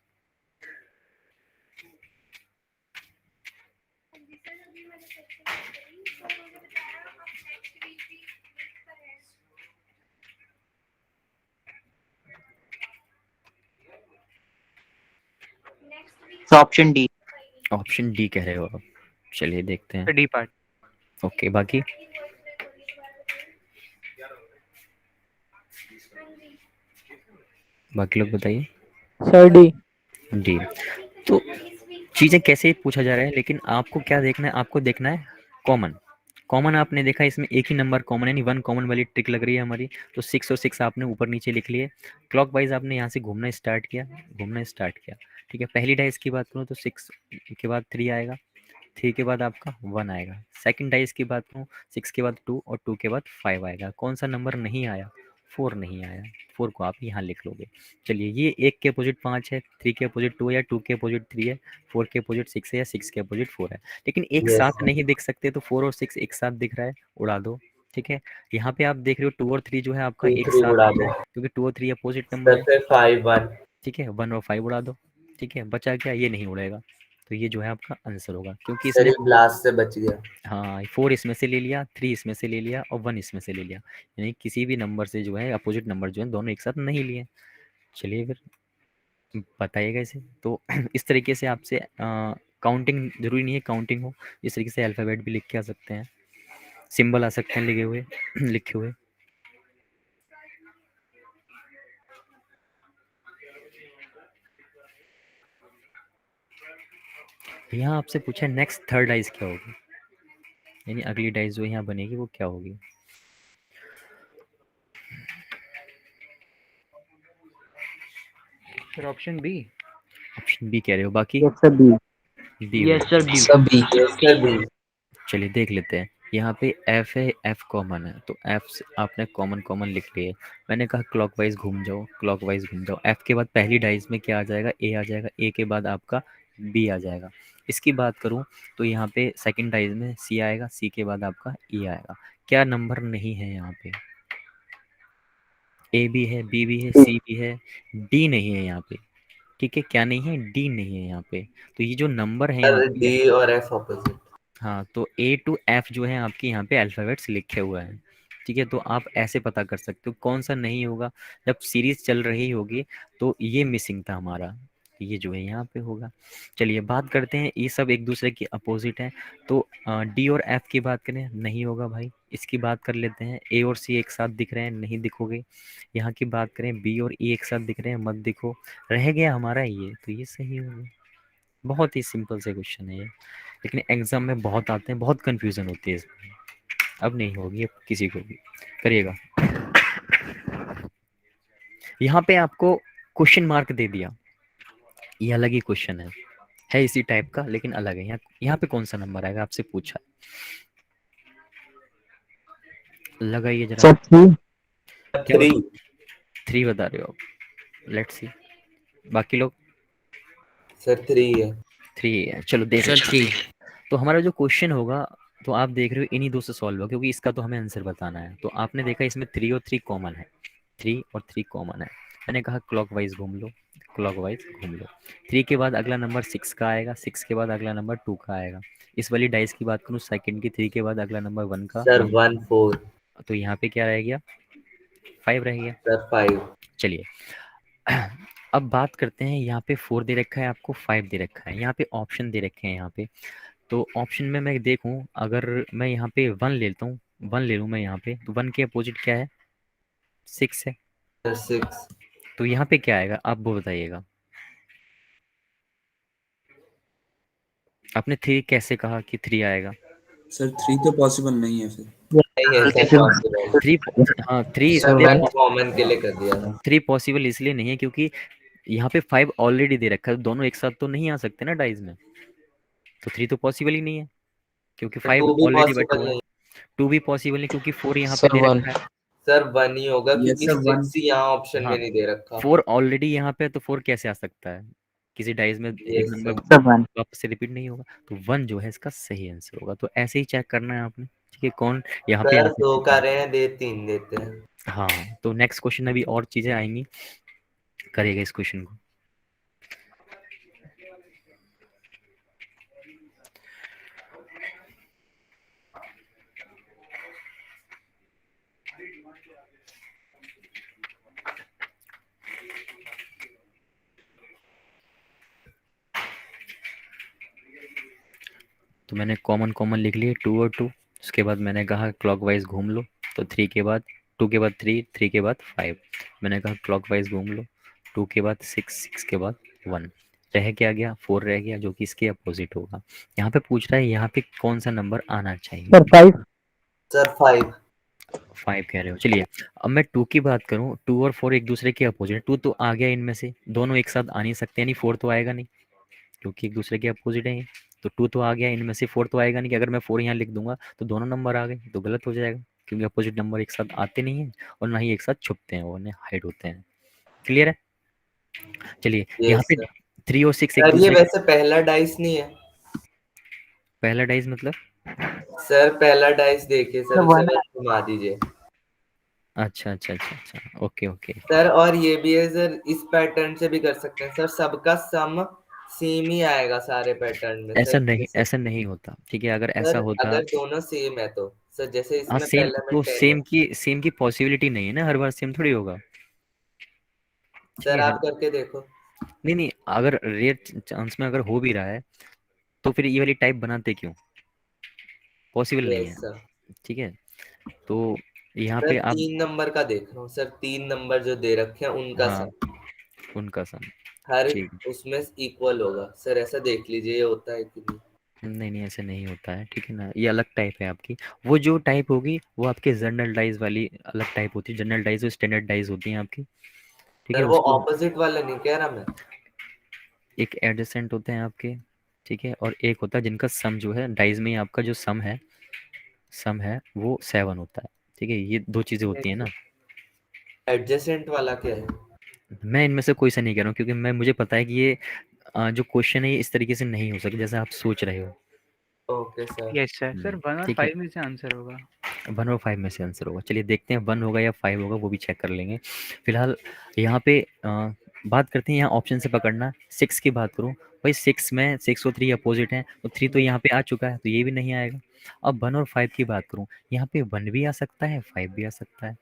S7: Option D.
S1: ऑप्शन डी कह रहे हो आप? चलिए देखते हैं।
S2: D part.
S1: ओके, बाकी बाकी लोग बताइए।
S3: Sir D.
S1: डी। तो चीज़ें कैसे पूछा जा रहा है, लेकिन आपको क्या देखना है, आपको देखना है कॉमन। कॉमन आपने देखा इसमें एक ही नंबर कॉमन है, नहीं वन कॉमन वाली ट्रिक लग रही है हमारी। तो 6 और 6 आपने ऊपर नीचे लिख लिए। क्लॉक वाइज आपने यहाँ से घूमना स्टार्ट किया, घूमना स्टार्ट किया। ठीक है, पहली डाइस की बात करूँ तो 6 के बाद 3 आएगा, 3 के बाद आपका 1 आएगा। सेकंड डाइस की बात करूँ, 6 के बाद 2 और 2 के बाद 5 आएगा। कौन सा नंबर नहीं आया? 4 नहीं आया। 4 को आप यहाँ लिख लोगे। चलिए, ये 1 के अपोजिट 5 है, 3 के अपोजिट 2 है, 2 के अपोजिट 3 है, 4 के अपोजिट 6 है या 6 के अपोजिट 4 है। लेकिन एक
S4: यस
S1: साथ नहीं दिख सकते, तो 4 और 6 एक साथ दिख रहा है, उड़ा दो। ठीक है, यहाँ पे आप देख रहे हो 2 और 3 जो है आपका
S4: 2
S1: एक
S4: 3
S1: साथ
S4: उड़ा
S1: दिख रहा
S4: दो
S1: है, क्योंकि 2 और 3 अपोजिट नंबर
S4: सर,
S1: है।
S4: फिर 5 1।
S1: ठीक है, 1 और 5 उड़ा दो। ठीक है, बचा क्या? ये नहीं उड़ेगा। तो ये जो है आपका आंसर होगा, क्योंकि
S4: सर
S1: इसने
S4: ये ब्लास्ट से बच गया।
S1: हाँ 4 इसमें से ले लिया, 3 इसमें से ले लिया और 1 इसमें से ले लिया। यानी किसी भी नंबर से जो है अपोजिट नंबर जो है दोनों एक साथ नहीं लिए। चलिए फिर बताइएगा इसे। तो इस तरीके से आपसे काउंटिंग ज़रूरी नहीं है काउंटिंग हो, इस तरीके से अल्फ़ाबेट भी लिख के आ सकते हैं, सिंबल आ सकते हैं लिखे हुए लिखे हुए। यहाँ आपसे पूछा नेक्स्ट थर्ड डाइस क्या होगी, यानी अगली डाइस जो यहाँ बनेगी वो क्या होगी।
S2: Sir option B.
S1: Option B कह रहे हो, बाकी
S7: yes sir B.
S1: B.
S3: Yes sir B.
S7: सब बी।
S4: Yes sir B.
S1: चलिए देख लेते हैं। यहाँ पे एफ है, एफ कॉमन है, तो एफ से आपने कॉमन कॉमन लिख लिए। मैंने कहा क्लॉकवाइज घूम जाओ, क्लॉकवाइज घूम जाओ। एफ के बाद पहली डाइस में क्या आ जाएगा? ए आ जाएगा। ए के बाद आपका बी आ जाएगा। इसकी बात करूँ तो यहाँ पे सेकंड डाइस में सी आएगा, सी के बाद आपका ई आएगा। क्या नंबर नहीं है यहाँ पे? ए भी है, बी भी है, सी भी है, डी नहीं है यहाँ पे। ठीक है, क्या नहीं है? डी नहीं है यहाँ पे। तो ये जो नंबर है यहाँ
S4: सर
S1: पे,
S4: डी और एफ ऑपोजिट।
S1: हाँ, तो ए टू एफ जो है आपके यहाँ पे अल्फ़ाबेट्स लिखे हुए हैं। ठीक है, तो आप ऐसे पता कर सकते हो कौन सा नहीं होगा। जब सीरीज चल रही होगी तो ये मिसिंग था हमारा, ये जो है यहाँ पे होगा। चलिए बात करते हैं, ये सब एक दूसरे के अपोजिट हैं, तो डी और एफ की बात करें, नहीं होगा भाई। इसकी बात कर लेते हैं, ए और सी एक साथ दिख रहे हैं, नहीं दिखोगे। यहाँ की बात करें, बी और ई एक साथ दिख रहे हैं, मत दिखो। रह गया हमारा ये, तो ये सही होगा। बहुत ही सिंपल से क्वेश्चन है ये, लेकिन एग्जाम में बहुत आते हैं, बहुत कंफ्यूजन होती है इसमें। अब नहीं होगी अब किसी को भी, करिएगा। यहाँ पे आपको क्वेश्चन मार्क दे दिया, ये अलग ही क्वेश्चन है इसी टाइप का लेकिन अलग है। यहाँ पे कौन सा नंबर आएगा आपसे पूछा, लगाइए जरा।
S7: Sir three.
S1: क्या
S4: 3।
S1: 3 बता रहे हो आप? लेट्स सी, बाकी लोग।
S4: सर 3 है।
S1: 3 है, चलो देख
S6: सर
S1: लेते हैं। तो हमारा जो क्वेश्चन होगा, तो आप देख रहे हो इन्हीं दो से सॉल्व होगा, क्योंकि इसका तो हमें आंसर बताना है। तो आपने देखा इसमें 3 और 3 कॉमन है, 3 और 3 कॉमन है। मैंने कहा क्लॉकवाइज घूम लो, क्लॉकवाइज घूम लो। 3 के बाद अगला नंबर 6 का आएगा, 6 के बाद अगला नंबर 2 का आएगा। इस वाली डाइस की बात करूँ सेकंड की, 3 के बाद अगला नंबर 1 का,
S4: सर 1 4।
S1: तो यहाँ पे क्या रह गया? 5 रह गया।
S4: सर 5।
S1: चलिए अब बात करते हैं, यहाँ पे 4 दे रखा है आपको, 5 दे रखा है, यहाँ पे ऑप्शन दे रखे हैं यहाँ पे। तो ऑप्शन में मैं देखूं, अगर मैं यहाँ पे 1 लेता हूँ, 1 ले लूँ मैं यहाँ पे, तो 1 के अपोजिट क्या है? 6 है।
S4: सर 6।
S1: तो यहाँ पे क्या आएगा आप वो बताइएगा। आपने 3 कैसे कहा कि 3 आएगा?
S6: सर 3 तो पॉसिबल नहीं है फिर।
S4: नहीं है सर पॉसिबल।
S1: 3, हाँ 3
S7: सर
S1: इसलिए
S7: 1।
S4: कॉमन के लिए कर दिया था।
S1: 3 पॉसिबल इसलिए नहीं है क्योंकि यहाँ पे 5 ऑलरेडी दे रखा है, दोनों एक साथ तो नहीं आ सकते ना डाइज में, तो 3 तो पॉसिबल ही नहीं है क्योंकि 5
S4: 2 भी
S1: ऑलरेडी बैठा
S4: पॉसिबल
S1: हुआ है।
S4: नहीं।
S1: 2 भी पॉसिबल नहीं क्योंकि 4 यहाँ पे
S7: सर
S1: दे
S7: 1।
S1: रखा है।
S4: सर 1 ही होगा
S6: यस
S4: क्योंकि
S6: सर 1।
S4: 6 ही यहाँ ऑप्शन
S1: हाँ
S4: में नहीं दे रखा।
S1: 4 ऑलरेडी यहाँ पे है, तो 4 कैसे आ सकता है? किसी डाइज में एक
S4: यस
S1: नंबर
S4: सर।
S7: सर 1।
S1: वापस से रिपीट नहीं होगा, तो 1 जो है इसका सही आंसर होगा। तो ऐसे ही चेक करना है आपने, ठीक है, कौन यहाँ पे
S4: सर
S1: आंसर
S4: 2
S1: देता
S4: का
S1: है।
S4: रहे हैं, दे 3 देते हैं।
S1: हाँ, तो नेक्स्ट क्वेश्चन अभी और चीजें आएंगी, करिएगा इस क्वेश्चन को। तो मैंने कॉमन कॉमन लिख लिए 2 और 2। उसके बाद मैंने कहा क्लॉकवाइज घूम लो, तो 3 के बाद 2 के बाद 3, 3 के बाद 5। मैंने कहा क्लॉकवाइज घूम लो, 2 के बाद 6, 6 के बाद 1। रह क्या गया? 4 रह गया, जो कि इसके अपोजिट होगा। यहाँ पे पूछ रहा है यहाँ पे कौन सा नंबर आना चाहिए।
S3: सर 5।
S4: सर 5।
S1: 5 कह रहे हो, चलिए। अब मैं 2 की बात करूँ, 2 और 4 एक दूसरे के अपोजिट है। 2 तो आ गया इनमें से, दोनों एक साथ आ नहीं सकते, यानी 4 तो आएगा नहीं, क्योंकि एक दूसरे के अपोजिट है ये। तो 2 तो आ गया इनमें से, 4 तो आएगा नहीं कि अगर मैं 4 यहाँ लिख दूंगा तो दोनों नंबर आ गए, तो गलत हो जाएगा, क्योंकि अपोजिट नंबर एक साथ आते नहीं हैं और ना ही एक साथ छुपते हैं, वो उन्हें हाइड होते हैं। क्लियर है? चलिए यहाँ
S4: यस
S1: पे
S4: सर।
S1: 3 और 6 एक
S4: सर ये
S1: दूसरे के।
S4: वैसे पहला डाइस नहीं है
S1: पहला डाइस मतलब?
S4: सर, पहला डाइस देखिए सर,
S7: सर
S4: उसे
S7: वन
S4: बस घुमा दीजिए
S1: अच्छा अच्छा अच्छा अच्छा, ओके ओके।
S4: सर। और ये भी है सर, इस पैटर्न से भी कर सकते हैं सर, सबका सम सेम ही आएगा सारे पैटर्न में
S1: ऐसा
S4: सर।
S1: नहीं,
S4: जैसे
S1: ऐसा नहीं होता, ठीक है? अगर ऐसा
S4: सर
S1: होता।
S4: अगर दोनों सेम है तो सर, जैसे
S1: हाँ
S4: इसमें
S1: सेम,
S4: पहला में
S1: तो
S4: 10 है।
S1: सेम की पॉसिबिलिटी नहीं है ना, हर बार सेम थोड़ी होगा। ठीक
S4: सर
S1: है, हर।
S4: आप करके देखो।
S1: नहीं नहीं, अगर रेयर चांस में अगर हो भी रहा है तो फिर ये वाली टाइप बनाते क्यों? पॉसिबल नहीं
S4: यस
S1: है।
S4: सर।
S1: ठीक है, तो यहाँ
S4: सर
S1: पे आप।
S4: 3 नंबर का देख रहा हूँ सर, 3 नंबर जो दे रखे हैं उनका
S1: हाँ,
S4: सम
S1: उनका सम।
S4: हर
S1: ठीक।
S4: उसमें इक्वल होगा सर, ऐसा देख लीजिए ये होता है कि नहीं।
S1: नहीं नहीं, ऐसे नहीं होता है, ठीक है ना? ये अलग टाइप है आपकी। वो जो टाइप होगी वो आपके जनरल डाइज वाली अलग टाइप होती है। जनरल डाइज और स्टैंडर्ड डाइज होती हैं आपकी, ठीक है?
S4: सर वो
S1: उसको
S4: ऑपोजिट वाला नहीं कह रहा मैं।
S1: एक एडजेसेंट होते हैं आपके, ठीक है, और एक होता है जिनका सम जो है डाइज में ही आपका जो सम है वो 7 होता है। ठीक है, ये दो चीज़ें होती हैं ना।
S4: एडजेसेंट वाला क्या है?
S1: मैं इनमें से कोई सा नहीं कह रहा हूँ, क्योंकि मैं मुझे पता है कि ये जो क्वेश्चन है ये इस तरीके से नहीं हो सकता जैसा आप सोच रहे हो।
S4: Okay sir.
S2: Yes sir. Sir 1 और
S1: ठीक है,
S2: 5 में से आंसर होगा।
S1: 1 और 5 में से आंसर होगा। चलिए देखते हैं 1 होगा या 5 होगा, वो भी चेक कर लेंगे। फिलहाल यहाँ पे बात करते हैं, यहाँ ऑप्शन से पकड़ना। 6 की बात करूँ भाई, 6 में 6 और 3 अपोजिट हैं, तो 3 तो यहाँ पे आ चुका है, तो ये भी नहीं आएगा। अब 1 और 5 की बात करूँ, यहाँ पे 1 भी आ सकता है, 5 भी आ सकता है।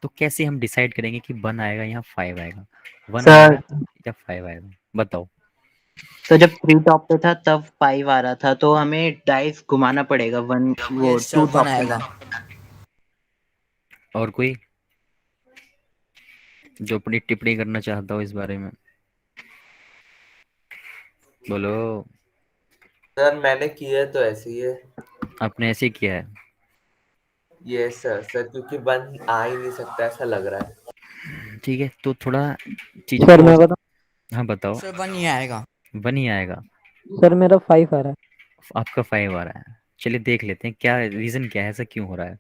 S1: तो कैसे हम डिसाइड करेंगे कि 1 आएगा या 5 आएगा? 1
S7: सर
S1: आएगा या 5 आएगा, बताओ।
S7: तो जब 3 टॉप पे था तब 5 आ रहा था, तो हमें डाइस घुमाना पड़ेगा, वन वो
S8: यस सर
S7: 2
S8: वन
S7: टॉप पे
S8: आएगा।
S7: था।
S1: और कोई जो अपनी टिप्पणी करना चाहता हो इस बारे में, बोलो।
S4: सर मैंने किया तो ऐसे ही है।
S1: आपने ऐसे ही किया है?
S4: ये सर सर, क्योंकि वन आ ही नहीं सकता ऐसा लग रहा है।
S1: ठीक है, तो थोड़ा चीज़ों
S3: सर
S1: को।
S3: मैं बताऊं?
S1: हाँ बताओ।
S8: सर वन ही आएगा।
S1: 1 ही आएगा?
S3: सर मेरा 5 आ रहा है।
S1: आपका 5 आ रहा है? चलिए देख लेते हैं क्या रीज़न, क्या है, ऐसा क्यों हो रहा है।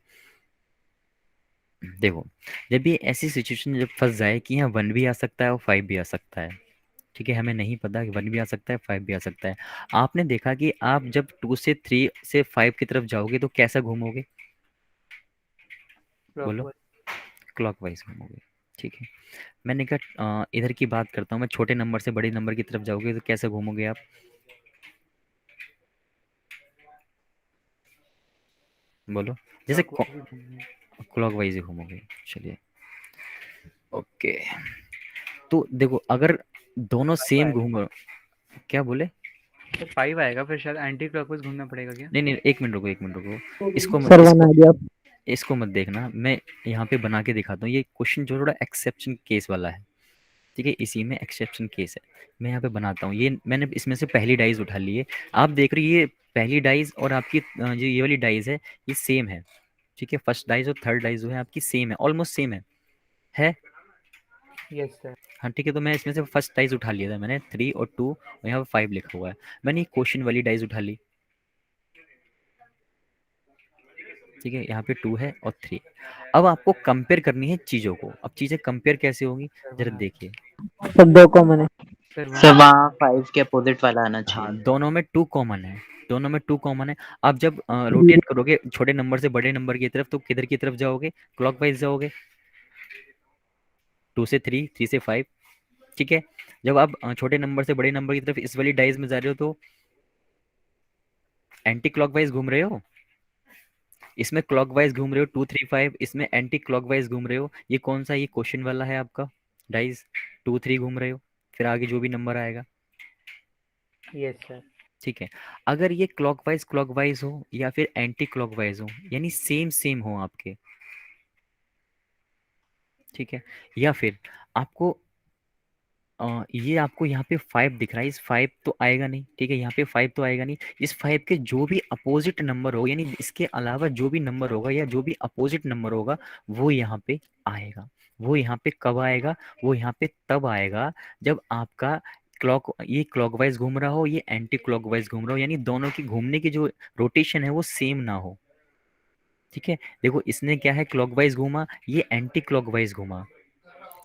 S1: देखो, जब ये ऐसी सिचुएशन जब फंस जाए कि यहाँ 1 भी आ सकता है और 5 भी आ सकता है, ठीक है, हमें नहीं पता कि 1 भी आ सकता है, 5 भी आ सकता है। आपने देखा कि आप जब 2 से 3 से 5 की तरफ जाओगे तो कैसा घूमोगे? बोलो।
S2: क्लॉकवाइज।
S1: क्लॉकवाइज घूमोगे, ठीक है। मैंने कहा इधर की बात करता हूँ मैं, छोटे नंबर से बड़े नंबर की तरफ जाओगे तो कैसे घूमोगे आप? बोलो। जैसे
S2: क्लॉकवाइज ही घूमना है।
S1: क्लॉकवाइज ही घूमोगे, चलिए ओके। तो देखो, अगर दोनों
S2: 5
S1: सेम
S2: आएगा।
S1: घूम। क्या बोले?
S2: तो 5 आएगा, फिर शायद एंटी क्लॉकवाइज घूमना पड़ेगा क्या?
S1: नहीं नहीं, एक मिनट रुको, एक मिनट रुको।
S3: सर 1
S1: इसको
S3: आ गया।
S1: इसको मत देखना, मैं यहाँ पे बना के दिखाता हूँ। ये क्वेश्चन जो थोड़ा एक्सेप्शन केस वाला है, ठीक है, इसी में एक्सेप्शन केस है। मैं यहाँ पे बनाता हूँ, ये मैंने इसमें से पहली डाइज उठा ली है। आप देख रही है ये पहली डाइज और आपकी जो ये वाली डाइज है ये सेम है, ठीक है। फर्स्ट डाइज और थर्ड डाइज जो है आपकी सेम है, ऑलमोस्ट सेम है।
S2: Yes sir.
S1: हाँ ठीक है, तो मैं इसमें से फर्स्ट डाइज उठा लिया था मैंने, 3 और 2, और यहाँ पे 5 लिखा हुआ है। मैंने ये क्वेश्चन वाली डाइज उठा ली, ठीक है, यहाँ पे 2 है और 3। अब आपको कंपेयर करनी है चीज़ों को। अब चीज़ें कंपेयर कैसे होंगी,
S2: सर
S1: जरा
S2: 1
S1: देखिए।
S3: सर 2 कॉमन है।
S2: सर 1
S7: सर वहाँ 5 के अपोजिट वाला आना
S1: हाँ,
S7: चाहिए।
S1: दोनों में 2 कॉमन है, दोनों में 2 कॉमन है। आप जब
S3: ये
S1: रोटेट करोगे छोटे नंबर से बड़े नंबर की तरफ, तो किधर की तरफ जाओगे? क्लॉकवाइज जाओगे, 2 से 3, 3 से 5, ठीक है। जब आप छोटे नंबर से बड़े नंबर की तरफ इस वाली डाइज में जा रहे हो तो एंटी क्लॉकवाइज घूम रहे हो। इसमें क्लॉकवाइज घूम रहे हो 2 3 5, इसमें एंटी क्लॉकवाइज घूम रहे हो। ये कौन सा, ये क्वेश्चन वाला है आपका डाइज, 2 3 घूम रहे हो, फिर आगे जो भी नंबर आएगा।
S2: Yes sir.
S1: ठीक है। अगर ये क्लॉकवाइज हो या फिर एंटी क्लॉकवाइज हो, यानी सेम सेम हो आपके, ठीक है, या फिर आपको ये आपको यहाँ पे 5 दिख रहा है, इस 5 तो आएगा नहीं, ठीक है, यहाँ पे 5 तो आएगा नहीं, इस 5 के जो भी अपोजिट नंबर हो, यानी इसके अलावा जो भी नंबर होगा या जो भी अपोजिट नंबर होगा वो यहाँ पे आएगा। वो यहाँ पे कब आएगा? वो यहाँ पे तब आएगा जब आपका ये क्लॉकवाइज घूम रहा हो, ये एंटी क्लॉकवाइज घूम रहा हो, यानी दोनों की घूमने की जो रोटेशन है वो सेम ना हो। ठीक है, देखो इसने क्या है, क्लॉकवाइज घूमा, ये एंटी क्लॉकवाइज घूमा,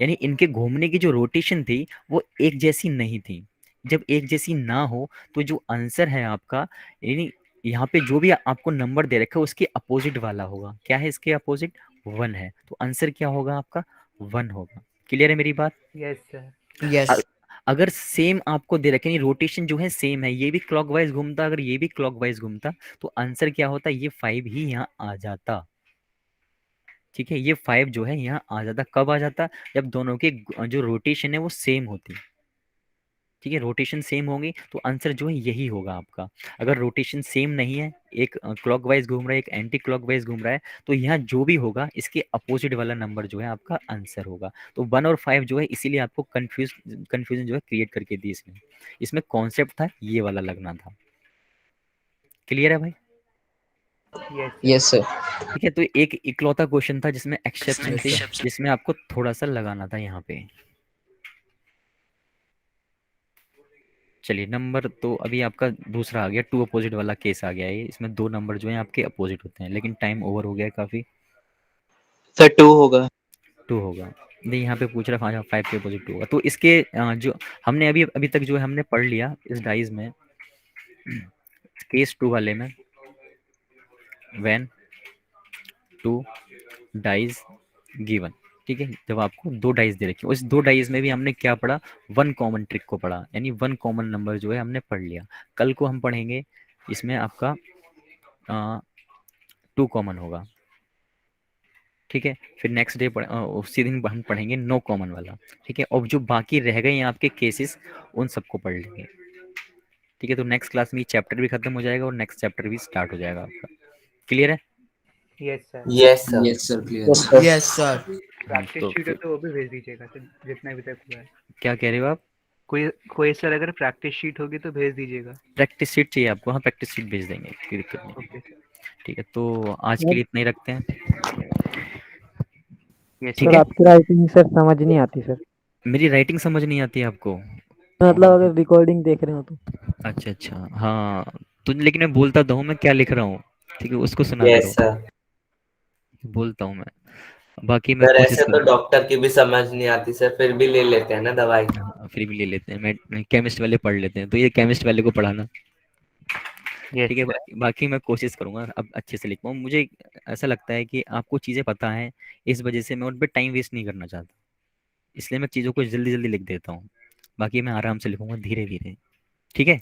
S1: यानी इनके घूमने की जो रोटेशन थी वो एक जैसी नहीं थी। जब एक जैसी ना हो तो जो आंसर है आपका, यानी यहाँ पे जो भी आपको नंबर दे रखा है उसके अपोजिट वाला होगा। क्या है इसके अपोजिट? 1 है, तो आंसर क्या होगा आपका? 1 होगा। क्लियर है मेरी बात?
S2: Yes sir.
S7: यस।
S1: अगर सेम आपको दे रखे, यानी रोटेशन जो है सेम है, ये भी क्लॉकवाइज घूमता, अगर ये भी क्लॉकवाइज घूमता तो आंसर क्या होता? ये 5 ही यहाँ आ जाता। ठीक है, ये 5 जो है यहाँ आ जाता। कब आ जाता? जब दोनों के जो रोटेशन है वो सेम होती। ठीक है, रोटेशन सेम होगी तो आंसर जो है यही होगा आपका। अगर रोटेशन सेम नहीं है, एक क्लॉकवाइज घूम रहा है, एक एंटी क्लॉकवाइज घूम रहा है, तो यहाँ जो भी होगा इसके अपोजिट वाला नंबर जो है आपका आंसर होगा। तो 1 और 5 जो है इसीलिए आपको कंफ्यूजन जो है क्रिएट करके दी इसने। इसमें कॉन्सेप्ट था ये वाला लगना था। क्लियर है भाई?
S2: Yes
S7: yes sir.
S1: ठीक है, तो एक इकलौता क्वेश्चन था जिसमें एक्सेप्शन थी, जिसमें आपको थोड़ा सा लगाना था यहाँ पे। चलिए, नंबर तो अभी आपका दूसरा आ गया, 2 अपोजिट वाला केस आ गया है। इसमें 2 नंबर जो हैं आपके अपोजिट होते हैं, लेकिन टाइम ओवर हो गया है काफ़ी।
S7: सर 2 होगा।
S1: 2 होगा। नहीं, यहाँ पे पूछ रहा है 5 के अपोजिट 2 होगा। तो इसके जो हमने अभी अभी तक जो है हमने पढ़ लिया इस डाइज में, केस 2 वाले में, व्हेन 2 डाइज गिवन। ठीक है, जब आपको 2 डाइज दे रखी, उस 2 डाइज में भी हमने क्या पढ़ा? 1 कॉमन ट्रिक को पढ़ा, यानी 1 कॉमन नंबर जो है हमने पढ़ लिया। कल को हम पढ़ेंगे इसमें आपका 2 कॉमन होगा। ठीक है, फिर नेक्स्ट डे उसी दिन हम पढ़ेंगे नो कॉमन वाला। ठीक है, और जो बाकी रह गए हैं आपके केसेस उन सबको पढ़ लेंगे। ठीक है, तो नेक्स्ट क्लास में ये चैप्टर भी खत्म हो जाएगा और नेक्स्ट चैप्टर भी स्टार्ट हो जाएगा आपका। क्लियर है?
S2: Yes sir.
S4: Yes sir.
S6: Yes sir, clear
S7: yes
S6: है।
S7: सर।
S8: Yes sir.
S2: प्रैक्टिस
S1: तो
S2: शीट है
S1: फिर
S2: तो वो भी भेज दीजिएगा सर, जितना भी तक हुआ है।
S1: क्या कह रहे हो आप?
S2: कोई कोई सर अगर प्रैक्टिस शीट होगी तो भेज दीजिएगा।
S1: प्रैक्टिस शीट चाहिए आपको? हाँ, प्रैक्टिस शीट भेज देंगे, कोई दिक्कत नहीं।
S2: Okay sir.
S1: ठीक है, तो आज के लिए इतना ही रखते हैं।
S2: यस
S1: ठीक
S3: सर
S1: है,
S3: आपकी राइटिंग सर समझ नहीं आती सर,
S1: मेरी राइटिंग समझ नहीं आती है आपको?
S3: मतलब अगर रिकॉर्डिंग देख रहे हो तो।
S1: अच्छा अच्छा, हाँ, तो लेकिन मैं बोलता तो हूँ मैं क्या लिख रहा हूँ। ठीक है, उसको सुना
S4: यस
S1: करो।
S4: सर।
S1: बोलता हूँ मैं, बाकी मैं
S4: सर
S1: कोशिश
S4: ऐसे तो
S1: करूँ।
S4: डॉक्टर की भी समझ नहीं आती सर, फिर भी ले लेते हैं ना दवाई।
S1: हाँ, फिर भी ले लेते हैं, मैं केमिस्ट वाले पढ़ लेते हैं, तो ये केमिस्ट वाले को पढ़ाना।
S2: यस
S1: ठीक है,
S2: सर।
S1: बाकी मैं कोशिश करूँगा अब अच्छे से लिख पाऊँ। मुझे ऐसा लगता है कि आपको चीज़ें पता हैं, इस वजह से मैं उन पे टाइम वेस्ट नहीं करना चाहता, इसलिए मैं चीज़ों को जल्दी जल्दी लिख देता हूँ। बाकी मैं आराम से लिखूंगा, धीरे धीरे। ठीक है,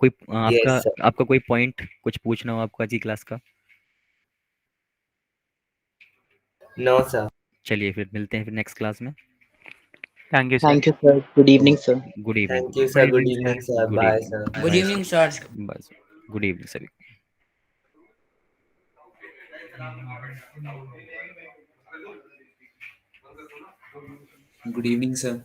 S1: कोई आपका
S4: यस सर।
S1: आपका कोई पॉइंट कुछ पूछना हो आपको आज की क्लास का?
S4: No sir.
S1: चलिए, फिर मिलते हैं फिर नेक्स्ट क्लास में।
S2: Thank you sir.
S7: Thank you sir. Good evening sir.
S1: Good evening,
S4: thank you
S2: good
S4: sir. Good
S2: evening
S4: evening
S2: sir.
S4: Sir.
S1: Good
S4: bye
S1: evening,
S4: sir.
S8: Good
S1: bye
S8: evening
S1: sir,
S8: sir.
S1: बस, good evening सभी।
S6: Good evening sir.